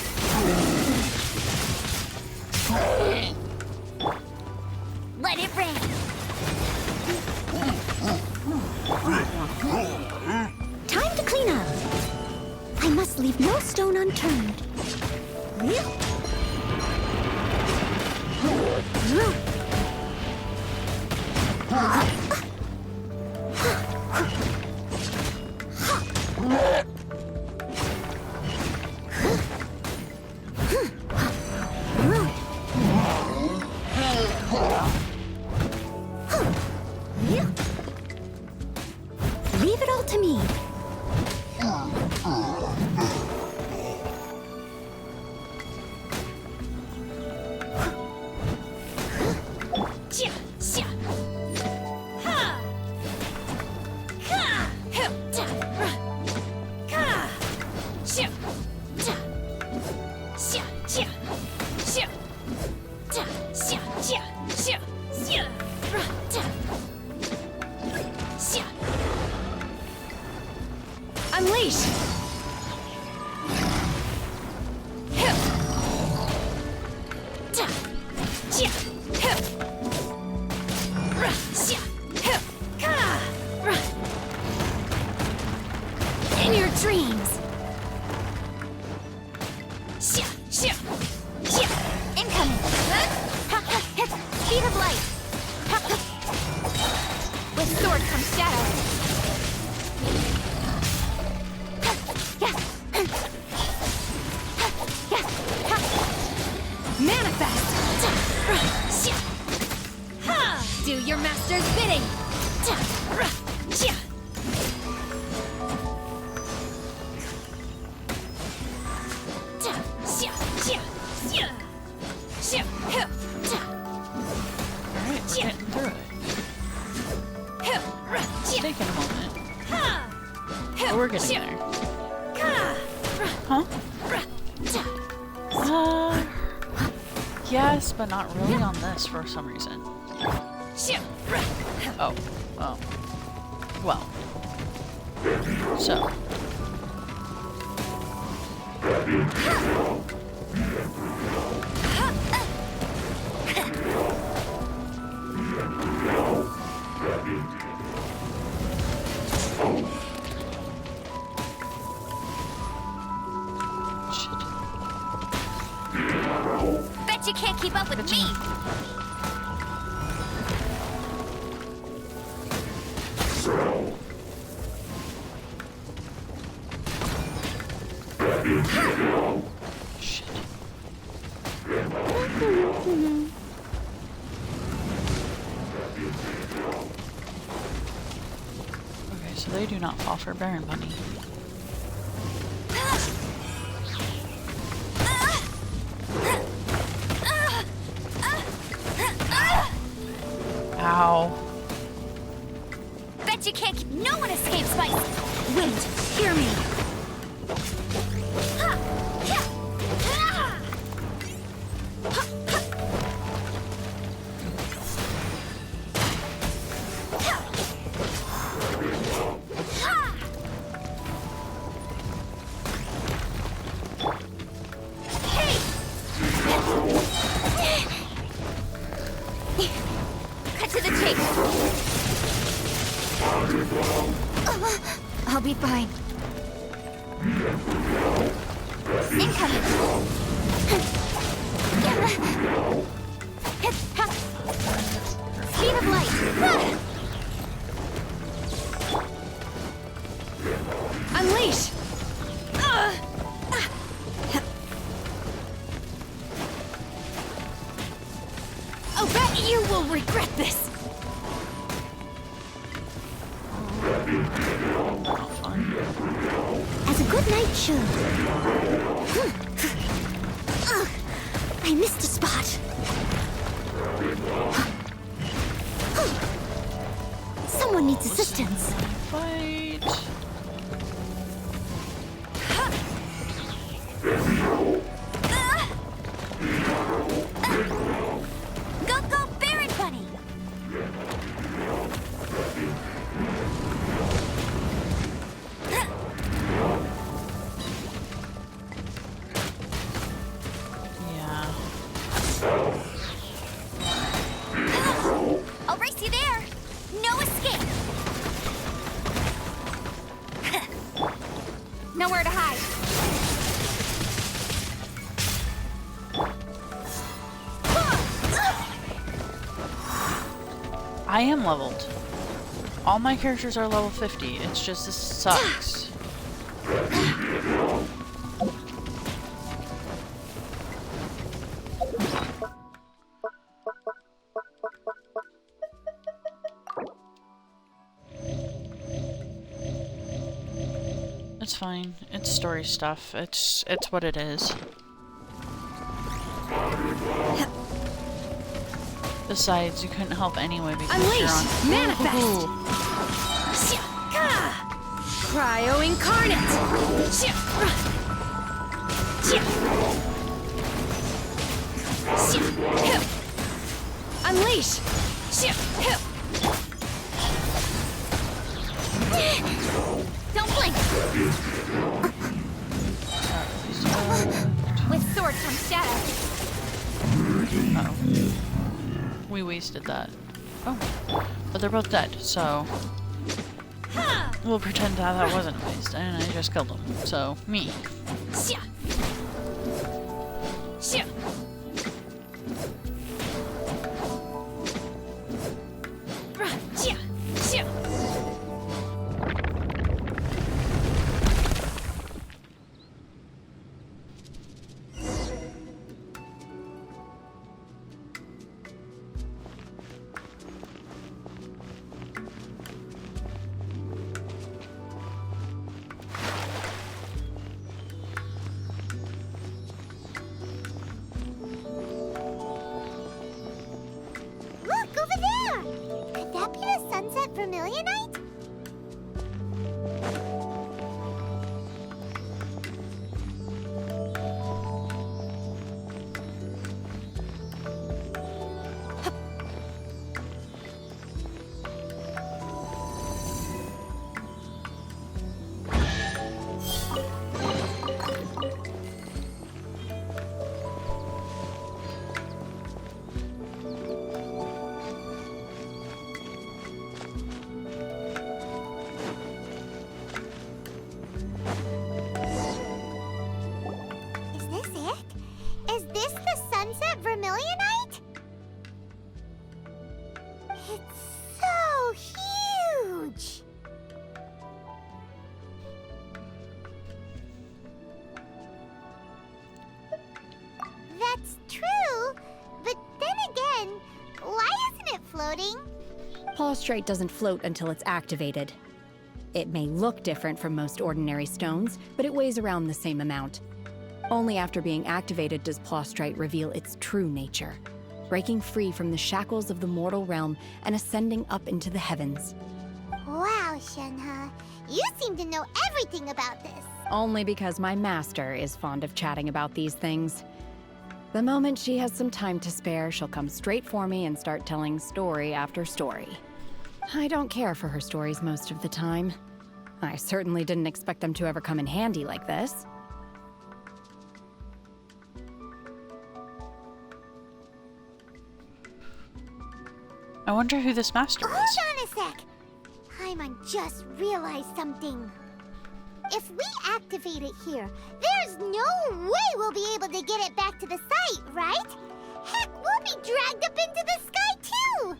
Let it rain.
Time to clean up. I must leave no stone unturned. Leave it all to me.
Unleash!
In your dreams.
Incoming! Speed of light! With sword comes shadow. Manifest! Do your master's bidding!
Yes, but not really on this for some reason. Oh. Oh. Well. So.
Bet you can't keep up with me.
Shit. Okay, so they do not fall for Baron Bunny. Ow.
Bet you can't keep. No one escapes my. Wait, hear me. Cut to the chase. I'll be fine. Incoming. Speed of light.
Unleash!
Oh, bet you will regret this.
As a good knight should. I missed a spot. Someone needs assistance.
Fight.
Go, go, Baron Bunny.
Yeah.
I'll race you there. No escape. Nowhere to hide.
I am leveled. All my characters are level 50. It's just this sucks. It's fine. It's story stuff. It's what it is. Besides, you couldn't help anyway because you're on.
Unleash! Manifest! Cryo incarnate! Unleash!
Don't blink. With sword comes shadow.
Uh-oh. We wasted that. Oh. But they're both dead, so... We'll pretend that wasn't a waste, and I just killed them. So, me.
Look, over there! Could that be the Sunset Vermilionite? true, but then again, why isn't it floating?
Plaustrite doesn't float until it's activated. It may look different from most ordinary stones, but it weighs around the same amount. Only after being activated does Plaustrite reveal its true nature, breaking free from the shackles of the mortal realm and ascending up into the heavens.
Wow, Shenhe, you seem to know everything about this.
Only because my master is fond of chatting about these things. The moment she has some time to spare, she'll come straight for me and start telling story after story. I don't care for her stories most of the time. I certainly didn't expect them to ever come in handy like this.
I wonder who this master is.
Hold on a sec! Paimon just realized something. If we activate it here, there's no way we'll be able to get it back to the site, right? Heck, we'll be dragged up into the sky too!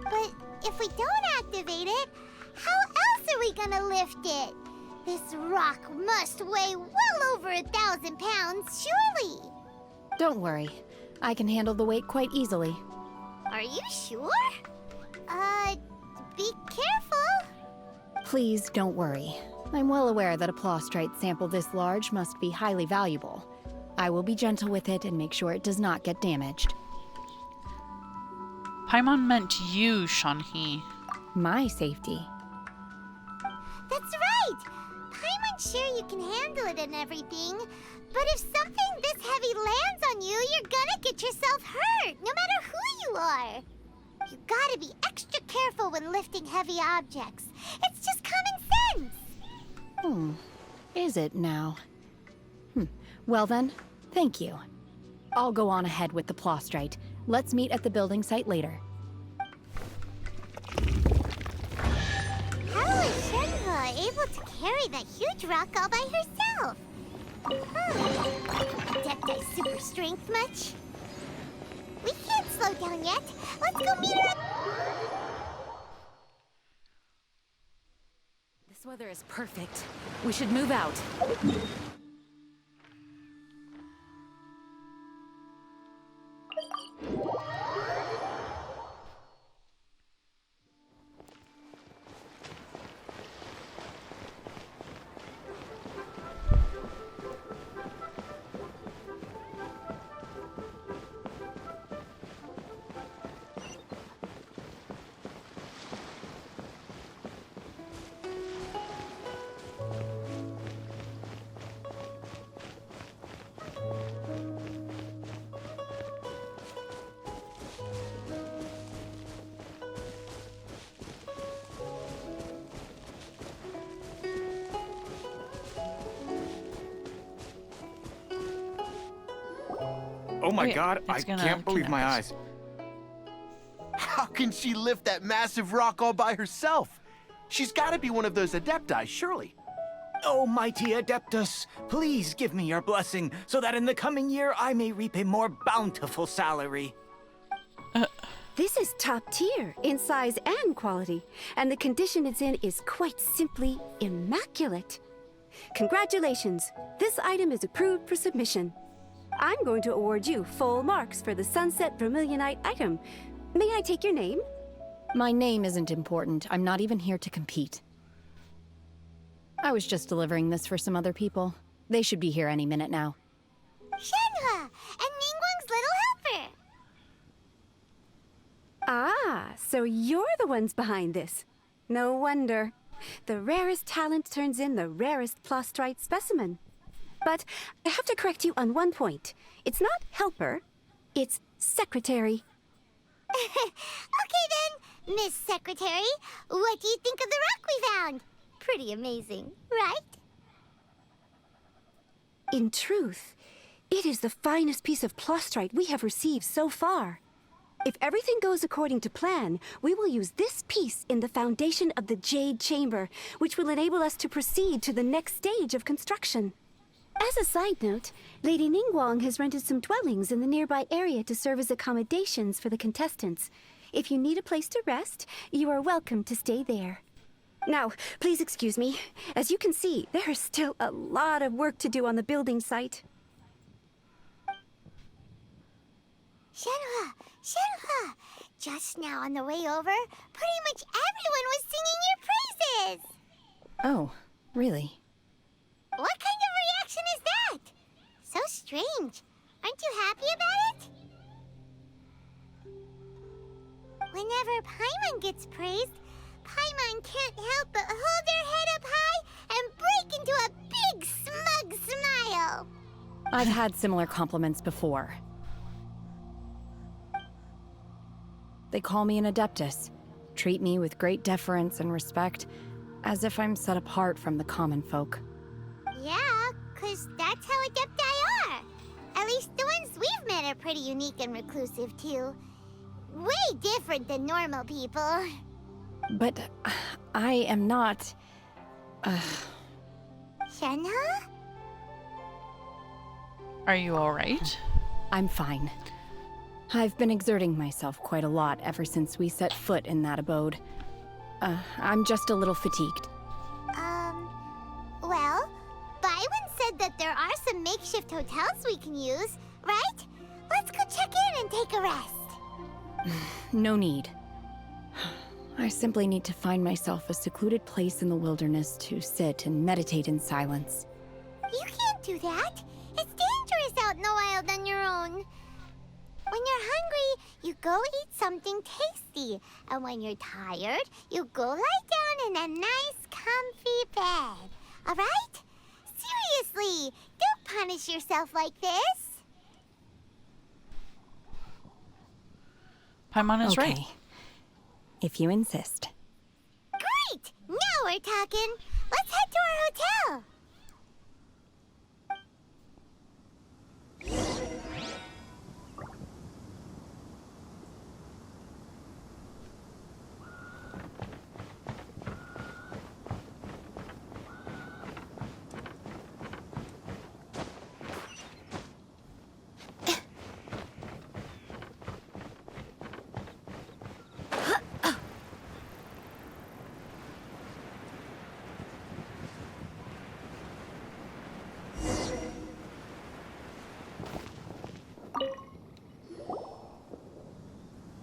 But if we don't activate it, how else are we gonna lift it? This rock must weigh well over 1,000 pounds, surely!
Don't worry. I can handle the weight quite easily.
Are you sure? Be careful!
Please don't worry. I'm well aware that a plaustrite sample this large must be highly valuable. I will be gentle with it and make sure it does not get damaged.
Paimon meant you, Shenhe.
My safety.
That's right! Paimon's sure you can handle it and everything, but if something this heavy lands on you, you're gonna get yourself hurt, no matter who you are. You gotta be extra careful when lifting heavy objects. It's just common sense!
Is it now? Well then, thank you. I'll go on ahead with the plaustrite. Let's meet at the building site later.
How is Shenhe able to carry that huge rock all by herself? Adepti super strength much? We can't slow down yet. Let's go meet her at...
This weather is perfect. We should move out.
Oh my
Wait,
god, I
it's gonna
can't believe my
connect.
eyes.
How can she lift that massive rock all by herself? She's gotta be one of those adepti, surely.
Oh, mighty Adeptus, please give me your blessing so that in the coming year I may reap a more bountiful salary.
This is top tier in size and quality, and the condition it's in is quite simply immaculate. Congratulations, this item is approved for submission. I'm going to award you full marks for the Sunset Vermilionite item. May I take your name?
My name isn't important. I'm not even here to compete. I was just delivering this for some other people. They should be here any minute now.
Shenhe! And Ningguang's little helper!
Ah, so you're the ones behind this. No wonder. The rarest talent turns in the rarest plaustrite specimen. But I have to correct you on one point. It's not helper, it's secretary.
Okay then, Miss Secretary, what do you think of the rock we found? Pretty amazing, right?
In truth, it is the finest piece of plaustrite we have received so far. If everything goes according to plan, we will use this piece in the foundation of the Jade Chamber, which will enable us to proceed to the next stage of construction. As a side note, Lady Ningguang has rented some dwellings in the nearby area to serve as accommodations for the contestants. If you need a place to rest, you are welcome to stay there. Now, please excuse me. As you can see, there is still a lot of work to do on the building site.
Shenhua! Shenhua! Just now on the way over, pretty much everyone was singing your praises!
Oh, really?
What kind of reaction is that? So strange. Aren't you happy about it? Whenever Paimon gets praised, Paimon can't help but hold their head up high and break into a big, smug smile.
I've had similar compliments before. They call me an adeptus, treat me with great deference and respect, as if I'm set apart from the common folk.
Yeah, 'cause that's how adepti are. At least the ones we've met are pretty unique and reclusive, too. Way different than normal people.
But I am not...
Shenhua?
Are you alright?
I'm fine. I've been exerting myself quite a lot ever since we set foot in that abode. I'm just a little fatigued.
Well, Byron said that there are some makeshift hotels we can use, right? Let's go check in and take a rest.
No need. I simply need to find myself a secluded place in the wilderness to sit and meditate in silence.
You can't do that. It's dangerous out in the wild on your own. When you're hungry, you go eat something tasty. And when you're tired, you go lie down in a nice, comfy bed. All right? Seriously, don't punish yourself like this.
Paimon is right.
If you insist.
Great! Now we're talking. Let's head to our hotel.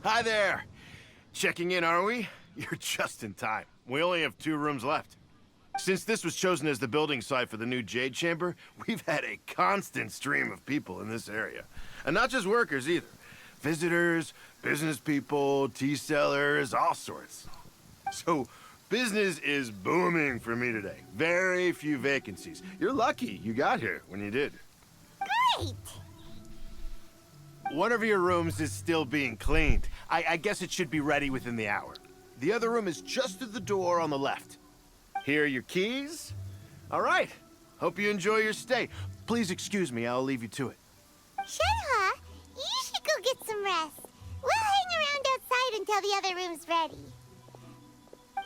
Hi there. Checking in, are we? You're just in time. We only have 2 rooms left. Since this was chosen as the building site for the new Jade Chamber, we've had a constant stream of people in this area. And not just workers either. Visitors, business people, tea sellers, all sorts. So, business is booming for me today. Very few vacancies. You're lucky you got here when you did.
Great!
One of your rooms is still being cleaned. I guess it should be ready within the hour. The other room is just at the door on the left. Here are your keys. All right. Hope you enjoy your stay. Please excuse me, I'll leave you to it.
Shenhua, you should go get some rest. We'll hang around outside until the other room's ready.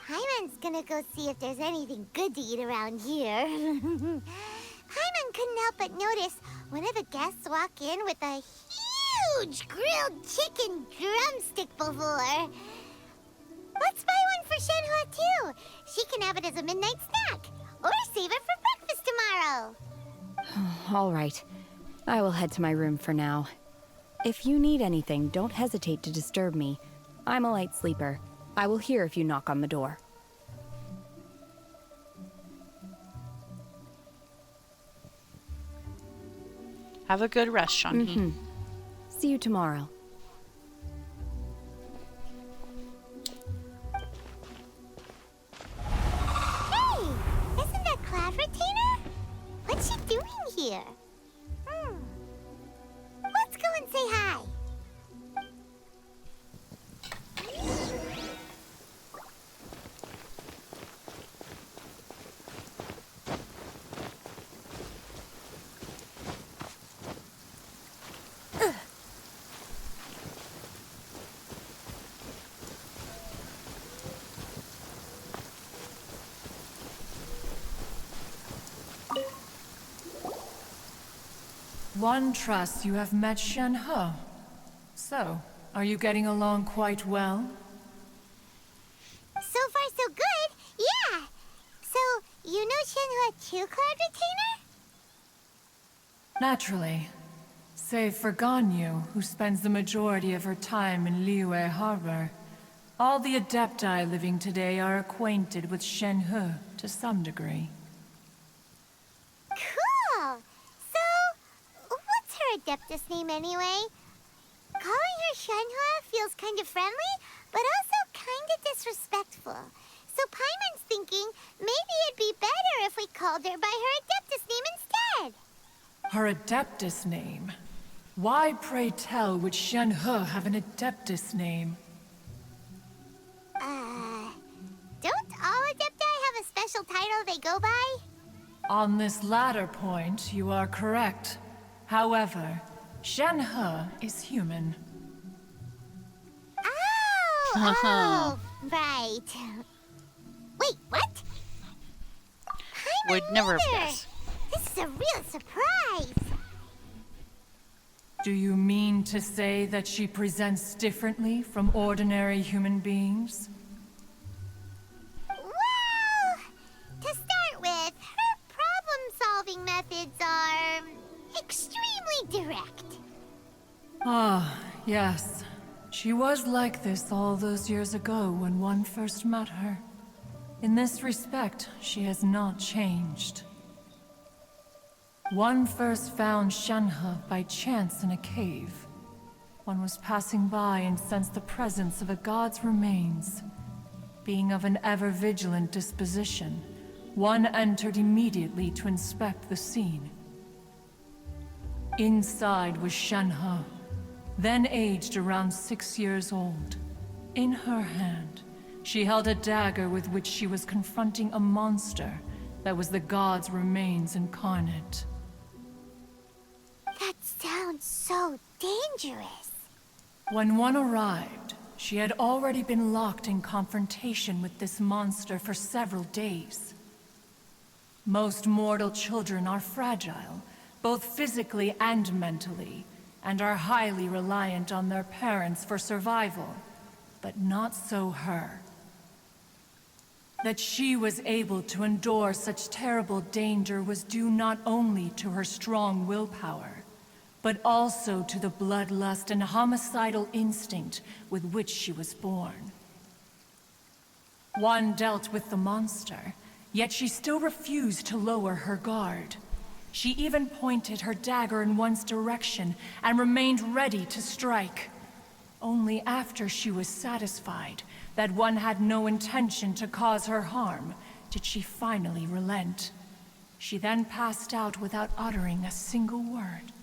Paimon's gonna go see if there's anything good to eat around here. Paimon couldn't help but notice one of the guests walk in with a huge grilled chicken drumstick before. Let's buy one for Shenhua too. She can have it as a midnight snack. Or save it for breakfast tomorrow.
All right. I will head to my room for now. If you need anything, don't hesitate to disturb me. I'm a light sleeper. I will hear if you knock on the door.
Have a good rest, Shanhi.
See you tomorrow.
Hey! Isn't that Cloud Retainer? What's she doing here? Let's go and say hi.
One trusts you have met Shenhe. So, are you getting along quite well?
So far, so good. Yeah. So, you know Shenhua too, Cloud Retainer?
Naturally. Save for Ganyu, who spends the majority of her time in Liyue Harbor, all the Adepti living today are acquainted with Shenhe to some degree.
Cool! So, what's her Adeptus name anyway? Calling her Shenhe feels kind of friendly, but also kind of disrespectful. So Paimon's thinking maybe it'd be better if we called her by her Adeptus name instead.
Her Adeptus name? Why, pray tell, would Shenhe have an Adeptus name?
Don't all Adepti have a special title they go by?
On this latter point, you are correct. However, Shenhe is human.
Oh, right. Wait, what?
Would never have guessed.
This is a real surprise.
Do you mean to say that she presents differently from ordinary human beings?
Well, to start with, her problem-solving methods are extremely direct.
Ah, yes. She was like this all those years ago when one first met her. In this respect, she has not changed. One first found Shenhe by chance in a cave. One was passing by and sensed the presence of a god's remains. Being of an ever-vigilant disposition, one entered immediately to inspect the scene. Inside was Shenhe, then aged around 6 years old. In her hand, she held a dagger with which she was confronting a monster that was the god's remains incarnate.
That sounds so dangerous.
When one arrived, she had already been locked in confrontation with this monster for several days. Most mortal children are fragile, both physically and mentally, and are highly reliant on their parents for survival, but not so her. That she was able to endure such terrible danger was due not only to her strong willpower, but also to the bloodlust and homicidal instinct with which she was born. One dealt with the monster, yet she still refused to lower her guard. She even pointed her dagger in one's direction and remained ready to strike. Only after she was satisfied that one had no intention to cause her harm did she finally relent. She then passed out without uttering a single word.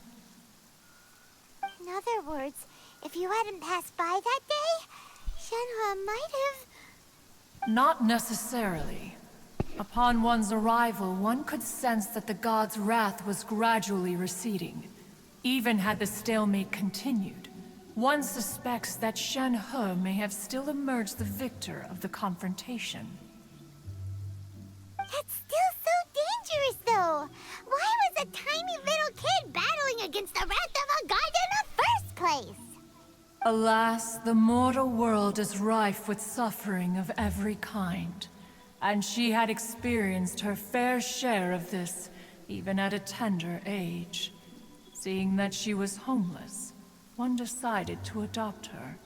In other words, if you hadn't passed by that day, Shenhe might have...
Not necessarily. Upon one's arrival, one could sense that the god's wrath was gradually receding. Even had the stalemate continued, one suspects that Shenhe may have still emerged the victor of the confrontation.
That's still so dangerous, though. Why was a tiny little kid battling against the wrath of a god in the first place?
Alas, the mortal world is rife with suffering of every kind. And she had experienced her fair share of this, even at a tender age. Seeing that she was homeless, one decided to adopt her.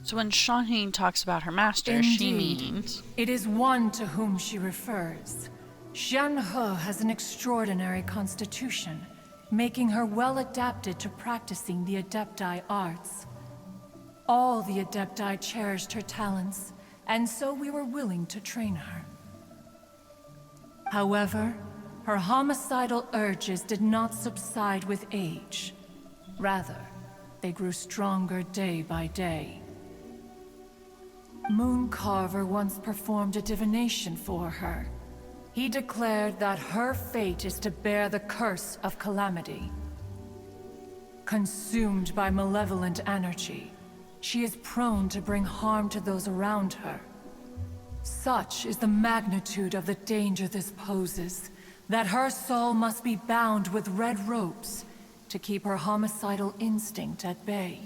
So when Shaheen talks about her master,
Indeed,
she means...
it is one to whom she refers. Shenhe has an extraordinary constitution, making her well adapted to practicing the Adepti arts. All the Adepti cherished her talents, and so we were willing to train her. However, her homicidal urges did not subside with age. Rather, they grew stronger day by day. Mooncarver once performed a divination for her. He declared that her fate is to bear the curse of calamity. Consumed by malevolent energy, she is prone to bring harm to those around her. Such is the magnitude of the danger this poses, that her soul must be bound with red ropes to keep her homicidal instinct at bay.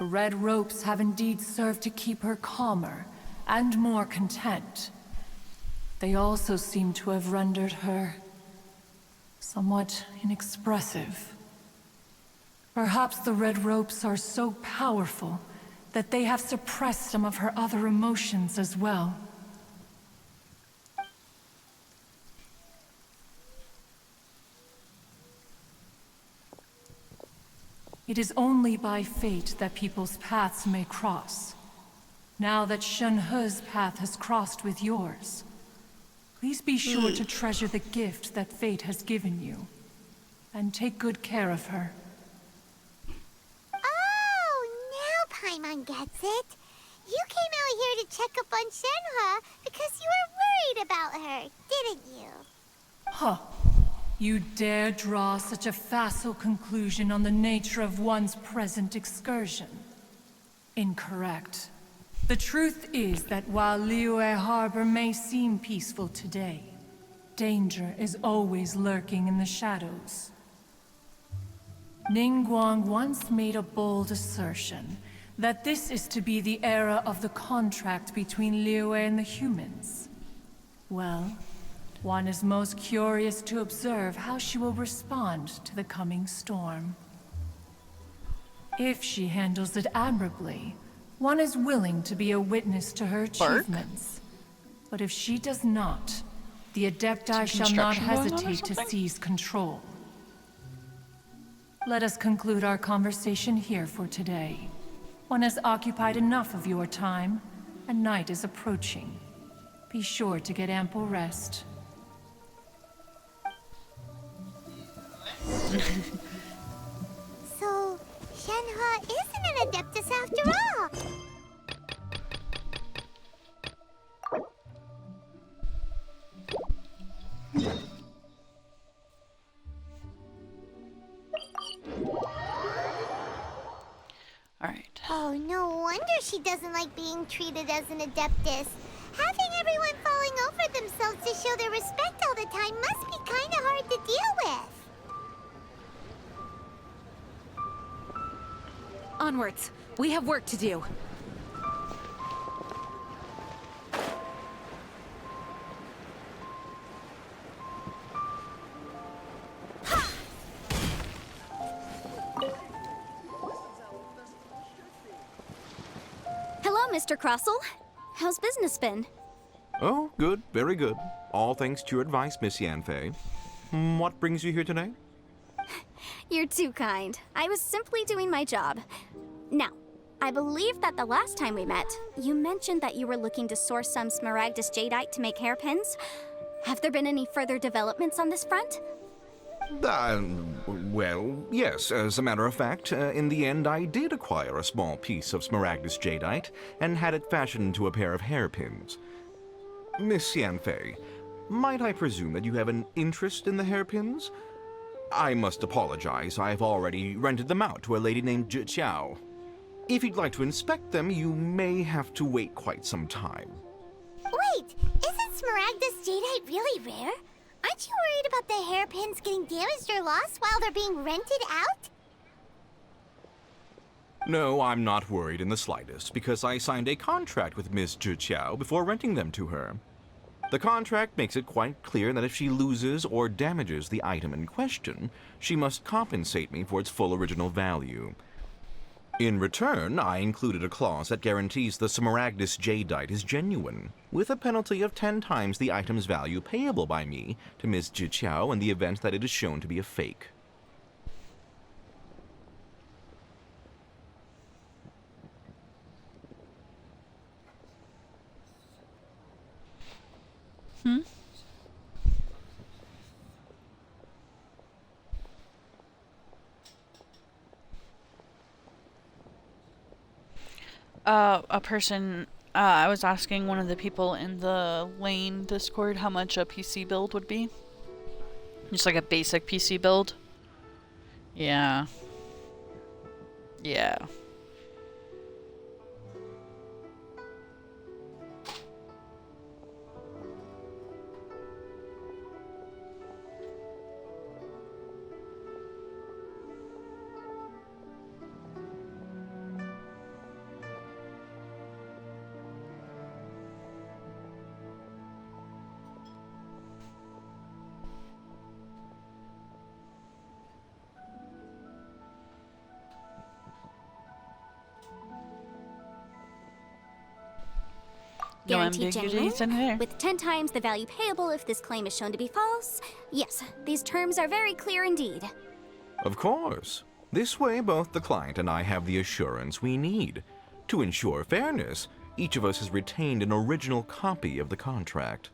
The red ropes have indeed served to keep her calmer and more content. They also seem to have rendered her somewhat inexpressive. Perhaps the red ropes are so powerful that they have suppressed some of her other emotions as well. It is only by fate that people's paths may cross. Now that Shen-He's path has crossed with yours, please be sure to treasure the gift that fate has given you, and take good care of her.
Oh, now Paimon gets it. You came out here to check up on Shenhe because you were worried about her, didn't you?
Huh. You dare draw such a facile conclusion on the nature of one's present excursion? Incorrect. The truth is that while Liyue Harbor may seem peaceful today, danger is always lurking in the shadows. Ningguang once made a bold assertion that this is to be the era of the contract between Liyue and the humans. Well, one is most curious to observe how she will respond to the coming storm. If she handles it admirably, one is willing to be a witness to her achievements. But if she does not, the Adepti shall not hesitate to seize control. Let us conclude our conversation here for today. One has occupied enough of your time, and night is approaching. Be sure to get ample rest.
So, Shenhe isn't an Adeptus after all!
Alright.
Oh, no wonder she doesn't like being treated as an Adeptus. Having everyone falling over themselves to show their respect all the time must be kinda hard to deal with.
Onwards. We have work to do.
Hello, Mr. Crossell. How's business been?
Oh, good. Very good. All thanks to your advice, Miss Yanfei. What brings you here today?
You're too kind. I was simply doing my job. Now, I believe that the last time we met, you mentioned that you were looking to source some smaragdus jadeite to make hairpins. Have there been any further developments on this front?
Well, yes. As a matter of fact, in the end, I did acquire a small piece of smaragdus jadeite and had it fashioned into a pair of hairpins. Miss Yanfei, might I presume that you have an interest in the hairpins? I must apologize. I've already rented them out to a lady named Zhiqiao. If you'd like to inspect them, you may have to wait quite some time.
Wait, isn't smaragdus jadeite really rare? Aren't you worried about the hairpins getting damaged or lost while they're being rented out?
No, I'm not worried in the slightest, because I signed a contract with Miss Zhiqiao before renting them to her. The contract makes it quite clear that if she loses or damages the item in question, she must compensate me for its full original value. In return, I included a clause that guarantees the smaragdus jadeite is genuine, with a penalty of 10 times the item's value payable by me to Miss Zhiqiao in the event that it is shown to be a fake.
A person, I was asking one of the people in the Lane Discord how much a PC build would be. Just like a basic PC build. Yeah. Yeah. No
Guaranteed
ambiguities in
genuine,
here.
with 10 times the value payable if this claim is shown to be false. Yes, these terms are very clear indeed.
Of course. This way, both the client and I have the assurance we need. To ensure fairness, each of us has retained an original copy of the contract.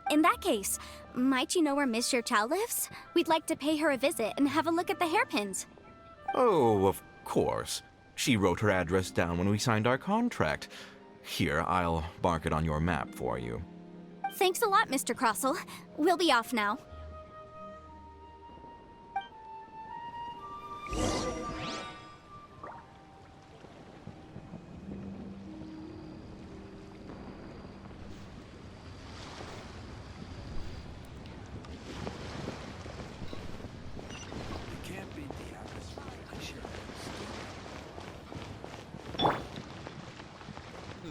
In that case, might you know where Miss Chow lives? We'd like to pay her a visit and have a look at the hairpins.
Oh, of course. She wrote her address down when we signed our contract. Here, I'll mark it on your map for you.
Thanks a lot, Mr. Crossell. We'll be off now.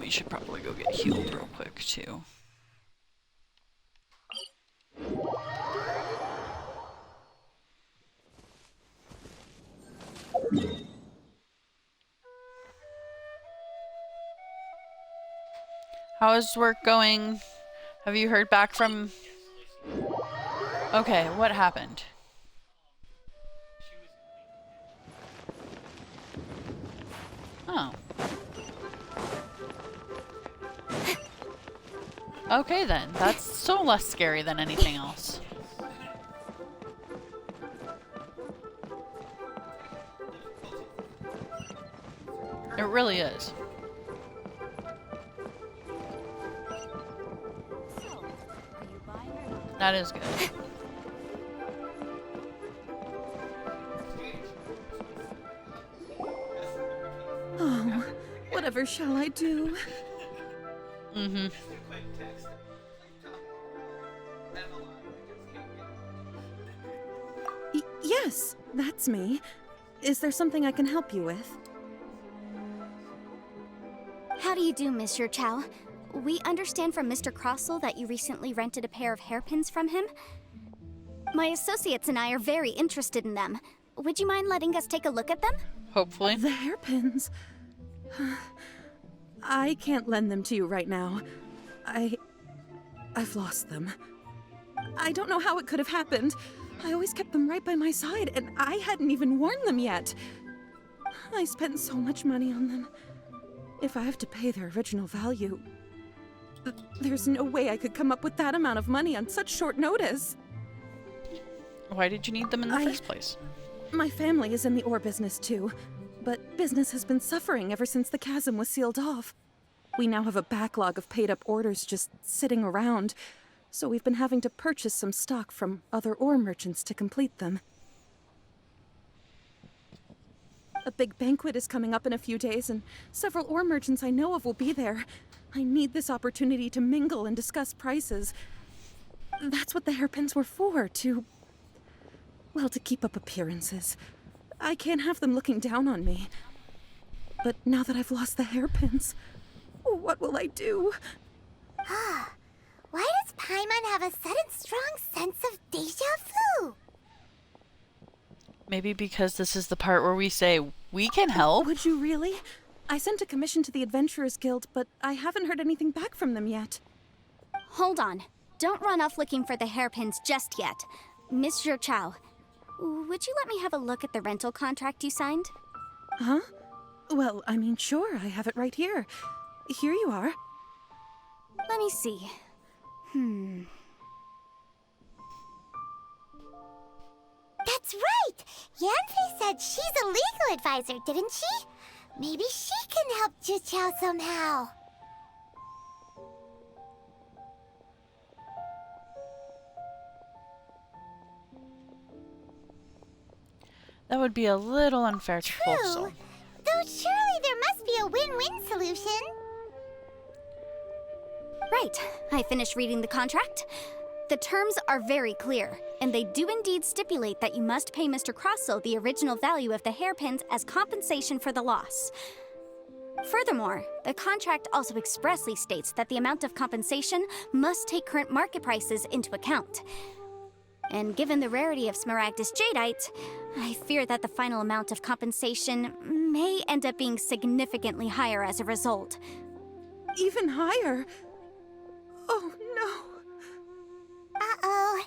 We should probably go get healed real quick, too. How is work going? Have you heard back from... Okay, what happened? Oh. Okay then, that's so less scary than anything else. It really is. That is good.
Oh, whatever shall I do?
Mm-hmm.
Yes, that's me. Is there something I can help you with?
How do you do, Monsieur Chow? We understand from Mr. Crossell that you recently rented a pair of hairpins from him. My associates and I are very interested in them. Would you mind letting us take a look at them?
Hopefully.
The hairpins. I can't lend them to you right now. I've lost them. I don't know how it could have happened. I always kept them right by my side, and I hadn't even worn them yet. I spent so much money on them. If I have to pay their original value, there's no way I could come up with that amount of money on such short notice.
Why did you need them in the first place?
My family is in the ore business too, but business has been suffering ever since the chasm was sealed off. We now have a backlog of paid-up orders just sitting around, so we've been having to purchase some stock from other ore merchants to complete them. A big banquet is coming up in a few days, and several ore merchants I know of will be there. I need this opportunity to mingle and discuss prices. That's what the hairpins were for, to keep up appearances. I can't have them looking down on me. But now that I've lost the hairpins, what will I do?
Why does Paimon have a sudden strong sense of déjà vu?
Maybe because this is the part where we say, we can help.
Would you really? I sent a commission to the Adventurers Guild, but I haven't heard anything back from them yet.
Hold on. Don't run off looking for the hairpins just yet. Mr. Chow, would you let me have a look at the rental contract you signed?
Huh? Well, I mean, sure, I have it right here. Here you are.
Let me see.
That's right! Yanfei said she's a legal advisor, didn't she? Maybe she can help Juqiao somehow.
That would be a little unfair to
True.
Folksol.
Though surely there must be a win-win solution.
Right. I finished reading the contract. The terms are very clear, and they do indeed stipulate that you must pay Mr. Crossell the original value of the hairpins as compensation for the loss. Furthermore, the contract also expressly states that the amount of compensation must take current market prices into account. And given the rarity of Smaragdus jadeite, I fear that the final amount of compensation may end up being significantly higher as a result.
Even higher? Oh, no.
Uh-oh.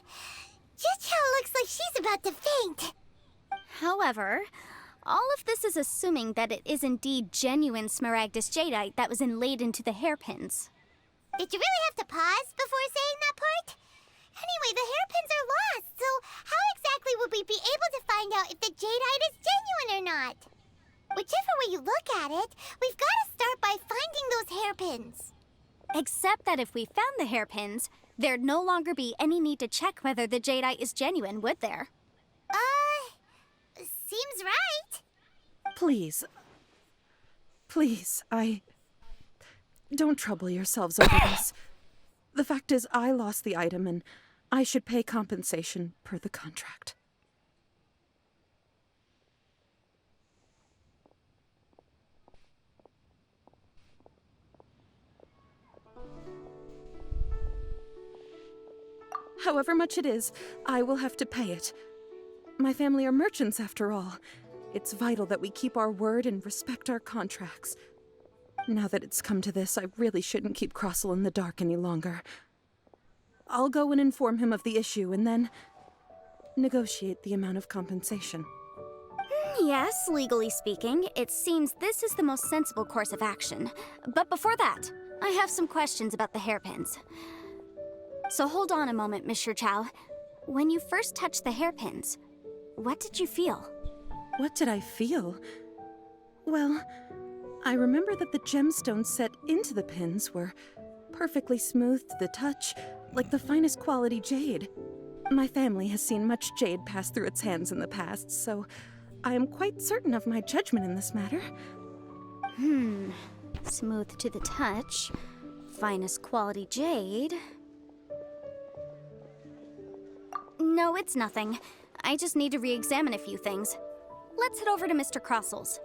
Jichao looks like she's about to faint.
However, all of this is assuming that it is indeed genuine smaragdus jadeite that was inlaid into the hairpins.
Did you really have to pause before saying that part? Anyway, the hairpins are lost, so how exactly would we be able to find out if the jadeite is genuine or not? Whichever way you look at it, we've got to start by finding those hairpins.
Except that if we found the hairpins, there'd no longer be any need to check whether the jadeite is genuine, would there?
Seems right.
Please. Please, Don't trouble yourselves over this. The fact is, I lost the item, and I should pay compensation per the contract. However much it is, I will have to pay it. My family are merchants, after all. It's vital that we keep our word and respect our contracts. Now that it's come to this, I really shouldn't keep Crossell in the dark any longer. I'll go and inform him of the issue, and then negotiate the amount of compensation.
Yes, legally speaking, it seems this is the most sensible course of action. But before that, I have some questions about the hairpins. So hold on a moment, Mr. Chow. When you first touched the hairpins, what did you feel?
What did I feel? Well, I remember that the gemstones set into the pins were perfectly smooth to the touch, like the finest quality jade. My family has seen much jade pass through its hands in the past, so I am quite certain of my judgment in this matter.
Smooth to the touch, finest quality jade. No, it's nothing. I just need to re-examine a few things. Let's head over to Mr. Crossell's.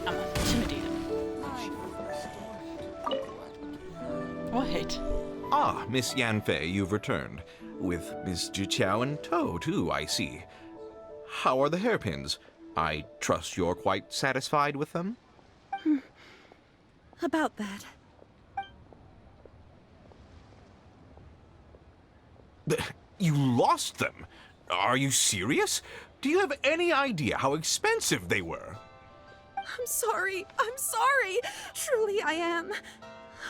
I'm intimidated. What?
Ah, Miss Yanfei, you've returned. With Miss Jichao in tow, too, I see. How are the hairpins? I trust you're quite satisfied with them?
About that.
You lost them? Are you serious? Do you have any idea how expensive they were?
I'm sorry. Truly, I am.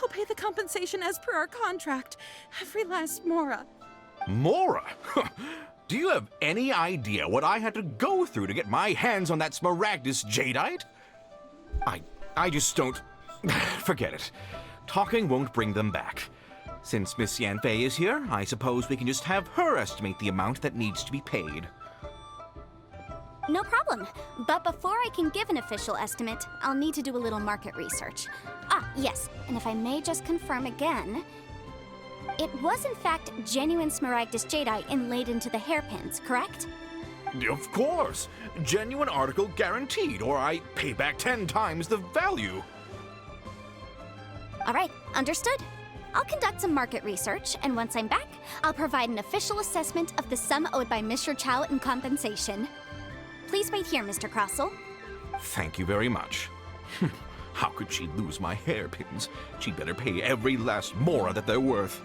I'll pay the compensation as per our contract. Every last mora.
Mora? Do you have any idea what I had to go through to get my hands on that smaragdus jadeite? I just don't... Forget it. Talking won't bring them back. Since Miss Yanfei is here, I suppose we can just have her estimate the amount that needs to be paid.
No problem. But before I can give an official estimate, I'll need to do a little market research. Yes, and if I may just confirm again, it was in fact genuine smaragdus jadeite inlaid into the hairpins, correct?
Of course. Genuine article guaranteed, or I pay back 10 times the value.
All right, understood. I'll conduct some market research, and once I'm back, I'll provide an official assessment of the sum owed by Mr. Chow in compensation. Please wait here, Mr. Crossell.
Thank you very much. How could she lose my hairpins? She'd better pay every last mora that they're worth.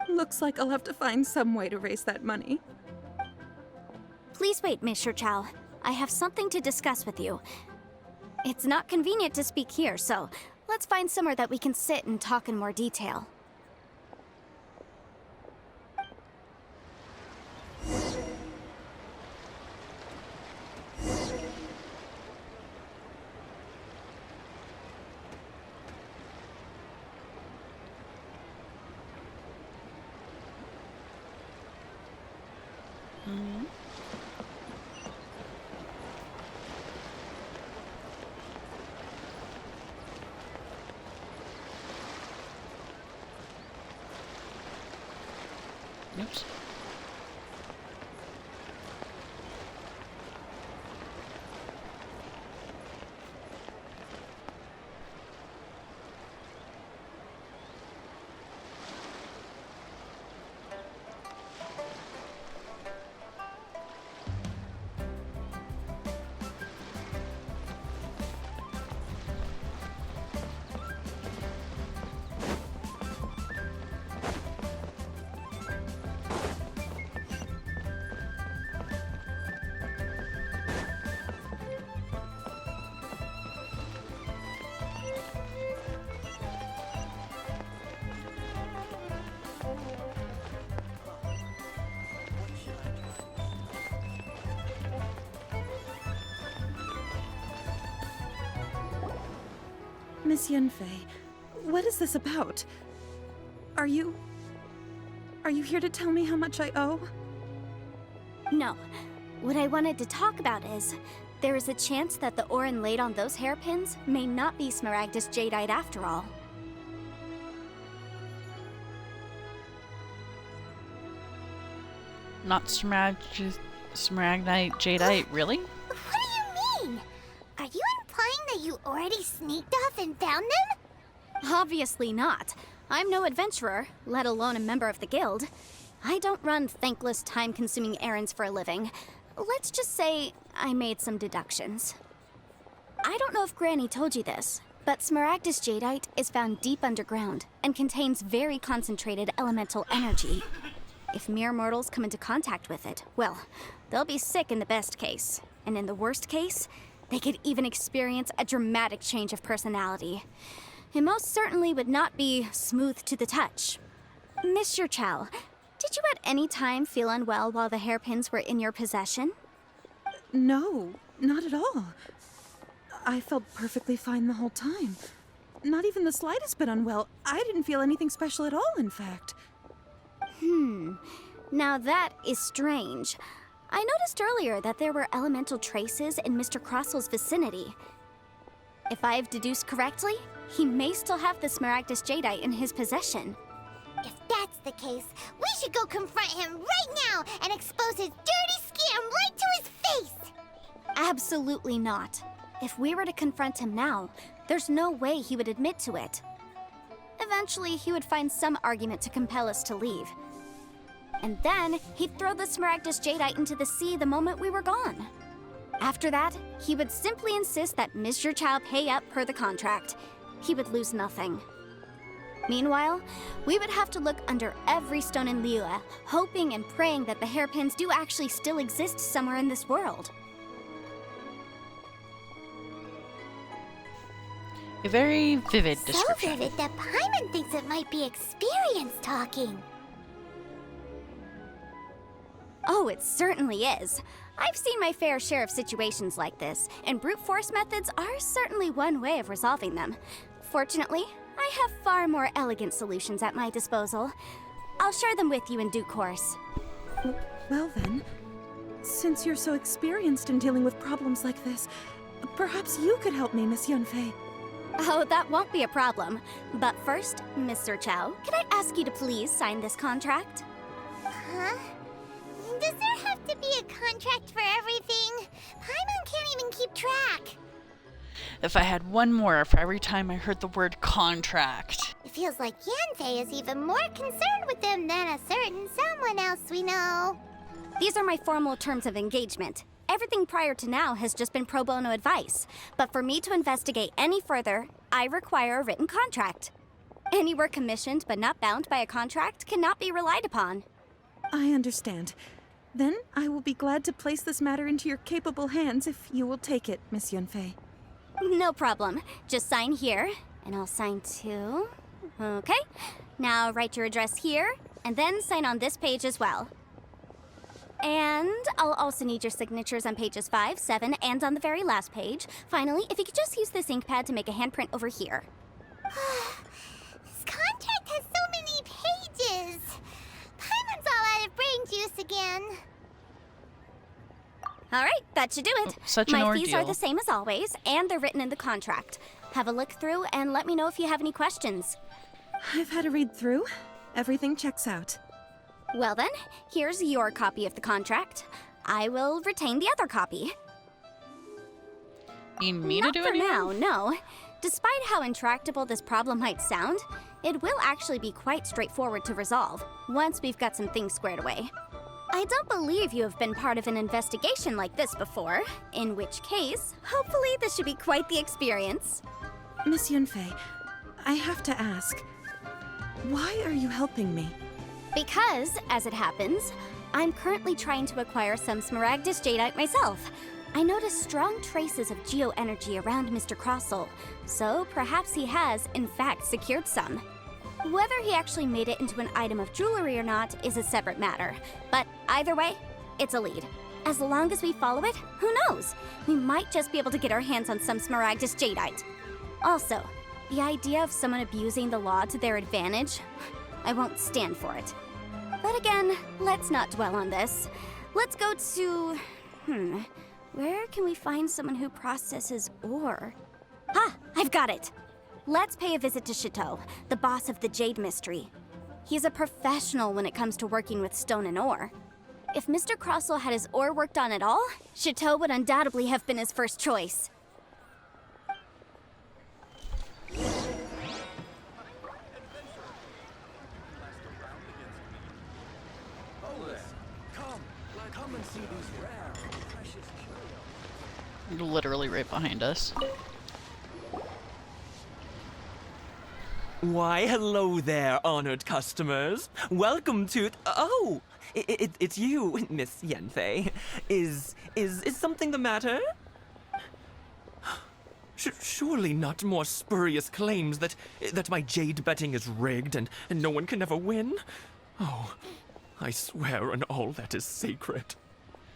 Looks like I'll have to find some way to raise that money.
Please wait, Mr. Chow. I have something to discuss with you. It's not convenient to speak here, so let's find somewhere that we can sit and talk in more detail.
Oops.
Miss Yunfei, what is this about? Are you here to tell me how much I owe?
No. What I wanted to talk about is, there is a chance that the Orin laid on those hairpins may not be Smaragdus jadeite after all.
Not smaragdite jadeite, really?
What do you mean? Are you implying that you already sneaked off and found them?
Obviously not. I'm no adventurer, let alone a member of the guild. I don't run thankless, time-consuming errands for a living. Let's just say I made some deductions. I don't know if Granny told you this, but Smaragdus jadeite is found deep underground and contains very concentrated elemental energy. If mere mortals come into contact with it, well, they'll be sick in the best case. And in the worst case, they could even experience a dramatic change of personality. It most certainly would not be smooth to the touch. Mr. Chow, did you at any time feel unwell while the hairpins were in your possession?
No, not at all. I felt perfectly fine the whole time. Not even the slightest bit unwell. I didn't feel anything special at all, in fact.
Now that is strange. I noticed earlier that there were elemental traces in Mr. Crossel's vicinity. If I've deduced correctly, he may still have the Smaragdus jadeite in his possession.
If that's the case, we should go confront him right now and expose his dirty scam right to his face!
Absolutely not. If we were to confront him now, there's no way he would admit to it. Eventually, he would find some argument to compel us to leave. And then, he'd throw the Smaragdus jadeite into the sea the moment we were gone. After that, he would simply insist that Mr. Chow pay up per the contract. He would lose nothing. Meanwhile, we would have to look under every stone in Liyue, hoping and praying that the hairpins do actually still exist somewhere in this world.
A very vivid description.
So vivid that Paimon thinks it might be experience talking.
Oh, it certainly is. I've seen my fair share of situations like this, and brute force methods are certainly one way of resolving them. Fortunately, I have far more elegant solutions at my disposal. I'll share them with you in due course.
Well then, since you're so experienced in dealing with problems like this, perhaps you could help me, Miss Yunfei.
Oh, that won't be a problem. But first, Mr. Chow, can I ask you to please sign this contract?
Huh? Does there have to be a contract for everything? Paimon can't even keep track.
If I had one more for every time I heard the word contract.
It feels like Yanfei is even more concerned with them than a certain someone else we know.
These are my formal terms of engagement. Everything prior to now has just been pro bono advice. But for me to investigate any further, I require a written contract. Any work commissioned but not bound by a contract cannot be relied upon.
I understand. Then I will be glad to place this matter into your capable hands if you will take it, Miss Yunfei.
No problem. Just sign here, and I'll sign too. Okay. Now write your address here, and then sign on this page as well. And I'll also need your signatures on pages 5, 7, and on the very last page. Finally, if you could just use this ink pad to make a handprint over here.
This contract has so many pages. Paimon's all out of brain juice again.
All right, that should do it.
Such an
My
ordeal.
fees are the same as always, and they're written in the contract. Have a look through and let me know if you have any questions.
I've had a read through. Everything checks out.
Well then, here's your copy of the contract. I will retain the other copy.
Need me
Not
to do
for
anything?
now, no. Despite how intractable this problem might sound, it will actually be quite straightforward to resolve, once we've got some things squared away. I don't believe you have been part of an investigation like this before, in which case, hopefully this should be quite the experience.
Miss Yunfei, I have to ask, why are you helping me?
Because, as it happens, I'm currently trying to acquire some Smaragdus jadeite myself. I noticed strong traces of geo-energy around Mr. Crossel, so perhaps he has, in fact, secured some. Whether he actually made it into an item of jewelry or not is a separate matter, but either way, it's a lead. As long as we follow it, who knows? We might just be able to get our hands on some Smaragdus jadeite. Also, The idea of someone abusing the law to their advantage, I won't stand for it. But again, let's not dwell on this. Let's go to... where can we find someone who processes ore? I've got it! Let's pay a visit to Chateau, the boss of the Jade Mystery. He's a professional when it comes to working with stone and ore. If Mr. Crossell had his ore worked on at all, Chateau would undoubtedly have been his first choice.
Come and see these rare, precious curios.
Literally right behind us.
Why, hello there, honored customers. Welcome to... Oh! It's you, Miss Yanfei. Is something the matter? Surely not more spurious claims that my jade betting is rigged and no one can ever win? Oh, I swear on all that is sacred.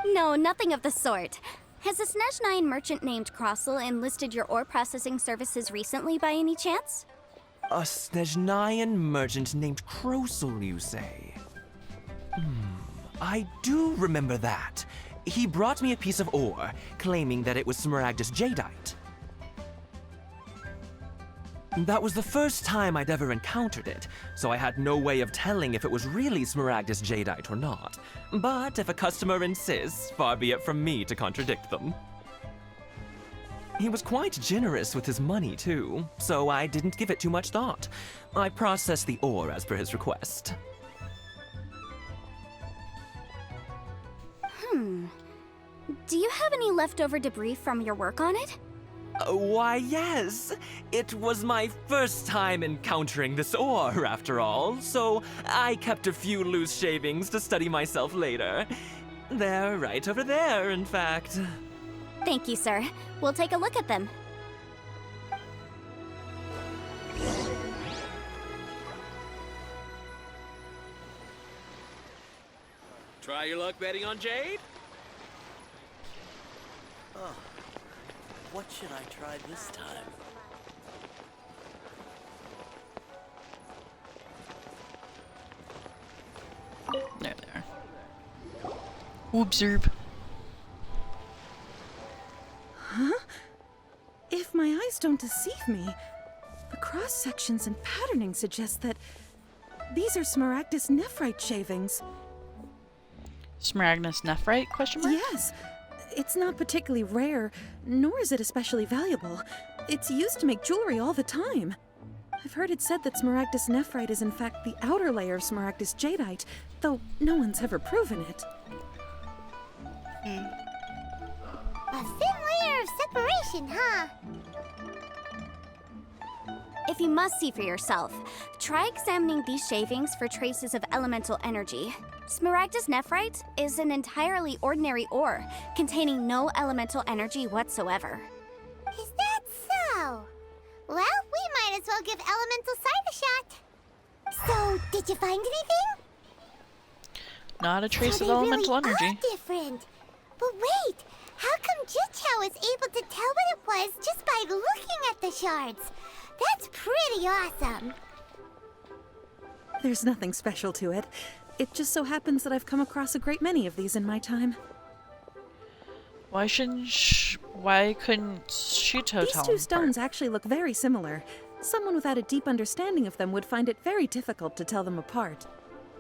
No, nothing of the sort. Has a Snezhnyan merchant named Crossell enlisted your ore processing services recently by any chance?
A Snezhnyan merchant named Crossell, you say? I do remember that. He brought me a piece of ore, claiming that it was Smaragdus jadeite. That was the first time I'd ever encountered it, so I had no way of telling if it was really Smaragdus jadeite or not. But if a customer insists, far be it from me to contradict them. He was quite generous with his money, too, so I didn't give it too much thought. I processed the ore as per his request.
Do you have any leftover debris from your work on it?
Why, yes. It was my first time encountering this ore, after all, so I kept a few loose shavings to study myself later. They're right over there, in fact.
Thank you, sir. We'll take a look at them.
Try your luck betting on Jade?
Oh, what should I try this time?
There. Observe.
Huh? If my eyes don't deceive me, the cross-sections and patterning suggest that these are Smaragdus nephrite shavings.
Smaragdus nephrite, question mark?
Yes. It's not particularly rare, nor is it especially valuable. It's used to make jewelry all the time. I've heard it said that Smaragdus nephrite is in fact the outer layer of Smaragdus jadeite, though no one's ever proven it.
A thin layer of separation, huh?
If you must see for yourself, try examining these shavings for traces of elemental energy. Smaragdus nephrite is an entirely ordinary ore, containing no elemental energy whatsoever.
Is that so? Well, we might as well give elemental side a shot. So, did you find anything?
Not a trace
So
of
they
elemental
really
energy.
are different. But wait, how come Jichao was able to tell what it was just by looking at the shards? That's pretty awesome.
There's nothing special to it. It just so happens that I've come across a great many of these in my time.
Why couldn't Shuto tell
These
them
two
apart?
stones actually look very similar. Someone without a deep understanding of them would find it very difficult to tell them apart.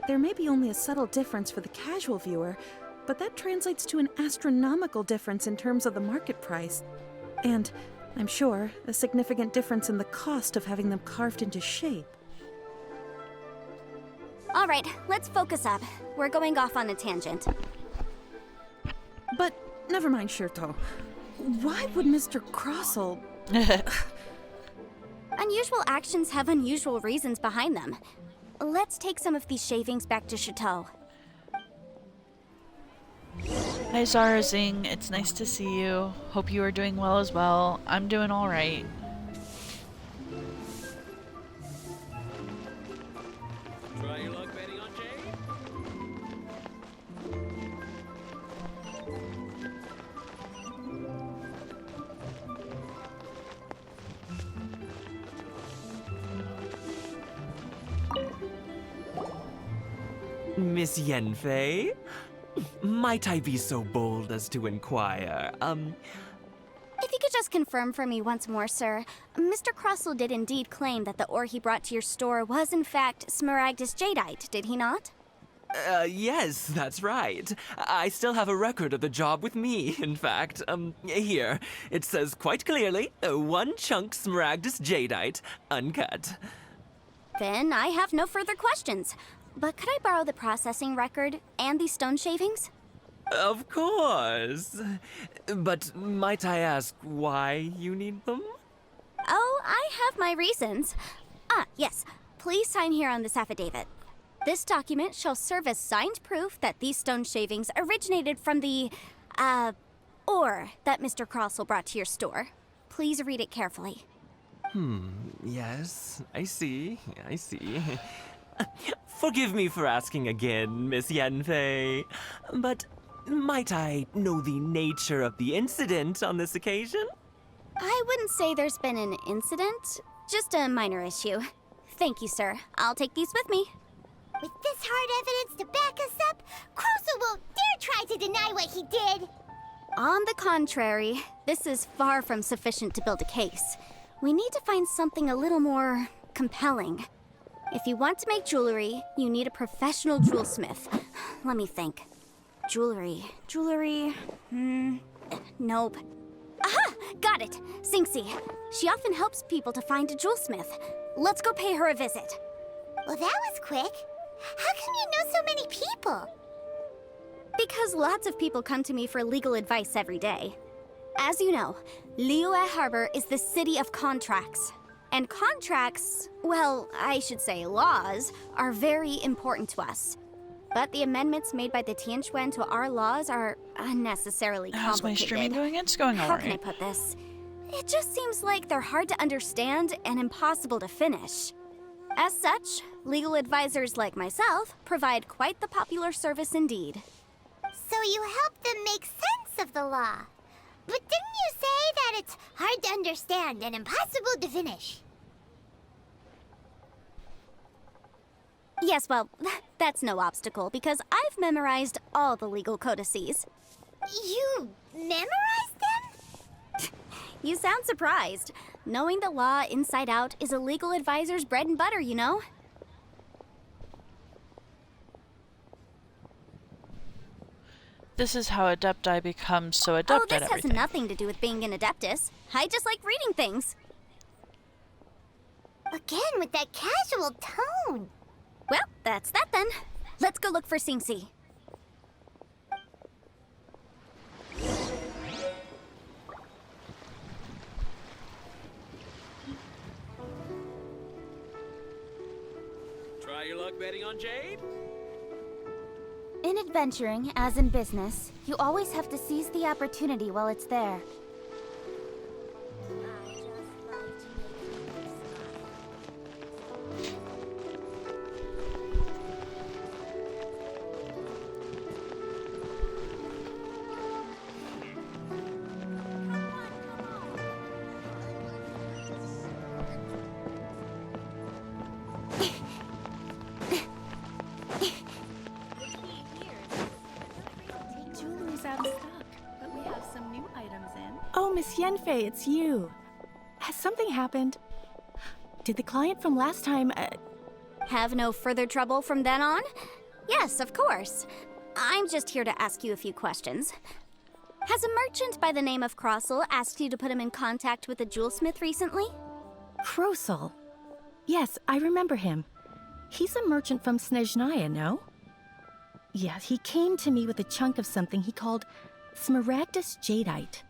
There may be only a subtle difference for the casual viewer, but that translates to an astronomical difference in terms of the market price. And, I'm sure, a significant difference in the cost of having them carved into shape.
All right, let's focus up. We're going off on a tangent.
But never mind, Shirto. Why would Mr. Crossell...
Unusual actions have unusual reasons behind them. Let's take some of these shavings back to Chateau.
Hi Zara Zing, it's nice to see you. Hope you are doing well as well. I'm doing alright.
Try your luck betting on Jade?
Miss Yanfei? Might I be so bold as to inquire,
If you could just confirm for me once more, sir. Mr. Crossell did indeed claim that the ore he brought to your store was in fact Smaragdus jadeite, did he not?
Yes, that's right. I still have a record of the job with me, in fact. Here. It says quite clearly, 1 chunk Smaragdus jadeite, uncut.
Then I have no further questions. But could I borrow the processing record and these stone shavings?
Of course. But might I ask why you need them?
Oh, I have my reasons. Yes. Please sign here on this affidavit. This document shall serve as signed proof that these stone shavings originated from the, ore that Mr. Crossell brought to your store. Please read it carefully.
Yes, I see. Forgive me for asking again, Miss Yanfei, but might I know the nature of the incident on this occasion?
I wouldn't say there's been an incident, just a minor issue. Thank you, sir. I'll take these with me.
With this hard evidence to back us up, Crossell won't dare try to deny what he did.
On the contrary, this is far from sufficient to build a case. We need to find something a little more compelling. If you want to make jewelry, you need a professional jewelsmith. Let me think. Jewelry. Nope. Aha! Got it! Sinxie. She often helps people to find a jewelsmith. Let's go pay her a visit.
Well, that was quick. How come you know so many people?
Because lots of people come to me for legal advice every day. As you know, Liyue Harbor is the city of contracts. And contracts, well, I should say laws, are very important to us. But the amendments made by the Tianquan to our laws are unnecessarily complicated.
How's my streaming going? It's going
How
alright.
can I put this? It just seems like they're hard to understand and impossible to finish. As such, legal advisors like myself provide quite the popular service indeed.
So you help them make sense of the law. But didn't you say that it's hard to understand and impossible to finish?
Yes, well, that's no obstacle because I've memorized all the legal codices.
You memorized them?
You sound surprised. Knowing the law inside out is a legal advisor's bread and butter, you know?
This is how Adepti becomes so adept
this
at everything.
has nothing to do with being an Adeptus. I just like reading things.
Again, with that casual tone.
Well, that's that then. Let's go look for Sinxie.
Try your luck betting on Jade?
In adventuring, as in business, you always have to seize the opportunity while it's there.
Jewelry's out of stock, but we have some new items in. Oh, Miss Yanfei, it's you. Has something happened? Did the client from last time,
Have no further trouble from then on? Yes, of course. I'm just here to ask you a few questions. Has a merchant by the name of Crossell asked you to put him in contact with a jewelsmith recently?
Crossell? Yes, I remember him. He's a merchant from Snezhnaya, no? Yes, he came to me with a chunk of something he called Smaragdus jadeite.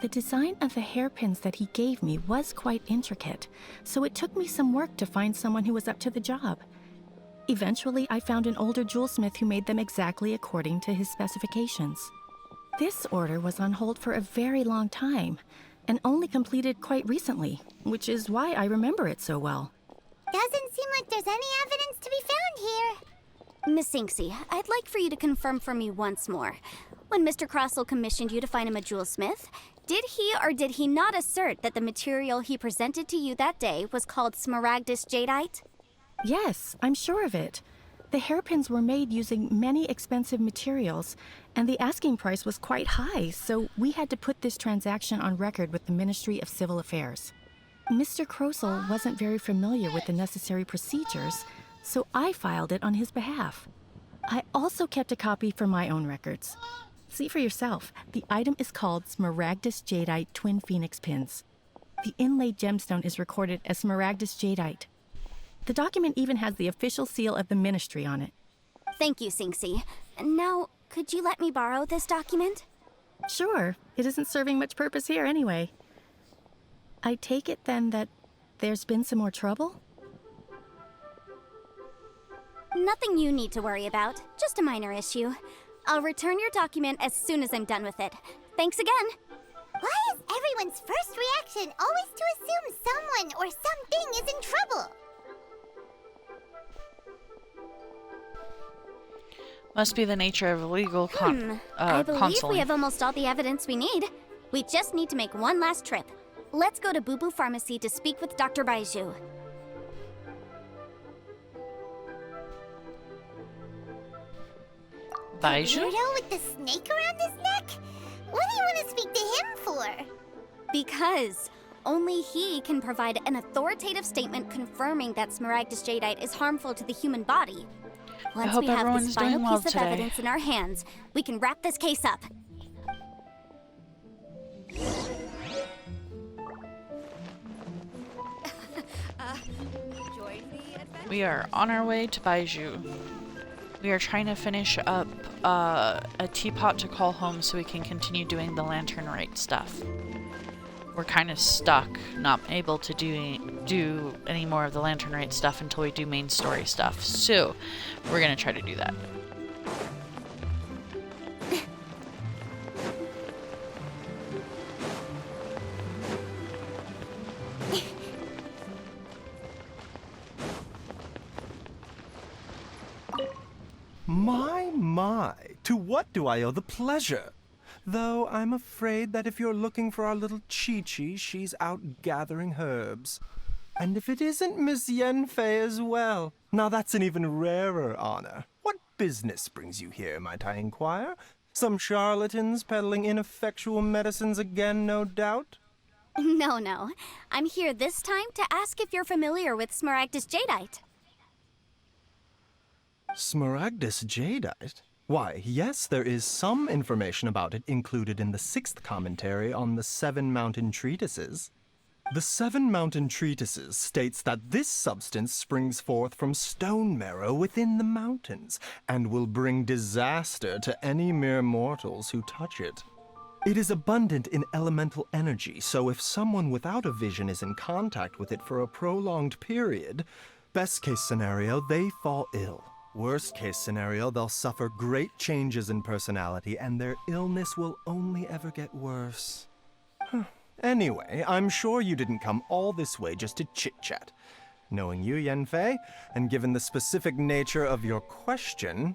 The design of the hairpins that he gave me was quite intricate, so it took me some work to find someone who was up to the job. Eventually, I found an older jewelsmith who made them exactly according to his specifications. This order was on hold for a very long time, and only completed quite recently, which is why I remember it so well.
Doesn't seem like there's any evidence to be found here.
Miss Sinxie, I'd like for you to confirm for me once more. When Mr. Crossell commissioned you to find him a jewelsmith, did he or did he not assert that the material he presented to you that day was called Smaragdus jadeite?
Yes, I'm sure of it. The hairpins were made using many expensive materials, and the asking price was quite high, so we had to put this transaction on record with the Ministry of Civil Affairs. Mr. Krosel wasn't very familiar with the necessary procedures, so I filed it on his behalf. I also kept a copy for my own records. See for yourself, the item is called Smaragdus Jadeite Twin Phoenix Pins. The inlaid gemstone is recorded as Smaragdus Jadeite. The document even has the official seal of the ministry on it.
Thank you, Sinxie. Now, could you let me borrow this document?
Sure, it isn't serving much purpose here anyway. I take it then that there's been some more trouble?
Nothing you need to worry about, just a minor issue. I'll return your document as soon as I'm done with it. Thanks again!
Why is everyone's first reaction always to assume someone or something is in trouble?
Must be the nature of illegal
I believe
consuling.
we have almost all the evidence we need. We just need to make one last trip. Let's go to Boo Boo Pharmacy to speak with Dr. Baiju.
Baiju?
The weirdo with the snake around his neck? What do you want to speak to him for?
Because only he can provide an authoritative statement confirming that Smaragdus Jadeite is harmful to the human body. Once we have this final piece of evidence in our hands, we can wrap this case up.
We are on our way to Baiju. We are trying to finish up a teapot to call home so we can continue doing the lantern rite stuff. We're kind of stuck, not able to do any more of the lantern rite stuff until we do main story stuff. So, we're gonna try to do that.
My, to what do I owe the pleasure? Though I'm afraid that if you're looking for our little Chi-Chi, she's out gathering herbs. And if it isn't Miss Yanfei as well, now that's an even rarer honor. What business brings you here, might I inquire? Some charlatans peddling ineffectual medicines again, no doubt?
No. I'm here this time to ask if you're familiar with Smaragdus Jadeite.
Smaragdus Jadeite? Why, yes, there is some information about it included in the 6th commentary on the 7 Mountain Treatises. The 7 Mountain Treatises states that this substance springs forth from stone marrow within the mountains, and will bring disaster to any mere mortals who touch it. It is abundant in elemental energy, so if someone without a vision is in contact with it for a prolonged period, best case scenario, they fall ill. Worst case scenario, they'll suffer great changes in personality, and their illness will only ever get worse. Anyway, I'm sure you didn't come all this way just to chit-chat. Knowing you, Yanfei, and given the specific nature of your question,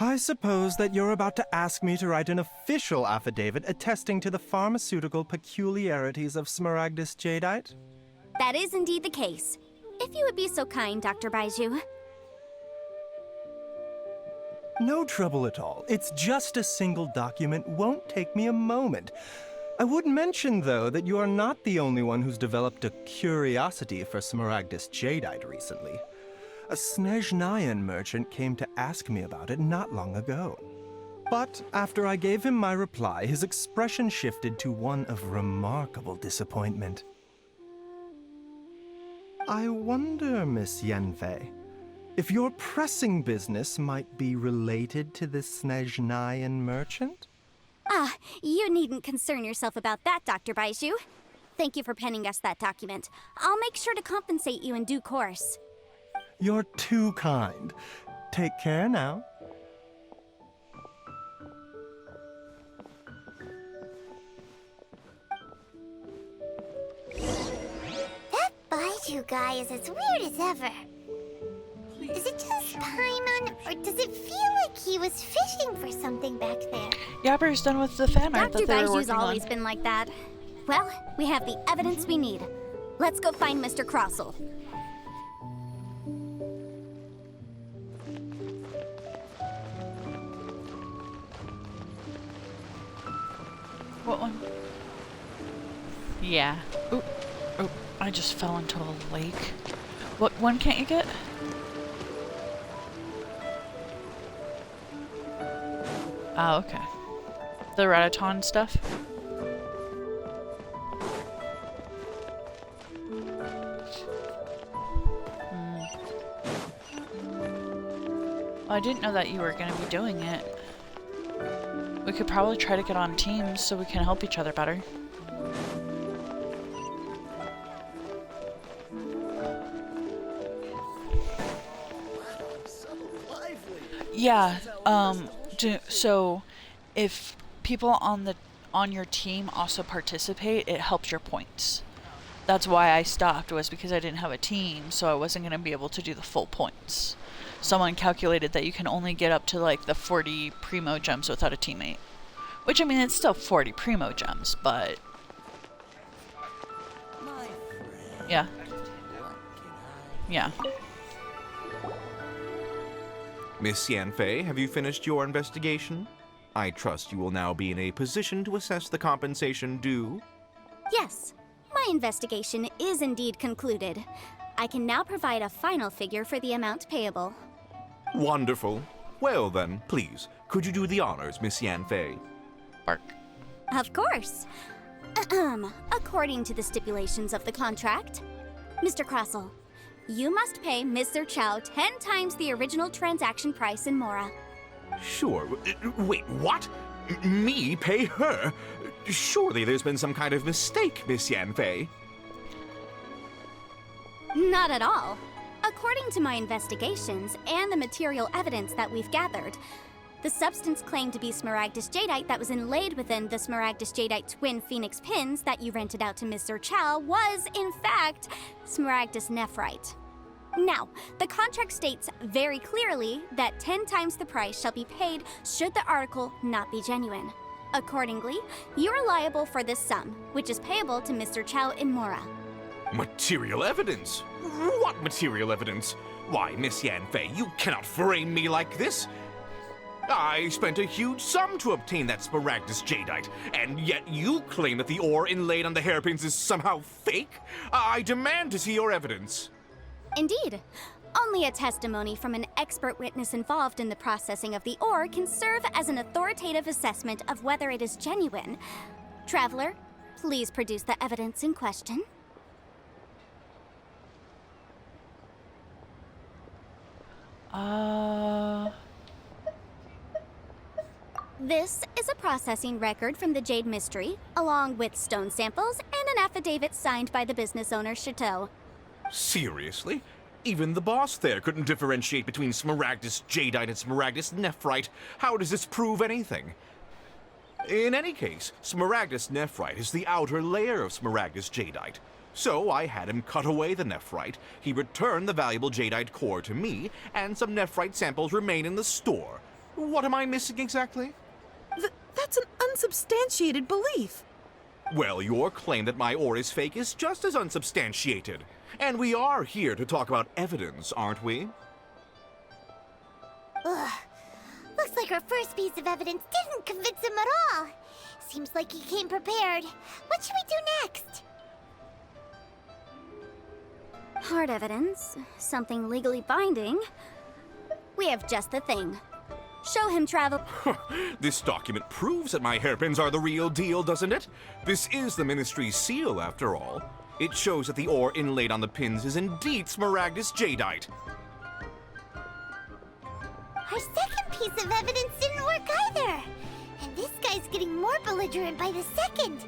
I suppose that you're about to ask me to write an official affidavit attesting to the pharmaceutical peculiarities of Smaragdus Jadeite?
That is indeed the case. If you would be so kind, Dr. Baiju.
No trouble at all. It's just a single document. Won't take me a moment. I would mention, though, that you are not the only one who's developed a curiosity for Smaragdus Jadeite recently. A Snezhnayan merchant came to ask me about it not long ago. But after I gave him my reply, his expression shifted to one of remarkable disappointment. I wonder, Miss Yanfei, if your pressing business might be related to this Snezhnayan merchant?
You needn't concern yourself about that, Dr. Baiju. Thank you for penning us that document. I'll make sure to compensate you in due course.
You're too kind. Take care now.
That Baiju guy is as weird as ever. Is it just Paimon, or does it feel like he was fishing for something back there?
Yabber's done with the fan art
Dr.
that they were
Baiju's
working on.
always been like that. Well, we have the evidence we need. Let's go find Mr. Krosel.
What one? Yeah. Oop. Oop. I just fell into a lake. What one can't you get? Oh, okay. The Radaton stuff? Well, I didn't know that you were going to be doing it. We could probably try to get on teams so we can help each other better. Yeah, so if people on your team also participate, it helps your points. That's why I stopped, was because I didn't have a team, so I wasn't going to be able to do the full points. Someone calculated that you can only get up to like the 40 primo gems without a teammate. Which, I mean, it's still 40 primo gems, but... Yeah. Yeah.
Miss Yanfei, have you finished your investigation? I trust you will now be in a position to assess the compensation due.
Yes, my investigation is indeed concluded. I can now provide a final figure for the amount payable.
Wonderful. Well then, please, could you do the honors, Miss Yanfei?
Bark.
Of course. According to the stipulations of the contract, Mr. Crossell, you must pay Ms. Zerchow 10 times the original transaction price in Mora.
Sure. Wait, what? Me pay her? Surely there's been some kind of mistake, Miss Yanfei.
Not at all. According to my investigations and the material evidence that we've gathered, the substance claimed to be Smaragdus jadeite that was inlaid within the Smaragdus jadeite twin phoenix pins that you rented out to Ms. Zerchow was, in fact, Smaragdus nephrite. Now, the contract states very clearly that 10 times the price shall be paid should the article not be genuine. Accordingly, you are liable for this sum, which is payable to Mr. Chow in Mora.
Material evidence? What material evidence? Why, Miss Yanfei, you cannot frame me like this. I spent a huge sum to obtain that Smaragdus jadeite, and yet you claim that the ore inlaid on the hairpins is somehow fake? I demand to see your evidence.
Indeed. Only a testimony from an expert witness involved in the processing of the ore can serve as an authoritative assessment of whether it is genuine. Traveler, please produce the evidence in question. This is a processing record from the Jade Mystery, along with stone samples and an affidavit signed by the business owner, Chateau.
Seriously? Even the boss there couldn't differentiate between Smaragdus jadeite and Smaragdus nephrite. How does this prove anything? In any case, Smaragdus nephrite is the outer layer of Smaragdus jadeite. So I had him cut away the nephrite, he returned the valuable jadeite core to me, and some nephrite samples remain in the store. What am I missing exactly?
That's an unsubstantiated belief.
Well, your claim that my ore is fake is just as unsubstantiated. And we are here to talk about evidence, aren't we?
Ugh. Looks like our first piece of evidence didn't convince him at all. Seems like he came prepared. What should we do next?
Hard evidence, something legally binding. We have just the thing. Show him, Travel.
This document proves that my hairpins are the real deal, doesn't it? This is the Ministry's seal, after all. It shows that the ore inlaid on the pins is indeed Smaragdus jadeite.
Our second piece of evidence didn't work either. And this guy's getting more belligerent by the second.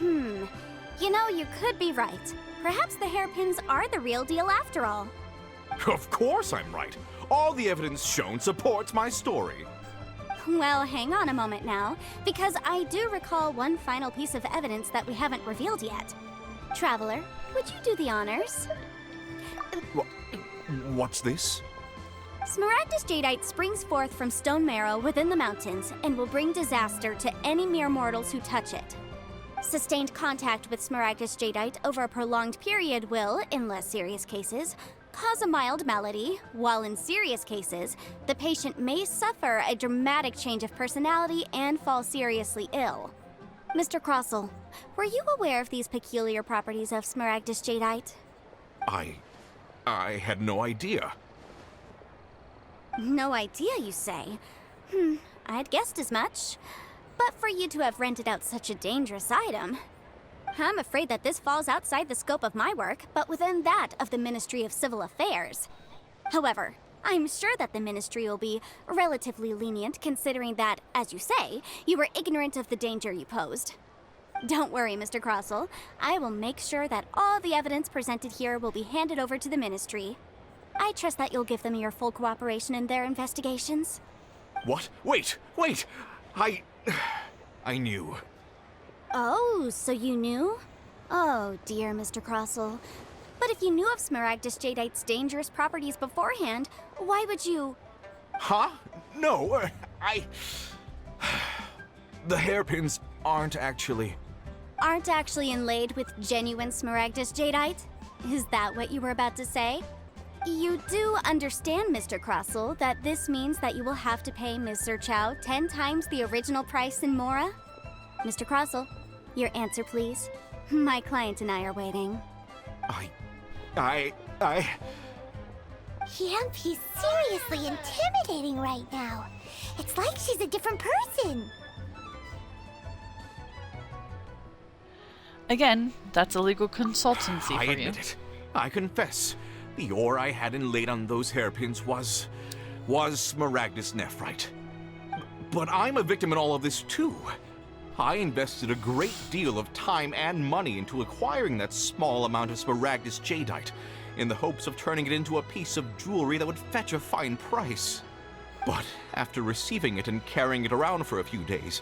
You know, you could be right. Perhaps the hairpins are the real deal after all.
Of course I'm right. All the evidence shown supports my story.
Well, hang on a moment now, because I do recall one final piece of evidence that we haven't revealed yet. Traveler, would you do the honors?
What's this?
Smaragdus jadeite springs forth from stone marrow within the mountains and will bring disaster to any mere mortals who touch it. Sustained contact with Smaragdus jadeite over a prolonged period will, in less serious cases, cause a mild malady, while in serious cases, the patient may suffer a dramatic change of personality and fall seriously ill. Mr. Crossell, were you aware of these peculiar properties of Smaragdus jadeite?
I had no idea.
No idea, you say? I'd guessed as much. But for you to have rented out such a dangerous item, I'm afraid that this falls outside the scope of my work, but within that of the Ministry of Civil Affairs. However, I'm sure that the Ministry will be relatively lenient considering that, as you say, you were ignorant of the danger you posed. Don't worry, Mr. Crossell. I will make sure that all the evidence presented here will be handed over to the Ministry. I trust that you'll give them your full cooperation in their investigations.
What? Wait! I knew.
Oh, so you knew? Oh, dear Mr. Crossell. But if you knew of Smaragdus jadeite's dangerous properties beforehand, why would you...
Huh? No, The hairpins aren't actually
inlaid with genuine Smaragdus jadeite? Is that what you were about to say? You do understand, Mr. Crossell, that this means that you will have to pay Ms. Zerchow 10 times the original price in Mora? Mr. Crossell, your answer, please. My client and I are waiting.
He's seriously intimidating right now. It's like she's a different person.
Again, that's a legal consultancy
I
for
admit
you.
it. I confess. The ore I had inlaid on those hairpins was Smaragdus nephrite. But I'm a victim in all of this too. I invested a great deal of time and money into acquiring that small amount of Smaragdus jadeite in the hopes of turning it into a piece of jewelry that would fetch a fine price. But after receiving it and carrying it around for a few days,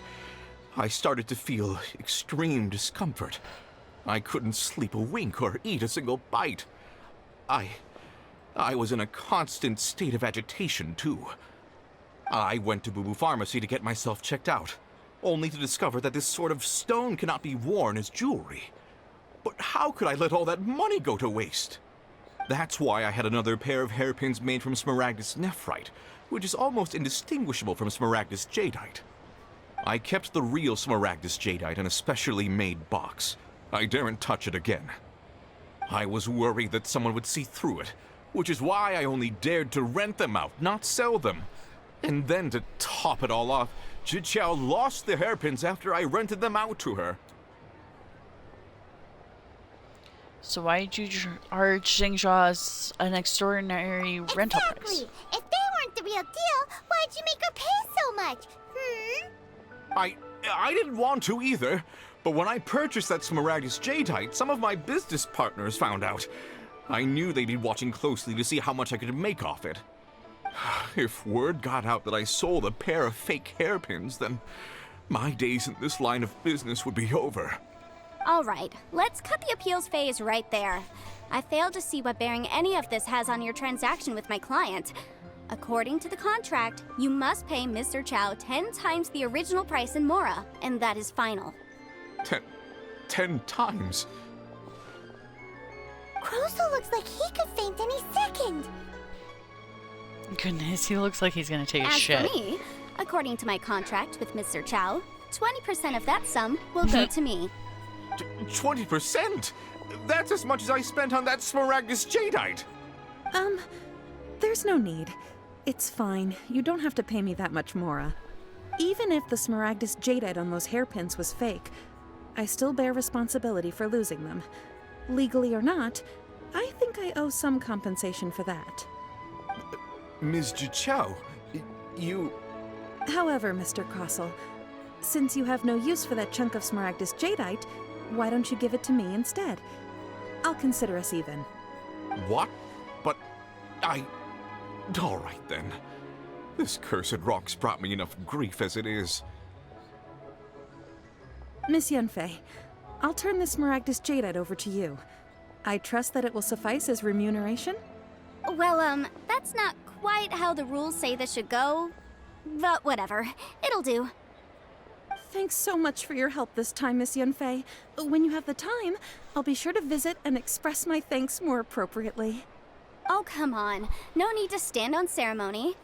I started to feel extreme discomfort. I couldn't sleep a wink or eat a single bite. I was in a constant state of agitation, too. I went to Boo Boo Pharmacy to get myself checked out, only to discover that this sort of stone cannot be worn as jewelry. But how could I let all that money go to waste? That's why I had another pair of hairpins made from Smaragdus nephrite, which is almost indistinguishable from Smaragdus jadeite. I kept the real Smaragdus jadeite in a specially made box. I daren't touch it again. I was worried that someone would see through it, which is why I only dared to rent them out, not sell them. And then to top it all off, Zhiqiao lost the hairpins after I rented them out to her.
So why did you charge Xingzhou an extraordinary rental price?
If they weren't the real deal, why'd you make her pay so much?
I didn't want to either, but when I purchased that Smaragdus jadeite, some of my business partners found out. I knew they'd be watching closely to see how much I could make off it. If word got out that I sold a pair of fake hairpins, then my days in this line of business would be over.
All right, let's cut the appeals phase right there. I failed to see what bearing any of this has on your transaction with my client. According to the contract, you must pay Mr. Chow 10 times the original price in Mora, and that is final.
10 times?
Crossell looks like he could faint any second.
Goodness, he looks like he's gonna take a shit.
As for me, according to my contract with Mr. Chow, 20% of that sum will go to me.
20%? That's as much as I spent on that Smaragdus jadeite.
There's no need. It's fine. You don't have to pay me that much, Mora. Even if the Smaragdus jadeite on those hairpins was fake, I still bear responsibility for losing them. Legally or not, I think I owe some compensation for that.
Ms. Zhiqiao, you...
However, Mr. Crossell, since you have no use for that chunk of Smaragdus jadeite, why don't you give it to me instead? I'll consider us even.
What? But all right then. This cursed rock's brought me enough grief as it is.
Miss Yunfei, I'll turn this Smaragdus jadeite over to you. I trust that it will suffice as remuneration?
Well, that's not quite how the rules say this should go. But whatever, it'll do.
Thanks so much for your help this time, Miss Yunfei. When you have the time, I'll be sure to visit and express my thanks more appropriately.
Oh, come on. No need to stand on ceremony.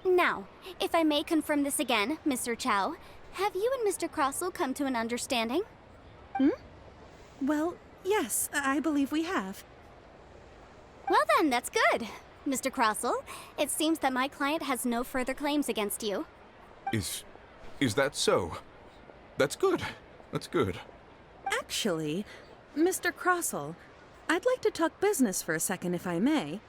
Now, if I may confirm this again, Mr. Chow, Have you and Mr. Crossell come to an understanding?
Well, yes, I believe we have.
Well then, that's good. Mr. Crossell, it seems that my client has no further claims against you.
Is that so? That's good. That's good.
Actually, Mr. Crossell, I'd like to talk business for a second if I may.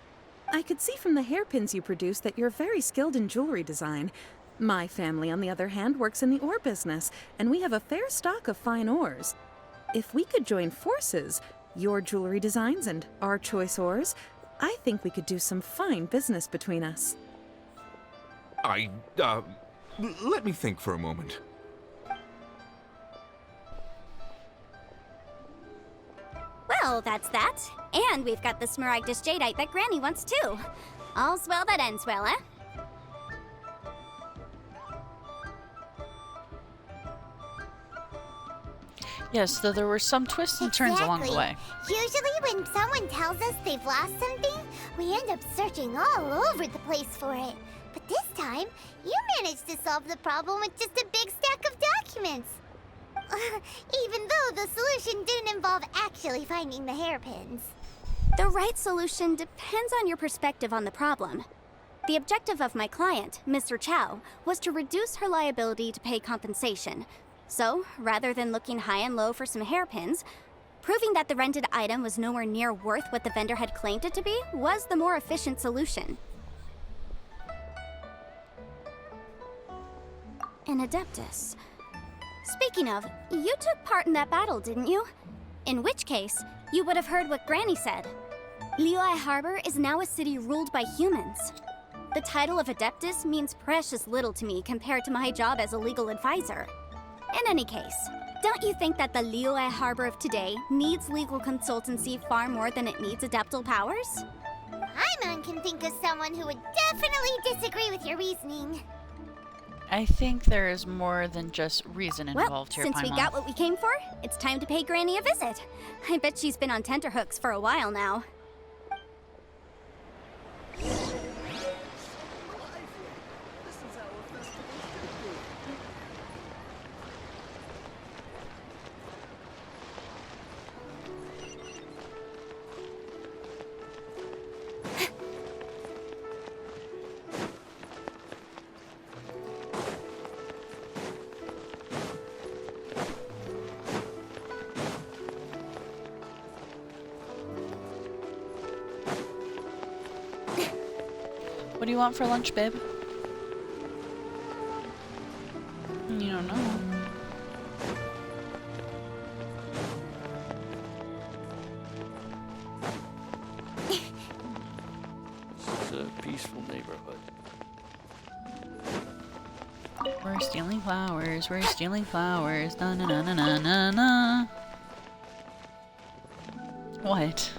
I could see from the hairpins you produce that you're very skilled in jewelry design. My family, on the other hand, works in the ore business, and we have a fair stock of fine ores. If we could join forces, your jewelry designs and our choice ores, I think we could do some fine business between us.
Let me think for a moment.
Well, that's that. And we've got the Smaragdus Jadeite that Granny wants too. All's well that ends well, eh?
Yes, though there were some twists and turns along the way.
Usually when someone tells us they've lost something, we end up searching all over the place for it. But this time, you managed to solve the problem with just a big stack of documents. Even though the solution didn't involve actually finding the hairpins.
The right solution depends on your perspective on the problem. The objective of my client, Mr. Chow, was to reduce her liability to pay compensation. So, rather than looking high and low for some hairpins, proving that the rented item was nowhere near worth what the vendor had claimed it to be was the more efficient solution. An Adeptus. Speaking of, you took part in that battle, didn't you? In which case, you would have heard what Granny said. Liyue Harbor is now a city ruled by humans. The title of Adeptus means precious little to me compared to my job as a legal advisor. In any case, don't you think that the Liyue Harbor of today needs legal consultancy far more than it needs adeptal powers?
Paimon can think of someone who would definitely disagree with your reasoning.
I think there is more than just reason involved here,
Since we
Paimon.
got what we came for, it's time to pay Granny a visit. I bet she's been on tenterhooks for a while now.
What do you want for lunch, babe? You don't know.
It's a peaceful neighborhood.
We're stealing flowers, we're stealing flowers, na na na na na na na. What?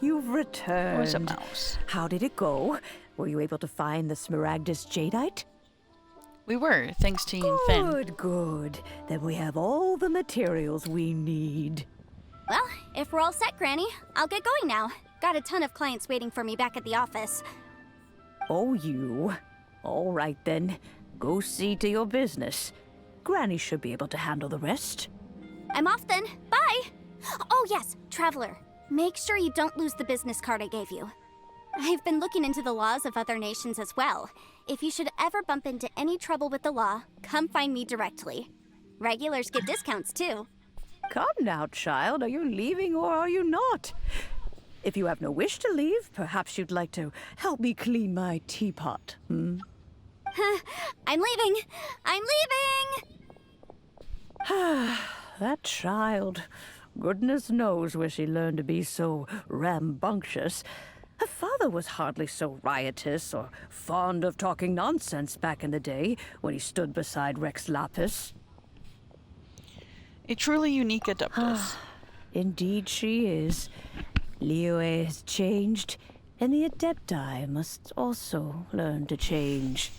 You've returned.
Where's a mouse?
How did it go? Were you able to find the Smaragdus Jadeite?
We were, thanks to you and Finn.
Good, good. Then we have all the materials we need.
Well, if we're all set, Granny, I'll get going now. Got a ton of clients waiting for me back at the office.
Oh, you. All right, then. Go see to your business. Granny should be able to handle the rest.
I'm off then. Bye! Oh yes, Traveler. Make sure you don't lose the business card I gave you. I've been looking into the laws of other nations as well. If you should ever bump into any trouble with the law, come find me directly. Regulars get discounts too.
Come now, child. Are you leaving or are you not? If you have no wish to leave, perhaps you'd like to help me clean my teapot, hmm?
I'm leaving! I'm leaving!
That child. Goodness knows where she learned to be so rambunctious. Her father was hardly so riotous or fond of talking nonsense back in the day when he stood beside Rex Lapis.
A truly unique Adeptus.
Indeed she is. Liyue has changed, and the Adepti must also learn to change.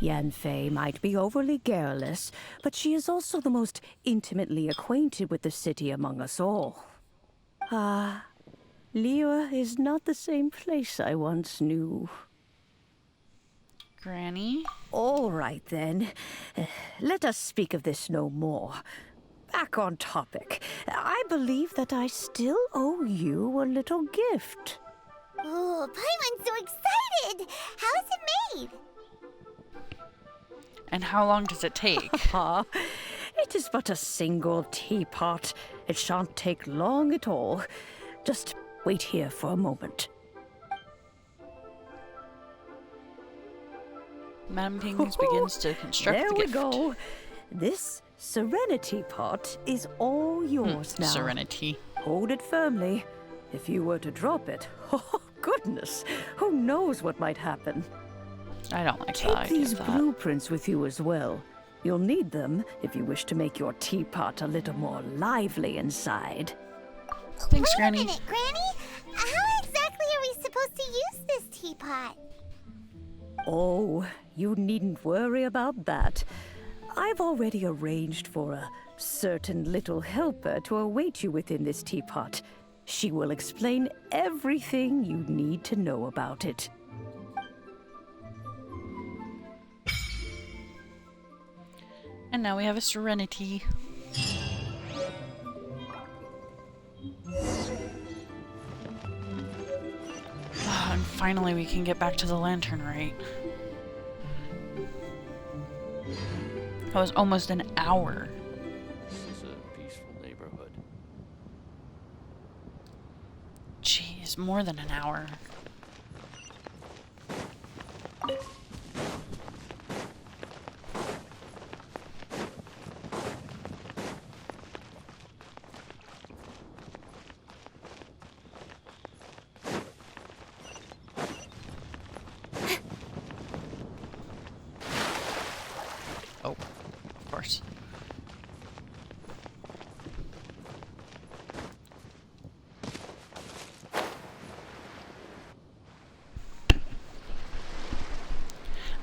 Yanfei might be overly garrulous, but she is also the most intimately acquainted with the city among us all. Liyue is not the same place I once knew.
Granny?
All right, then. Let us speak of this no more. Back on topic. I believe that I still owe you a little gift.
Oh, Paimon's so excited! How is it made?
And how long does it take?
It is but a single teapot. It shan't take long at all. Just wait here for a moment.
Madame Pings begins to construct
there
the gift.
There we go. This Serenity pot is all yours now.
Serenity.
Hold it firmly. If you were to drop it, oh goodness, who knows what might happen.
I don't like
Take
the idea
these
of that.
blueprints with you as well. You'll need them if you wish to make your teapot a little more lively inside.
Thanks,
Wait
Granny.
a minute, Granny! How exactly are we supposed to use this teapot?
Oh, you needn't worry about that. I've already arranged for a certain little helper to await you within this teapot. She will explain everything you need to know about it.
And now we have a Serenity. And finally we can get back to the lantern rite. That was almost an hour.
This is a peaceful neighborhood.
Jeez, more than an hour. Oh, of course.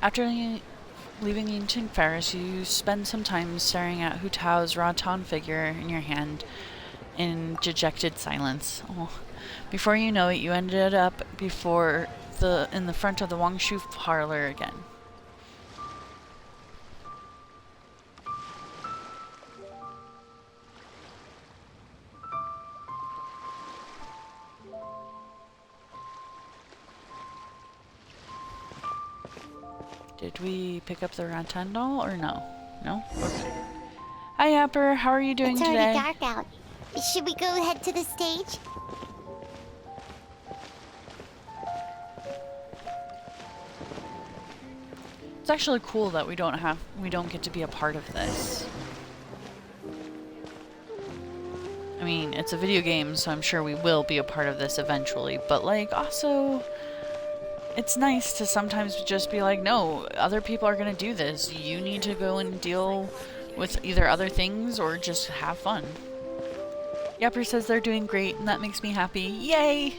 After leaving the ancient Ferris, you spend some time staring at Hu Tao's Raton figure in your hand in dejected silence. Oh. Before you know it, you ended up in the front of the Wangshu parlor again. Did we pick up the Raton doll or no? No? Okay. Hi, Apper. How are you doing
It's
today?
already dark out. Should we go head to the stage?
It's actually cool that we don't get to be a part of this. I mean, it's a video game, so I'm sure we will be a part of this eventually, but like also it's nice to sometimes just be like, no, other people are gonna do this. You need to go and deal with either other things or just have fun. Yapper says they're doing great, and that makes me happy. Yay!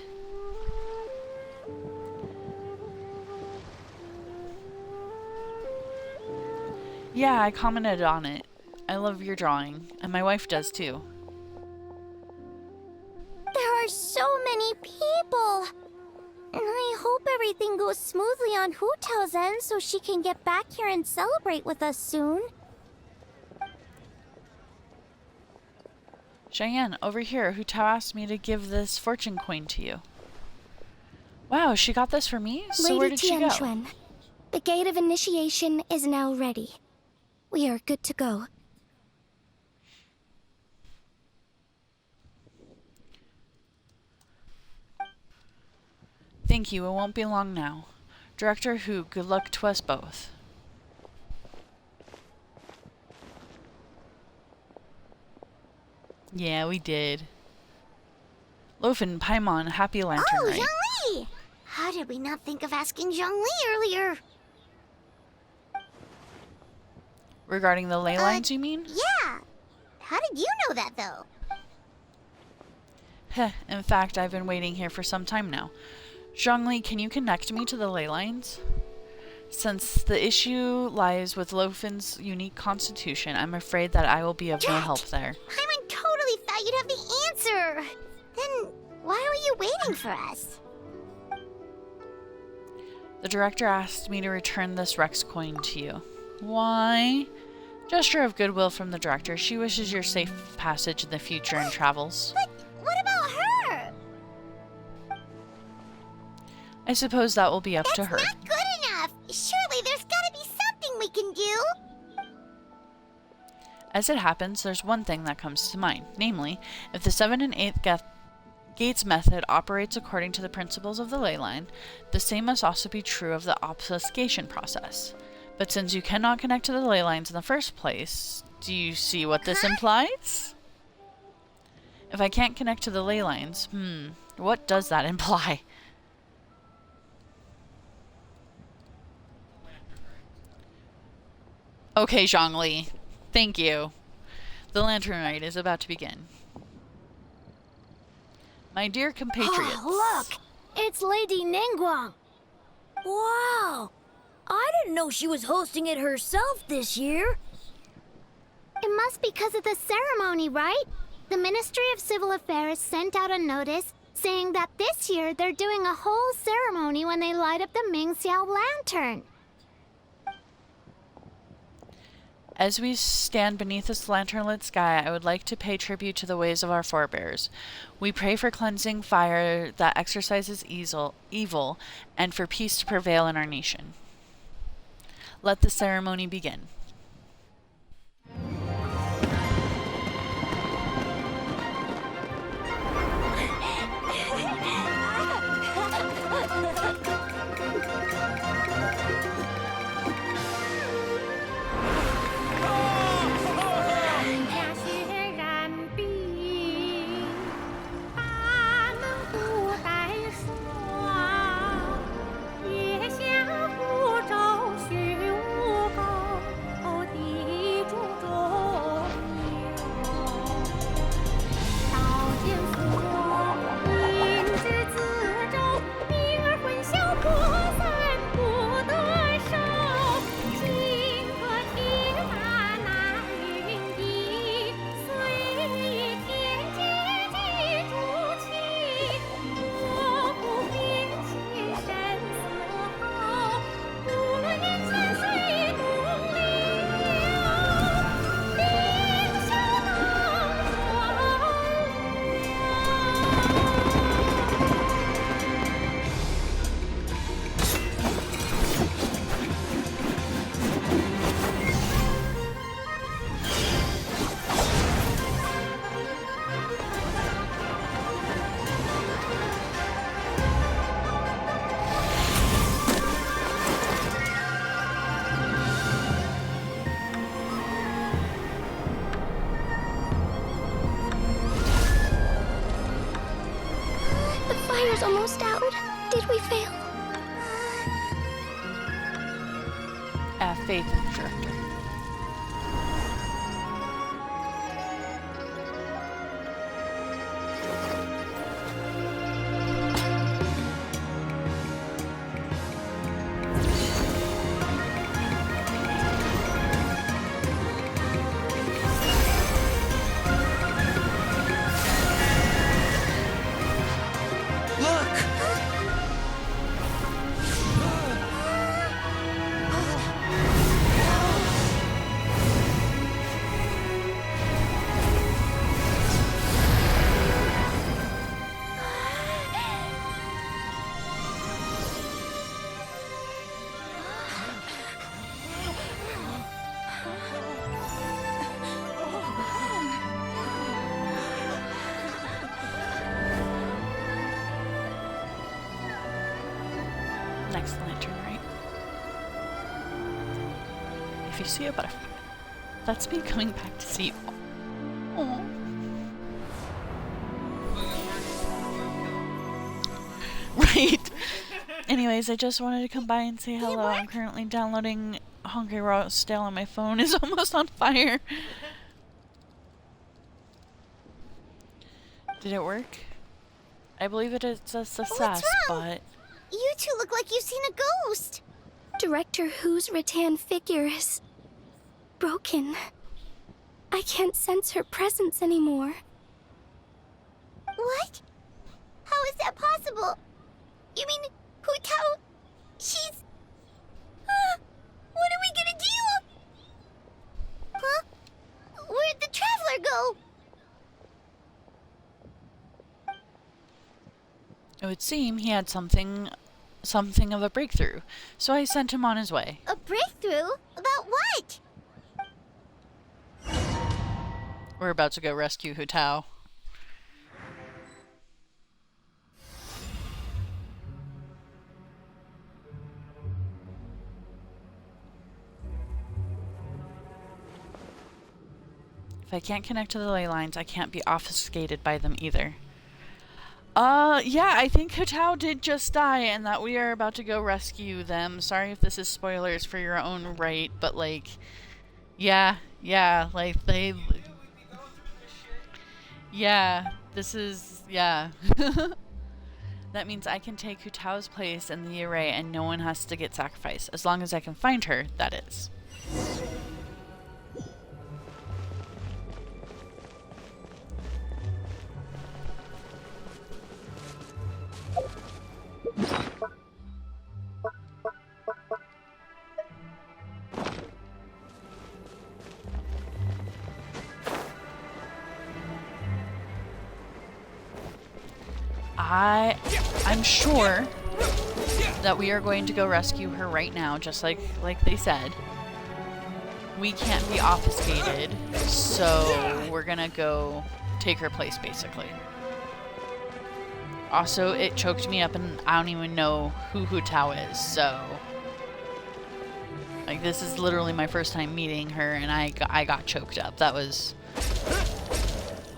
Yeah, I commented on it. I love your drawing, and my wife does too.
There are so many people! And I hope everything goes smoothly on Hu Tao's end so she can get back here and celebrate with us soon.
Cheyenne, over here, Hu Tao asked me to give this fortune coin to you. Wow, she got this for me? So where
Lady
did she go?
Tianxuan, the gate of initiation is now ready. We are good to go.
Thank you, it won't be long now. Director Hu, good luck to us both. Yeah, we did. Lofen, Paimon, happy lantern
Oh,
rite.
Zhongli! How did we not think of asking Zhongli earlier?
Regarding the ley lines, you mean?
Yeah. How did you know that, though?
Heh, in fact, I've been waiting here for some time now. Zhongli, can you connect me to the ley lines? Since the issue lies with Lofen's unique constitution, I'm afraid that I will be of no help there.
Paimon totally thought you'd have the answer. Then why were you waiting for us?
The director asked me to return this Rex coin to you. Why? Gesture of goodwill from the director. She wishes your safe passage in the future and travels.
But what about her?
I suppose that will be up to her.
That's not good enough. Surely there's gotta be something we can do.
As it happens, there's one thing that comes to mind. Namely, if the 7 and 8 gates method operates according to the principles of the ley line, the same must also be true of the obfuscation process. But since you cannot connect to the ley lines in the first place, do you see what this implies? If I can't connect to the ley lines, what does that imply? Okay, Zhongli. Thank you. The lantern rite is about to begin. My dear compatriots.
Oh, look! It's Lady Ningguang. Wow! I didn't know she was hosting it herself this year.
It must be because of the ceremony, right? The Ministry of Civil Affairs sent out a notice saying that this year they're doing a whole ceremony when they light up the Mingxiao lantern.
As we stand beneath this lantern-lit sky, I would like to pay tribute to the ways of our forebears. We pray for cleansing fire that exorcises evil, and for peace to prevail in our nation. Let the ceremony begin.
Fire's almost out. Did we fail?
Have faith in the director. Next lantern, right? If you see a butterfly, that's me coming back to see you. Aww. Right. Anyways, I just wanted to come by and say hello. I'm currently downloading Hungry Roast Stale on my phone. It's almost on fire. Did it work? I believe it is a success, but...
You two look like you've seen a ghost.
Director Hu's rattan figure is broken. I can't sense her presence anymore.
What? How is that possible? You mean Hu Tao? She's...
would seem he had something of a breakthrough, so I sent him on his way.
A breakthrough? About what?
We're about to go rescue Hu Tao. If I can't connect to the ley lines, I can't be obfuscated by them either. Yeah, I think Hu Tao did just die and that we are about to go rescue them. Sorry if this is spoilers for your own right, but like, yeah, like they... Yeah, this is... yeah. That means I can take Hu Tao's place in the array and no one has to get sacrificed. As long as I can find her, that is. I'm sure that we are going to go rescue her right now, just like they said. We can't be obfuscated, so we're gonna go take her place, basically. Also, it choked me up and I don't even know who Hu Tao is, so... Like, this is literally my first time meeting her and I got choked up. That was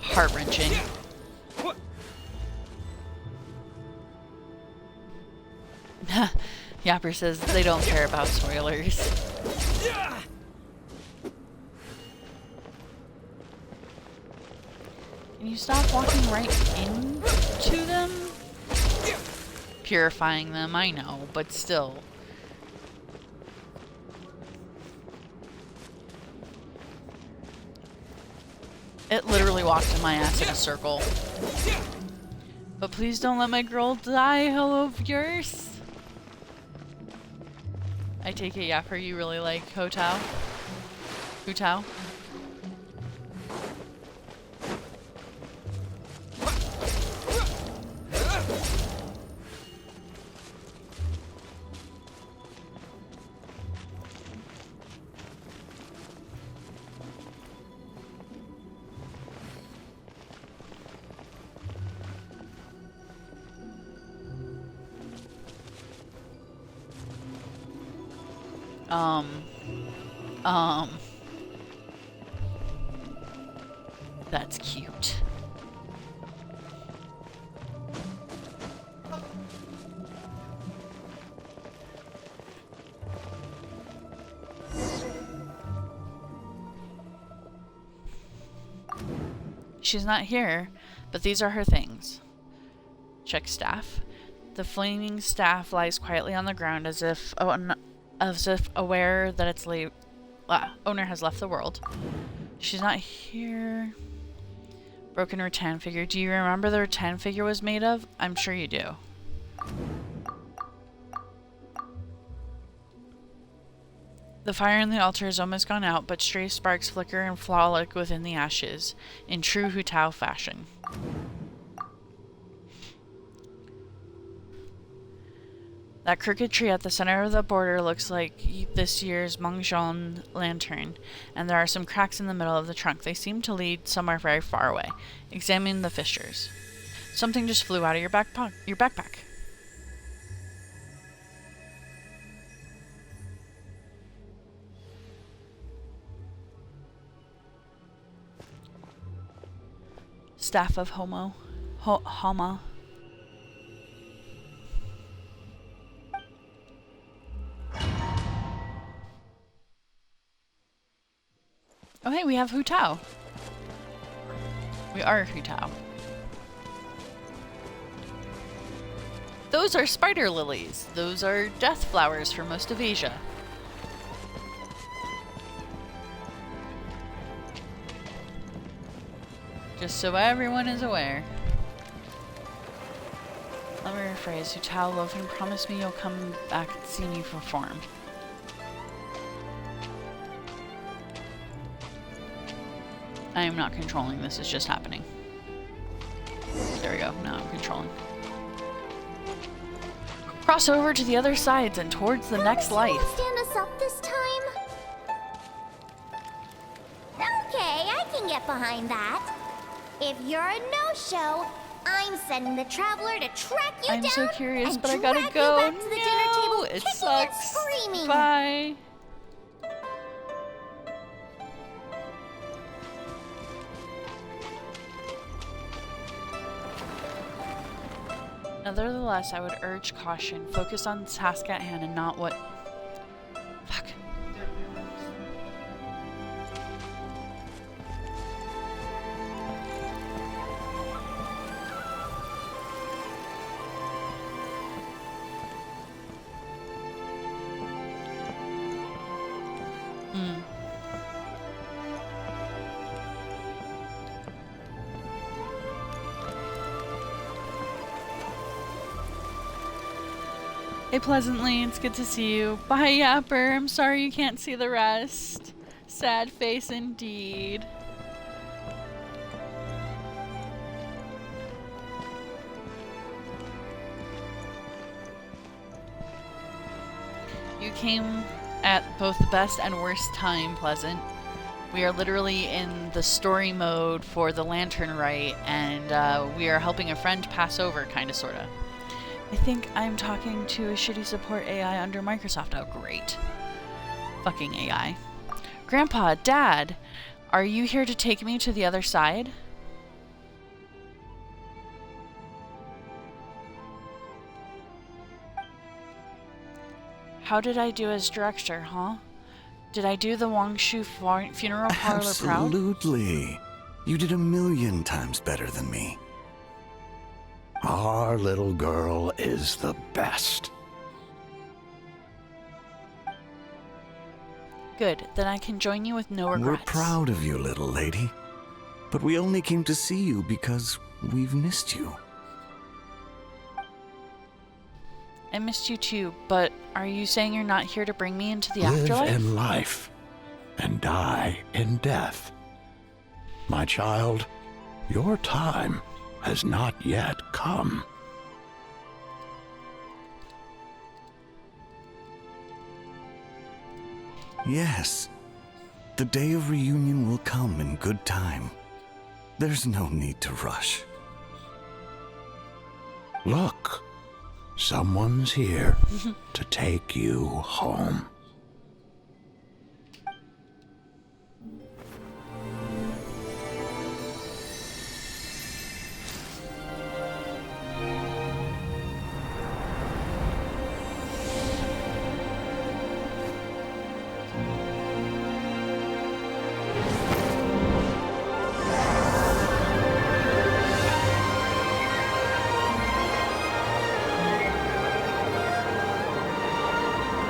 heart-wrenching. Yapper says they don't care about spoilers. Can you stop walking right into them? Purifying them, I know, but still. It literally walked in my ass in a circle. But please don't let my girl die, hello viewers. I take it, Yapper, you really like Hu Tao? Hu Tao? That's cute. She's not here, but these are her things. Check staff. The flaming staff lies quietly on the ground as if aware that its owner has left the world. She's not here. Broken rattan figure. Do you remember the rattan figure was made of? I'm sure you do. The fire in the altar has almost gone out, but stray sparks flicker and frolic within the ashes, in true Hu Tao fashion. That crooked tree at the center of the border looks like this year's Mengzhong lantern, and there are some cracks in the middle of the trunk. They seem to lead somewhere very far away. Examine the fissures. Something just flew out of your backpack. Staff of Homa. Oh hey, we have Hu Tao. We are Hu Tao. Those are spider lilies. Those are death flowers for most of Asia. Just so everyone is aware. Let me rephrase. Hu Tao, love and promise me you'll come back and see me perform. I am not controlling, this is just happening. There we go, now I'm controlling. cross over to the other sides and towards the next light.
Stand us up this time? Okay, I can get behind that. If you're a no-show, I'm sending the traveler to track you down.
I'm so curious,
and
but I gotta
drag
go.
You back to the dinner table,
It
kicking and
sucks.
screaming.
Bye. Nevertheless, I would urge caution. Focus on the task at hand and not what... Fuck. Hey, Pleasantly, it's good to see you. Bye, Yapper. I'm sorry you can't see the rest. Sad face indeed. You came at both the best and worst time, Pleasant. We are literally in the story mode for the lantern rite, and we are helping a friend pass over, kinda, sorta. I think I'm talking to a shitty support AI under Microsoft. Oh, great. Fucking AI. Grandpa, Dad, are you here to take me to the other side? How did I do as director, huh? Did I do the Wangshu funeral parlor proud?
Absolutely. You did 1,000,000 times better than me. Our little girl is the best.
Good, then I can join you with no regrets.
We're proud of you, little lady. But we only came to see you because we've missed you.
I missed you too, but are you saying you're not here to bring me into the
Live
afterlife?
in life and die in death. My child, your time has not yet come. Yes, the day of reunion will come in good time. There's no need to rush. Look, someone's here to take you home.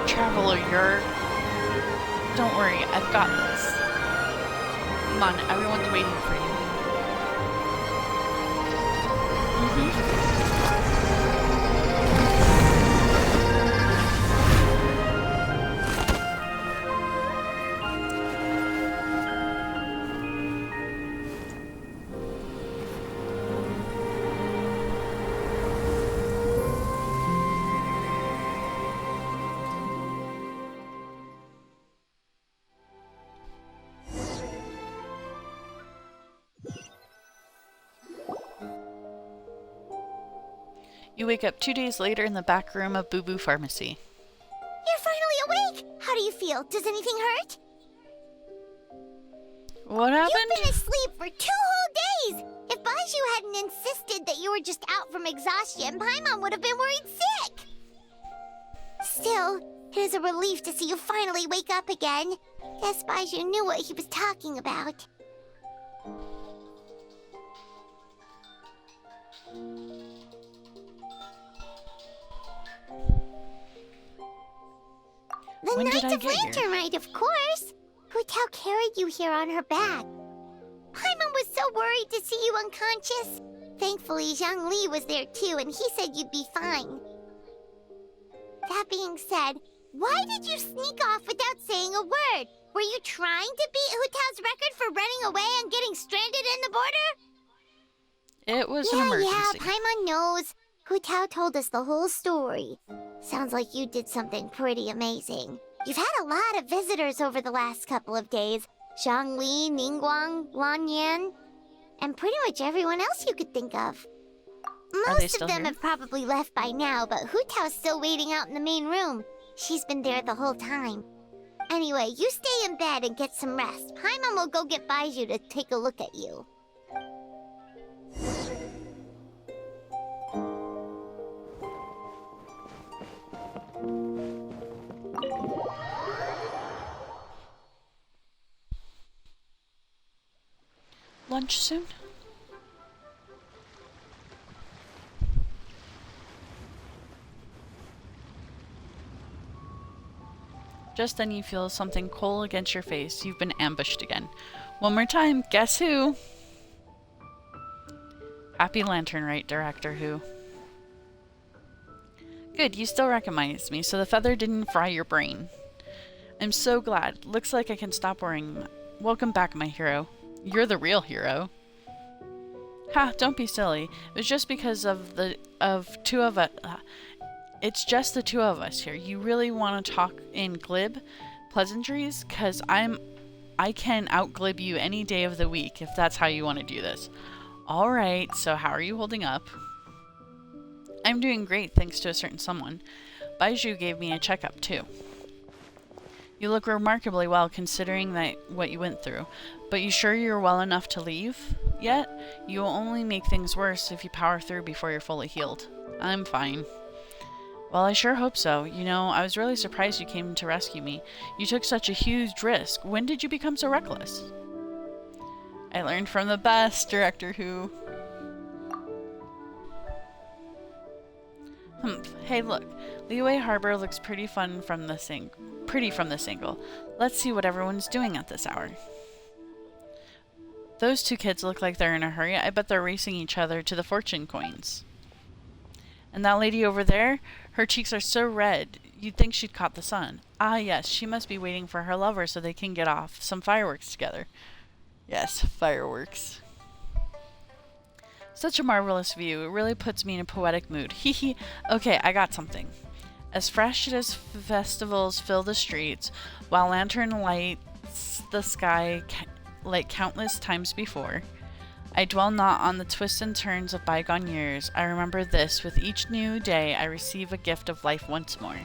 Traveler, don't worry, I've got this. Come on, everyone's waiting for you. You wake up 2 days later in the back room of Boo Boo Pharmacy.
You're finally awake! How do you feel? Does anything hurt?
What happened?
You've been asleep for 2 whole days! If Baiju hadn't insisted that you were just out from exhaustion, Paimon would have been worried sick! Still, it is a relief to see you finally wake up again. Guess Baiju knew what he was talking about. The
When did
Knight
I
of
get here?
Lantern Rite, of course! Hu Tao carried you here on her back. Paimon was so worried to see you unconscious. Thankfully, Zhang Li was there too, and he said you'd be fine. That being said, why did you sneak off without saying a word? Were you trying to beat Hu Tao's record for running away and getting stranded in the border?
It was an emergency.
Yeah, Paimon knows. Hu Tao told us the whole story. Sounds like you did something pretty amazing. You've had a lot of visitors over the last couple of days. Zhangli, Ningguang, Lanyan, and pretty much everyone else you could think of. Most of them have probably left by now, but Hu Tao's still waiting out in the main room. She's been there the whole time. Anyway, you stay in bed and get some rest. Paimon will go get Baiju to take a look at you.
Lunch soon? Just then you feel something cold against your face. You've been ambushed again. One more time, guess who? Happy Lantern Rite, Director Who. Good, you still recognize me, so the feather didn't fry your brain. I'm so glad. Looks like I can stop worrying. Welcome back, my hero. You're the real hero. Ha, don't be silly. It was just because of two of us. It's just the two of us here. You really want to talk in glib pleasantries? Cause I can outglib you any day of the week if that's how you want to do this. Alright, so how are you holding up? I'm doing great thanks to a certain someone. Baiju gave me a checkup too. You look remarkably well considering what you went through. But you sure you're well enough to leave yet? You will only make things worse if you power through before you're fully healed. I'm fine. Well, I sure hope so. You know, I was really surprised you came to rescue me. You took such a huge risk. When did you become so reckless? I learned from the best, Director Who. Hey, look. Liyue Harbor looks pretty fun from this angle. Let's see what everyone's doing at this hour. Those two kids look like they're in a hurry. I bet they're racing each other to the fortune coins. And that lady over there, her cheeks are so red, you'd think she'd caught the sun. Ah, yes, she must be waiting for her lover so they can get off some fireworks together. Yes, fireworks. Such a marvelous view. It really puts me in a poetic mood. Hee hee. Okay, I got something. As fresh as festivals fill the streets, while lantern lights the sky like countless times before, I dwell not on the twists and turns of bygone years. I remember this. With each new day, I receive a gift of life once more.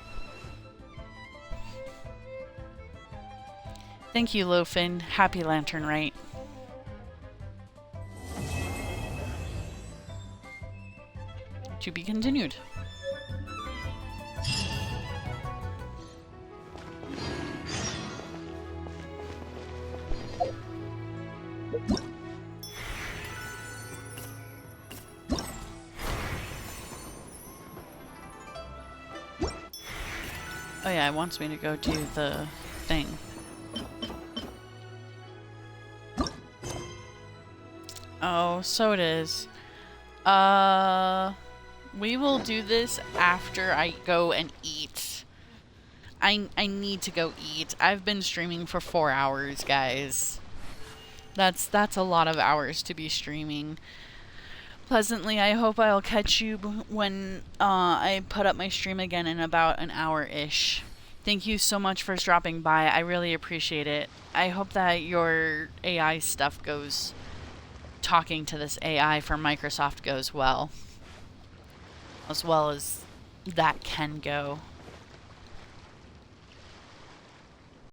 Thank you, Lofin. Happy Lantern Rite. To be continued. Oh yeah, it wants me to go do the thing. Oh, so it is. We will do this after I go and eat. I need to go eat. I've been streaming for 4 hours, guys. That's a lot of hours to be streaming. Pleasantly, I hope I'll catch you when I put up my stream again in about an hour-ish. Thank you so much for dropping by. I really appreciate it. I hope that your AI stuff goes... Talking to this AI for Microsoft goes well. As well as that can go.